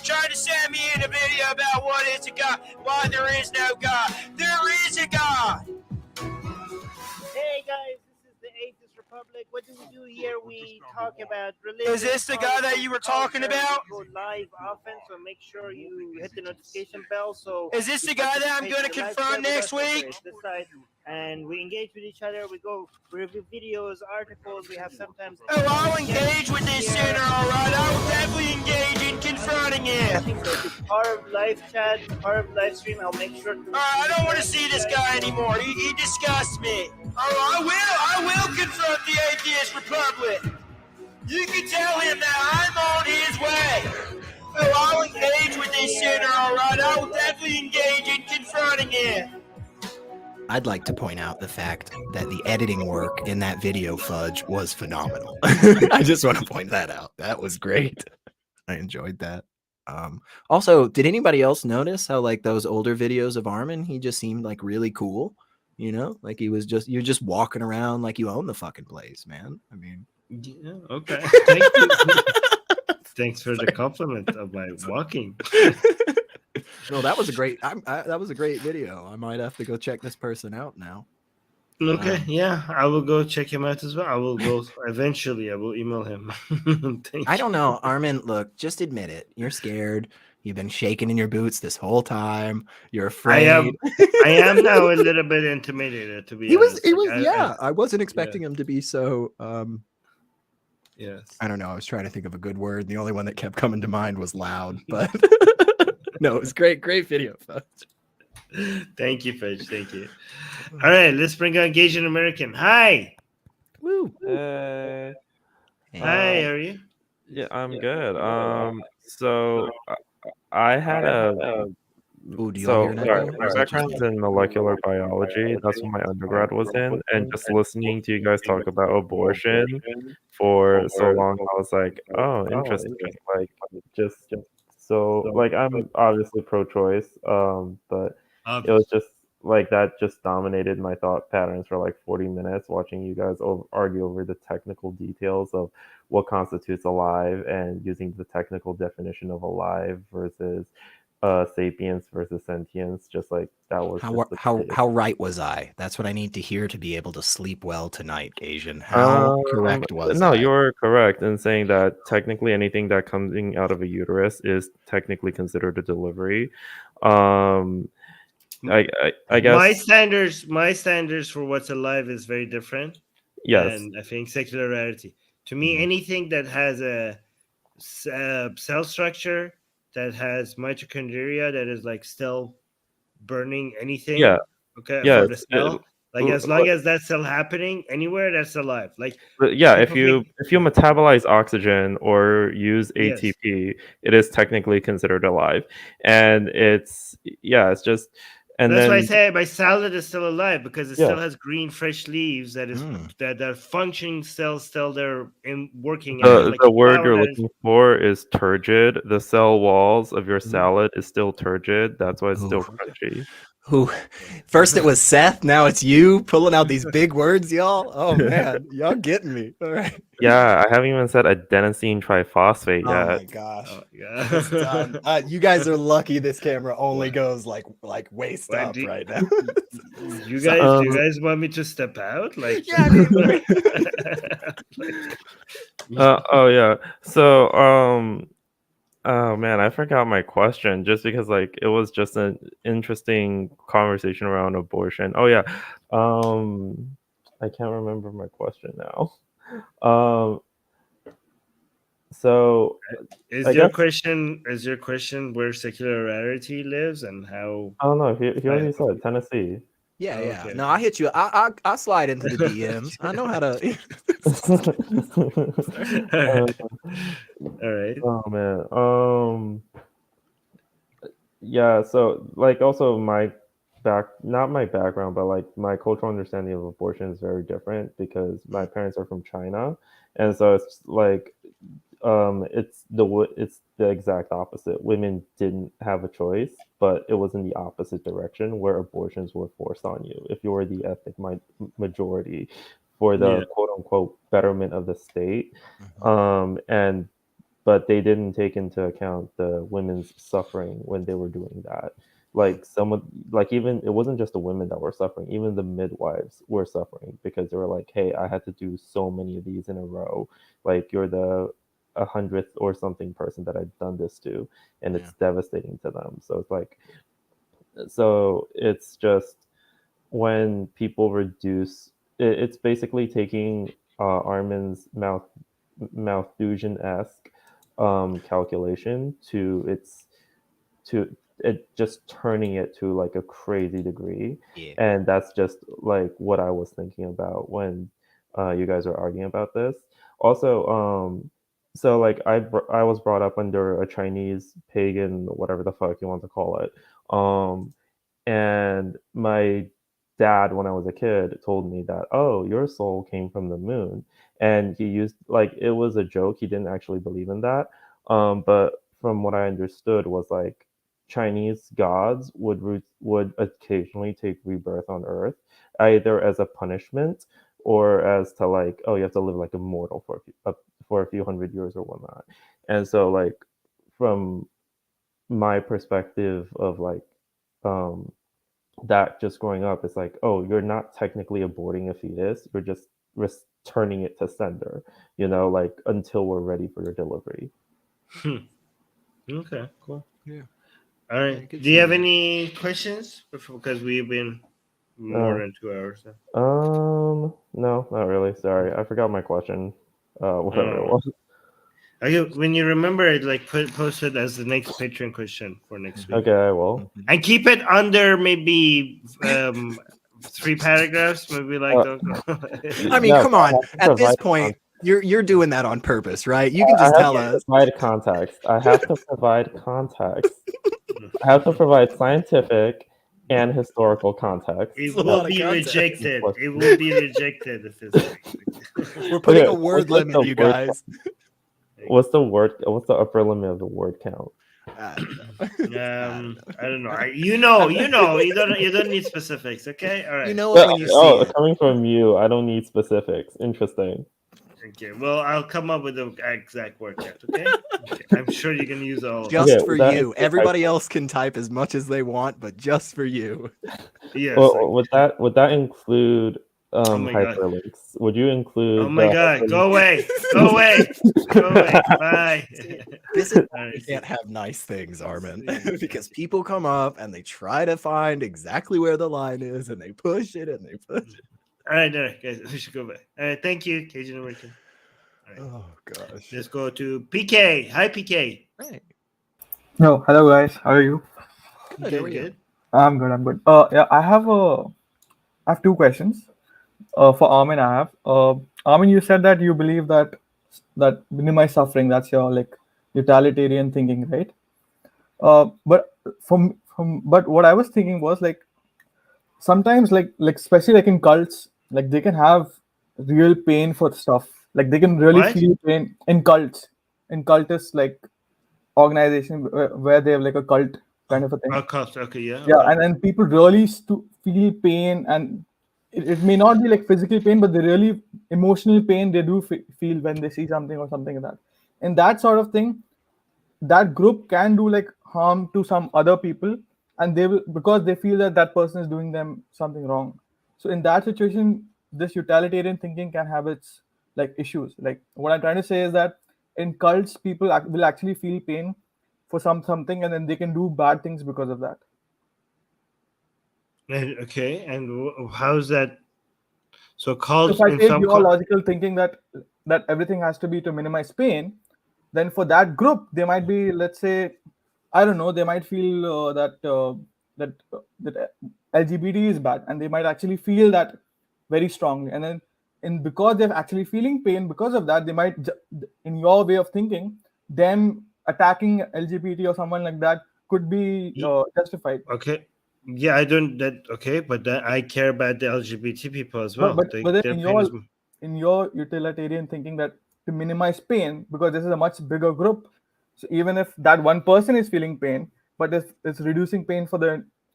Trying to send me in a video about what is a God, why there is no God. There is a God. Hey guys, this is the Atheist Republic. What do we do here? We talk about religion. Is this the guy that you were talking about? Go live often, so make sure you hit the notification bell. So Is this the guy that I'm going to confront next week? And we engage with each other. We review videos, articles. We have sometimes. Oh, I'll engage with this sinner, all right. I will definitely engage in confronting him. It's part of live chat, part of live stream. I'll make sure. All right, I don't want to see this guy anymore. He disgusts me. Oh, I will confront the Atheist Republic. You can tell him that I'm on his way. Oh, I'll engage with this sinner, all right. I will definitely engage in confronting him. I'd like to point out the fact that the editing work in that video, Fudge, was phenomenal. I just want to point that out. That was great. I enjoyed that. Also, did anybody else notice how like those older videos of Armin, he just seemed like really cool? You know, like you're just walking around like you own the fucking place, man. I mean, yeah, okay. Thank you. Thanks for the compliment of my walking. No, that was a great. That was a great video. I might have to go check this person out now. Okay, yeah, I will go check him out as well. I will go eventually. I will email him. I don't know, Armin. Look, just admit it. You're scared. You've been shaking in your boots this whole time. You're afraid. I am now a little bit intimidated. To be honest, I wasn't expecting him to be so. Yes. I don't know. I was trying to think of a good word. The only one that kept coming to mind was loud. But no, it was great video, folks. Thank you, Fudge. Thank you. All right, let's bring on Asian American. Hi. Woo. Hey. Hi, how are you? Yeah, I'm good. So I had a Ooh, do you so hear that? sorry, my background's in molecular biology. That's what my undergrad was in, and just listening to you guys talk about abortion for so long, I was like, oh, interesting. Like, just so like I'm obviously pro-choice, but it was just like that just dominated my thought patterns for like 40 minutes watching you guys argue over the technical details of what constitutes alive and using the technical definition of alive versus sapience versus sentience. Just like that was how right was I? That's what I need to hear to be able to sleep well tonight, Asian. How correct was no I? You're correct in saying that technically anything that comes out of a uterus is technically considered a delivery. I guess my standards for what's alive is very different. Yes. And I think secularity. To me, anything that has a cell structure, that has mitochondria, that is like still burning anything. Yeah. Okay. Yeah, For the cell, like as long as that's still happening anywhere, that's alive. Like yeah, if you metabolize oxygen or use Yes. ATP, it is technically considered alive, and it's just. And that's then, why I say my salad is still alive, because it Yeah. still has green, fresh leaves that is that are functioning cells still there in working. the word you're looking for is turgid. The cell walls of your salad is still turgid. That's why it's still crunchy. Who? First it was Seth, now it's you pulling out these big words, y'all. Oh man, y'all getting me. All right. Yeah, I haven't even said adenosine triphosphate yet. Oh my gosh. It's done. You guys are lucky this camera only goes like waist up right now. You guys want me to step out? Like, yeah, I mean, oh yeah. So oh man, I forgot my question just because like it was just an interesting conversation around abortion. Oh yeah. I can't remember my question now. So is I your guess- question where secularity lives and how? I don't know. He already said Tennessee. Yeah, yeah. Okay. No, I hit you. I slide into the DMs. I know how to. All right. Oh man. Yeah. So like, also not my background, but like my cultural understanding of abortion is very different because my parents are from China, and so it's like, it's the exact opposite. Women didn't have a choice, but it was in the opposite direction where abortions were forced on you if you were the ethnic majority for the quote unquote betterment of the state. But they didn't take into account the women's suffering when they were doing that. Like even it wasn't just the women that were suffering, even the midwives were suffering because they were like, hey, I had to do so many of these in a row. Like, you're the 100th or something person that I've done this to, and it's devastating to them. So it's like, it's just when people reduce, it's basically taking Armin's Malthusian-esque calculation to it just turning it to like a crazy degree. And that's just like what I was thinking about when you guys were arguing about this. Also, so like I was brought up under a Chinese pagan, whatever the fuck you want to call it, and my dad, when I was a kid, told me that, oh, your soul came from the moon, and he used, like, it was a joke. He didn't actually believe in that, but from what I understood was like Chinese gods would occasionally take rebirth on Earth, either as a punishment or as to like, oh, you have to live like immortal for a few hundred years or whatnot. And so like from my perspective of like that just growing up, it's like, oh, you're not technically aborting a fetus, you're just returning it to sender, like until we're ready for your delivery. Okay, cool. Yeah. All right. Do you have any questions? Because we've been more than 2 hours now. No, not really. Sorry, I forgot my question. Whatever it was. When you remember it, like post it as the next Patreon question for next week. Okay, I will. And keep it under maybe 3 paragraphs. Maybe like. I mean, come on. At this point, you're doing that on purpose, right? You can just tell us. Provide context. I have to provide context. I have to provide scientific and historical context. It will be rejected. It will be rejected if it's. We're putting a word limit, you guys. What's the upper limit of the word count? I don't know. You know. You don't need specifics. Okay. All right. You know what? When you see it. Coming from you, I don't need specifics. Interesting. Okay. Well, I'll come up with the exact word count. Okay. I'm sure you can use all. Just for you. Everybody else can type as much as they want, but just for you. Yes. Well, would that include hyperlinks? Would you include? Oh my god! Go away! Go away! Go away! Bye. This is why we can't have nice things, Armin, because people come up and they try to find exactly where the line is, and they push it and they push it. All right, guys, we should go back. All right, thank you, Cajun American. Right. Oh gosh. Let's go to PK. Hi, PK. Hey. No, hello guys. How are you? Good. I'm good. Yeah, I have 2 questions. For Armin, I have. Armin, you said that you believe that minimize suffering. That's your like utilitarian thinking, right? But but what I was thinking was like sometimes like especially like in cults, like they can have real pain for stuff. Like they can really feel pain in cults, in cultist like organization where they have like a cult kind of a thing. A cult, okay, yeah. Yeah, and then people really feel pain, and it may not be like physical pain, but the really emotional pain they do feel when they see something or something like that. And that sort of thing, that group can do like harm to some other people, and they will, because they feel that person is doing them something wrong. So in that situation, this utilitarian thinking can have its like issues. Like what I'm trying to say is that in cults, people will actually feel pain for something, and then they can do bad things because of that. Okay, and how's that? So cults. So if I take your logical thinking that everything has to be to minimize pain, then for that group, they might be, let's say, I don't know, they might feel that LGBT is bad, and they might actually feel that very strongly, and then because they're actually feeling pain because of that, they might, in your way of thinking, them attacking LGBT or someone like that could be justified. Okay. Yeah, I don't that okay, but I care about the LGBT people as well. But then in your utilitarian thinking that to minimize pain, because this is a much bigger group, so even if that one person is feeling pain, but it's reducing pain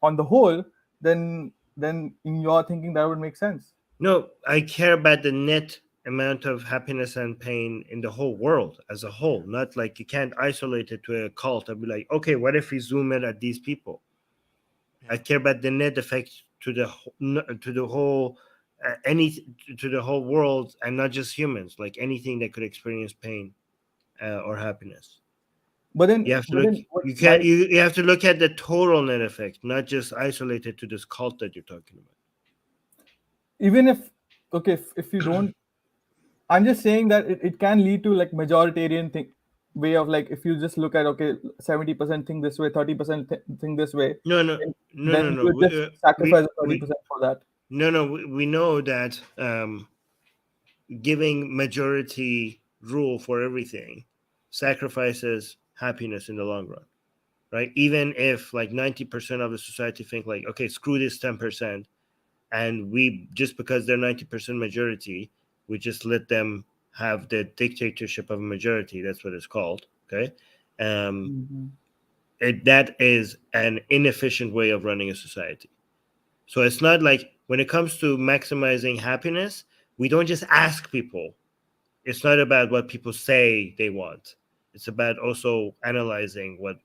on the whole, then in your thinking that would make sense. No, I care about the net amount of happiness and pain in the whole world as a whole. Not like you can't isolate it to a cult and be like, okay, what if we zoom in at these people? I care about the net effect to the whole world, and not just humans. Like anything that could experience pain or happiness. But then you have to you have to look at the total net effect, not just isolated to this cult that you're talking about. Even if you don't, I'm just saying that it can lead to like majoritarian way of like, if you just look at 70% think this way, 30% think this way. No. Just sacrifice 30% for that. No. We know that giving majority rule for everything sacrifices happiness in the long run, right? Even if like 90% of the society think like, okay, screw this 10%, and we just because they're 90% majority, we just let them have the dictatorship of a majority. That's what it's called. Okay. That is an inefficient way of running a society. So it's not like when it comes to maximizing happiness, we don't just ask people. It's not about what people say they want. It's about also analyzing what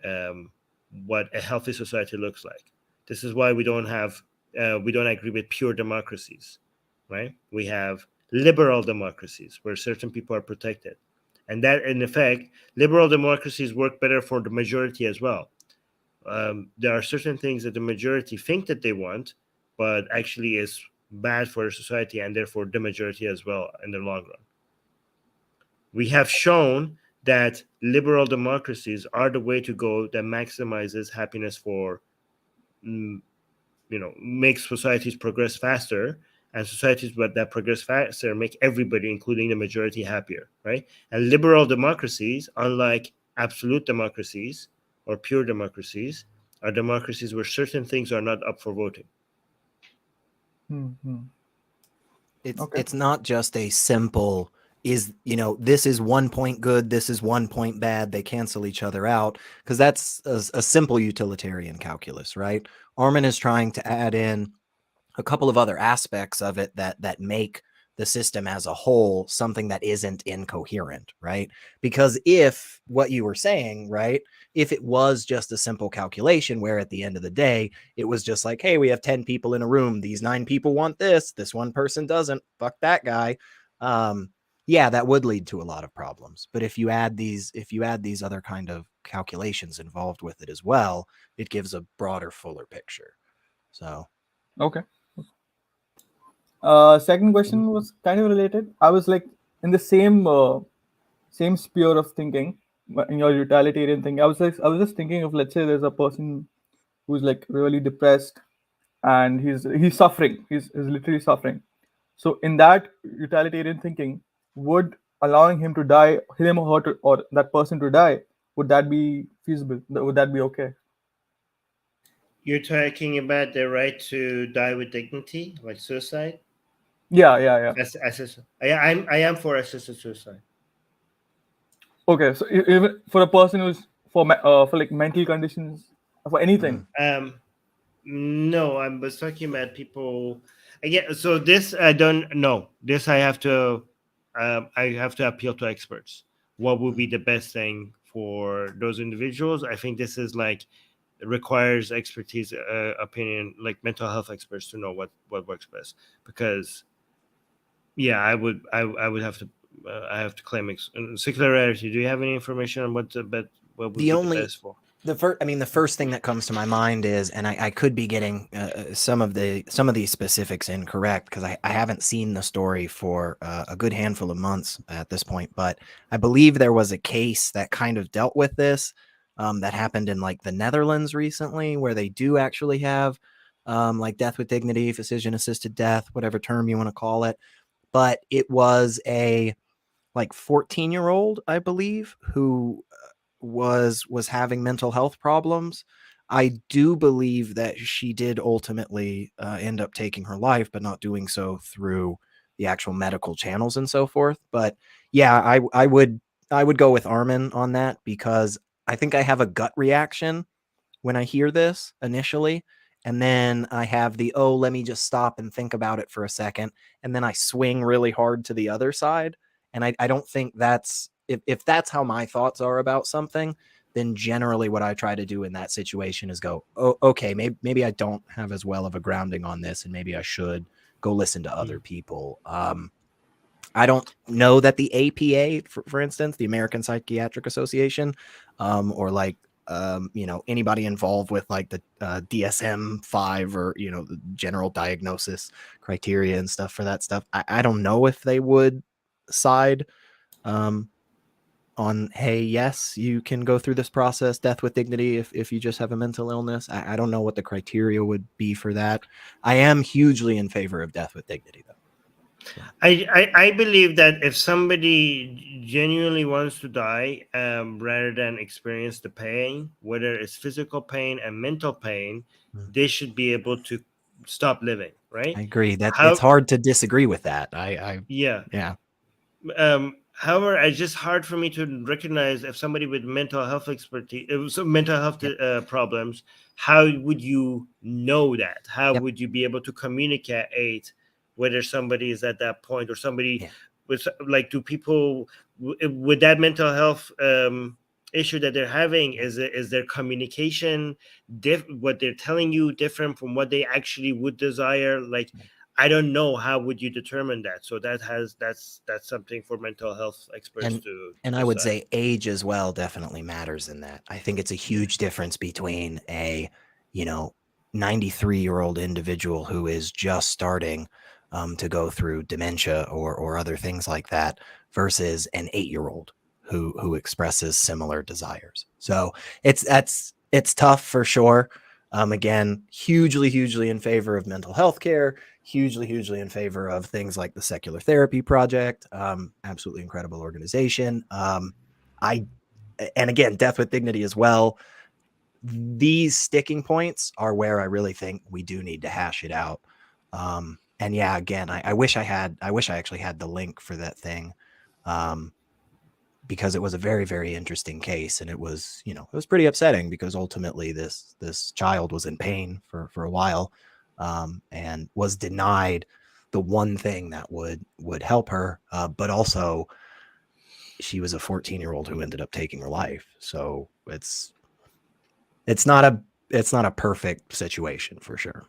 a healthy society looks like. This is why we don't agree with pure democracies, right? We have liberal democracies where certain people are protected. And that, in effect, liberal democracies work better for the majority as well. There are certain things that the majority think that they want, but actually is bad for society and therefore the majority as well in the long run. We have shown that liberal democracies are the way to go that maximizes happiness for, makes societies progress faster, and societies that progress faster make everybody, including the majority, happier, right? And liberal democracies, unlike absolute democracies or pure democracies, are democracies where certain things are not up for voting. It's not just a simple this is 1 point good, this is 1 point bad, they cancel each other out, because that's a simple utilitarian calculus, right? Armin is trying to add in a couple of other aspects of it that make the system as a whole something that isn't incoherent, right? Because if what you were saying, right, if it was just a simple calculation where at the end of the day, it was just like, hey, we have 10 people in a room, these 9 people want this one person doesn't, fuck that guy. Yeah, that would lead to a lot of problems. But if you add these other kind of calculations involved with it as well, it gives a broader, fuller picture. So okay. Second question was kind of related. I was like in the same sphere of thinking in your utilitarian thing. I was just thinking of, let's say there's a person who's like really depressed and he's suffering. He's literally suffering. So in that utilitarian thinking, would allowing him to die, him or her or that person to die, would that be feasible? Would that be okay? You're talking about the right to die with dignity, like suicide? Yeah. I am for assisted suicide. Okay, so even for a person who's for like mental conditions, for anything. No, I was talking about people. Again, so this I don't know. This I have to appeal to experts. What would be the best thing for those individuals? I think this is like requires expertise, opinion, like mental health experts to know what works best. Because I would have to I have to claim secularity. Do you have any information on what would be the best for? The first thing that comes to my mind is, and I could be getting some of these specifics incorrect because I haven't seen the story for a good handful of months at this point, but I believe there was a case that kind of dealt with this that happened in like the Netherlands recently, where they do actually have like death with dignity, physician-assisted death, whatever term you want to call it. But it was a like 14-year-old, I believe, who was having mental health problems. I do believe that she did ultimately end up taking her life, but not doing so through the actual medical channels and so forth. But yeah, I would go with Armin on that, because I think I have a gut reaction when I hear this initially. And then I have let me just stop and think about it for a second. And then I swing really hard to the other side. And I don't think that's, if that's how my thoughts are about something, then generally what I try to do in that situation is go, oh, okay, maybe I don't have as well of a grounding on this, and maybe I should go listen to other people. I don't know that the APA, for instance, the American Psychiatric Association, or like, anybody involved with like the DSM-5 or, the general diagnosis criteria and stuff for that stuff. I don't know if they would side on, hey, yes, you can go through this process, death with dignity, if you just have a mental illness. I don't know what the criteria would be for that. I am hugely in favor of death with dignity, though. I believe that if somebody genuinely wants to die, rather than experience the pain, whether it's physical pain and mental pain, they should be able to stop living, right? I agree. It's hard to disagree with that. Yeah. However, it's just hard for me to recognize if somebody with mental health expertise, mental health problems, how would you know that? How would you be able to communicate whether somebody is at that point or somebody with, like, do people with that mental health issue that they're having, is their communication what they're telling you different from what they actually would desire? Like, I don't know, how would you determine that? So that's something for mental health experts to and I would decide. say age as well definitely matters in that. I think it's a huge difference between a 93-year-old individual who is just starting to go through dementia or other things like that versus an 8-year-old who expresses similar desires. So it's tough for sure. Again, hugely in favor of mental health care, hugely in favor of things like the Secular Therapy Project. Absolutely incredible organization. And again, Death with Dignity as well. These sticking points are where I really think we do need to hash it out. And yeah, again, I wish I actually had the link for that thing. Because it was a very interesting case, and it was it was pretty upsetting because ultimately this child was in pain for a while, and was denied the one thing that would help her, but also she was a 14-year-old who ended up taking her life. So it's not a perfect situation for sure.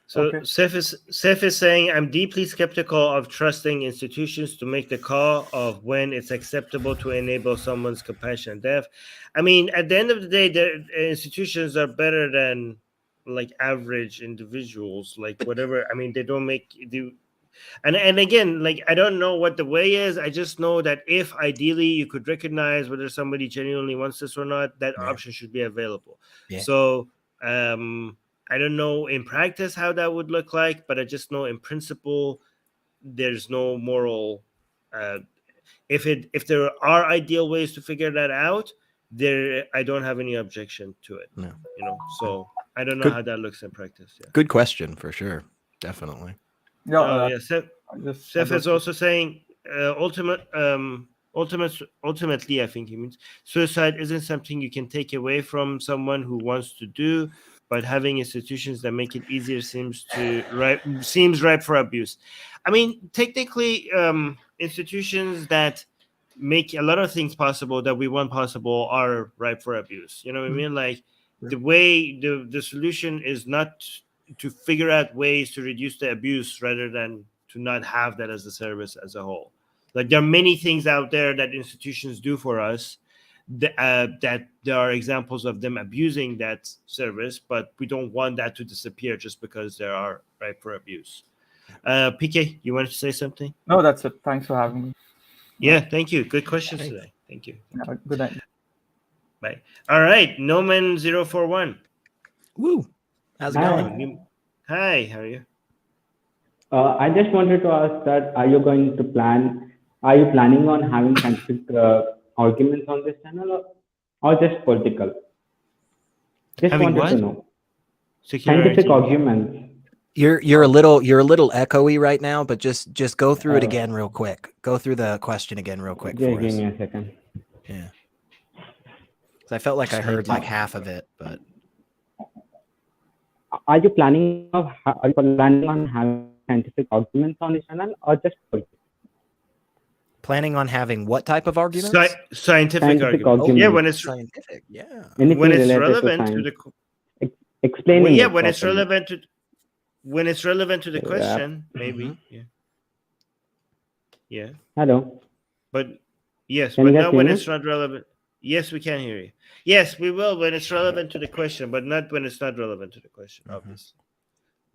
So Seth is saying, I'm deeply skeptical of trusting institutions to make the call of when it's acceptable to enable someone's compassionate death. I mean, at the end of the day, the institutions are better than like average individuals, like whatever. I mean, they don't and again, like, I don't know what the way is. I just know that if ideally you could recognize whether somebody genuinely wants this or not, that option should be available. So I don't know in practice how that would look like, but I just know in principle there's no moral. If there are ideal ways to figure that out, I don't have any objection to it. No. So I don't know how that looks in practice. Yeah. Good question for sure, definitely. Seth is also saying ultimately, I think he means suicide isn't something you can take away from someone who wants to do, but having institutions that make it easier seems ripe for abuse. I mean, technically, institutions that make a lot of things possible that we want possible are ripe for abuse. You know what I mean? Like, the way the solution is not to figure out ways to reduce the abuse rather than to not have that as a service as a whole. Like, there are many things out there that institutions do for us that there are examples of them abusing that service, but we don't want that to disappear just because there are ripe for abuse. PK, you wanted to say something? No, that's it. Thanks for having me. Yeah, thank you. Good questions today. Thank you. Good night. Bye. All right, Noman041. Woo. How's it going? Hi, how are you? I just wanted to ask that, are you planning on having scientific arguments on this channel, or just political? Just having wanted what? to know. Scientific arguments. You're a little echoey right now, but just go through it again real quick. Go through the question again real quick for us. Give me a second. Yeah. So I felt like I heard like half of it, but Are you planning on having scientific arguments on this channel, or just political? Planning on having what type of arguments? Scientific arguments. Yeah, when it's scientific. Yeah. When it's relevant to the explaining. Well, yeah, it when it's properly. relevant to the question, maybe. Yeah. Hello. But yes, Can but you guys not hear when me? it's not relevant. Yes, we can hear you. Yes, we will when it's relevant to the question, but not when it's not relevant to the question, obviously.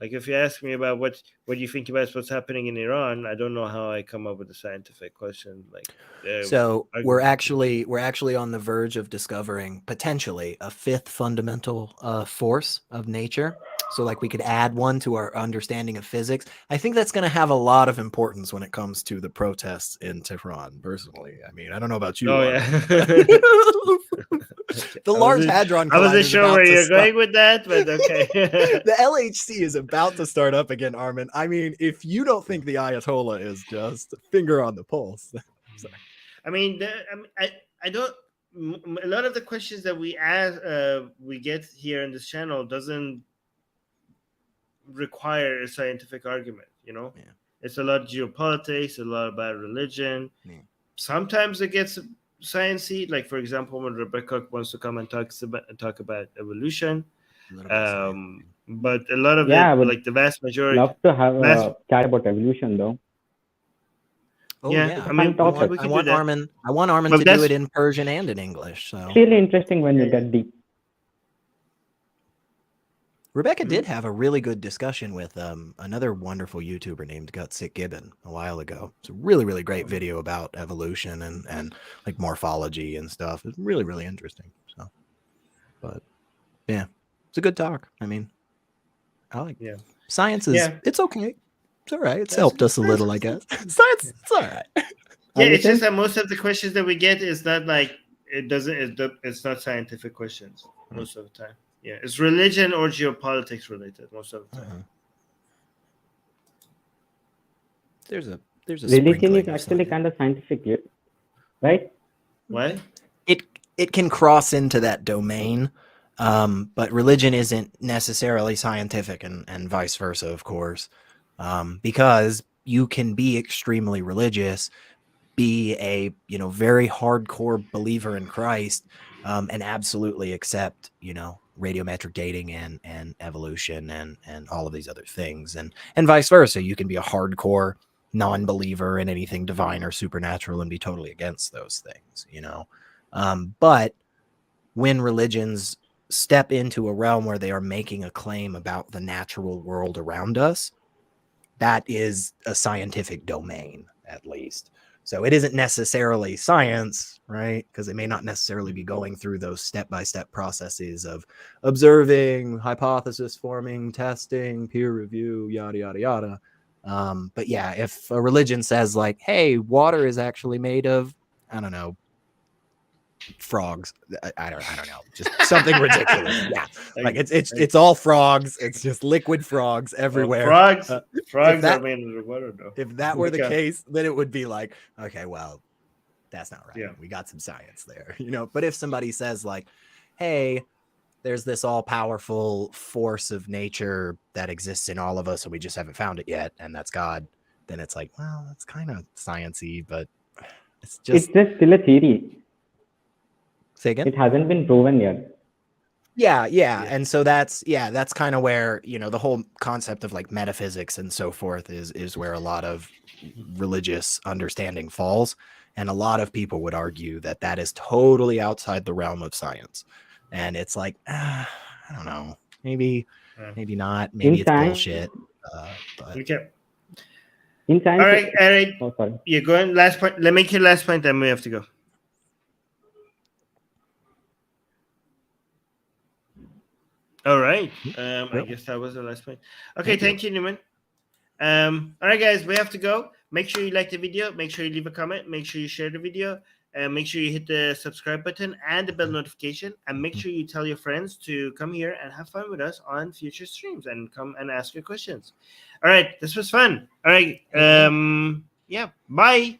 Like, if you ask me about what you think about what's happening in Iran, I don't know how I come up with a scientific question. Like, So we're actually on the verge of discovering potentially a fifth fundamental force of nature. So like we could add one to our understanding of physics. I think that's going to have a lot of importance when it comes to the protests in Tehran. Personally, I mean, I don't know about you. Oh, Armin. The Large Hadron Collider. I wasn't sure where you're going with that, but okay. The LHC is about to start up again, Armin. I mean, if you don't think the Ayatollah is just finger on the pulse. I mean, I don't. A lot of the questions that we ask, we get here in this channel doesn't require a scientific argument. It's a lot of geopolitics, a lot about religion. Sometimes it gets sciencey, like for example when Rebecca wants to come and talk about evolution. But a lot of it, like the vast majority, love to have a chat about evolution though. Oh yeah, I mean, I want Armin to do it in Persian and in English. So it's really interesting when you get deep. Rebecca did have a really good discussion with another wonderful YouTuber named Gutsick Gibbon a while ago. It's a really, really great video about evolution and like morphology and stuff. It's really, really interesting. So, but yeah, it's a good talk. I mean, I like science is it's okay. It's all right. It's helped us a little, I guess. Science, it's all right. Yeah, it's just that most of the questions that we get is not like it's not scientific questions most of the time. Yeah, it's religion or geopolitics related most of the time. There's a religion is actually kind of scientific, right? What? It can cross into that domain, but religion isn't necessarily scientific, and vice versa, of course, because you can be extremely religious, be a very hardcore believer in Christ, and absolutely accept radiometric dating and evolution and all of these other things, and vice versa. You can be a hardcore non-believer in anything divine or supernatural and be totally against those things, but when religions step into a realm where they are making a claim about the natural world around us, that is a scientific domain, at least. So it isn't necessarily science, right? Because they may not necessarily be going through those step-by-step processes of observing, hypothesis forming, testing, peer review, yada, yada, yada. But yeah, if a religion says like, hey, water is actually made of, I don't know, frogs. I don't know. Just something ridiculous. Yeah. Like it's all frogs. It's just liquid frogs everywhere. Frogs are made of water though. If that were the case, then it would be like, okay, well, that's not right. Yeah. We got some science there, But if somebody says like, hey, there's this all-powerful force of nature that exists in all of us and we just haven't found it yet, and that's God, then it's like, well, that's kind of sciencey, but it's just still a theory. Say again? It hasn't been proven yet. Yeah. And so that's kind of where, the whole concept of like metaphysics and so forth is where a lot of religious understanding falls. And a lot of people would argue that is totally outside the realm of science. And it's like, I don't know, maybe not, maybe it's bullshit. But okay. In science, all right. Oh, sorry. Yeah, go on. Last point. Let me make your last point, then we have to go. All right. I guess that was the last point. Okay, thank you, Newman. All right, guys, we have to go. Make sure you like the video. Make sure you leave a comment. Make sure you share the video. Make sure you hit the subscribe button and the bell notification. And make sure you tell your friends to come here and have fun with us on future streams and come and ask your questions. All right, this was fun. All right. Yeah, bye.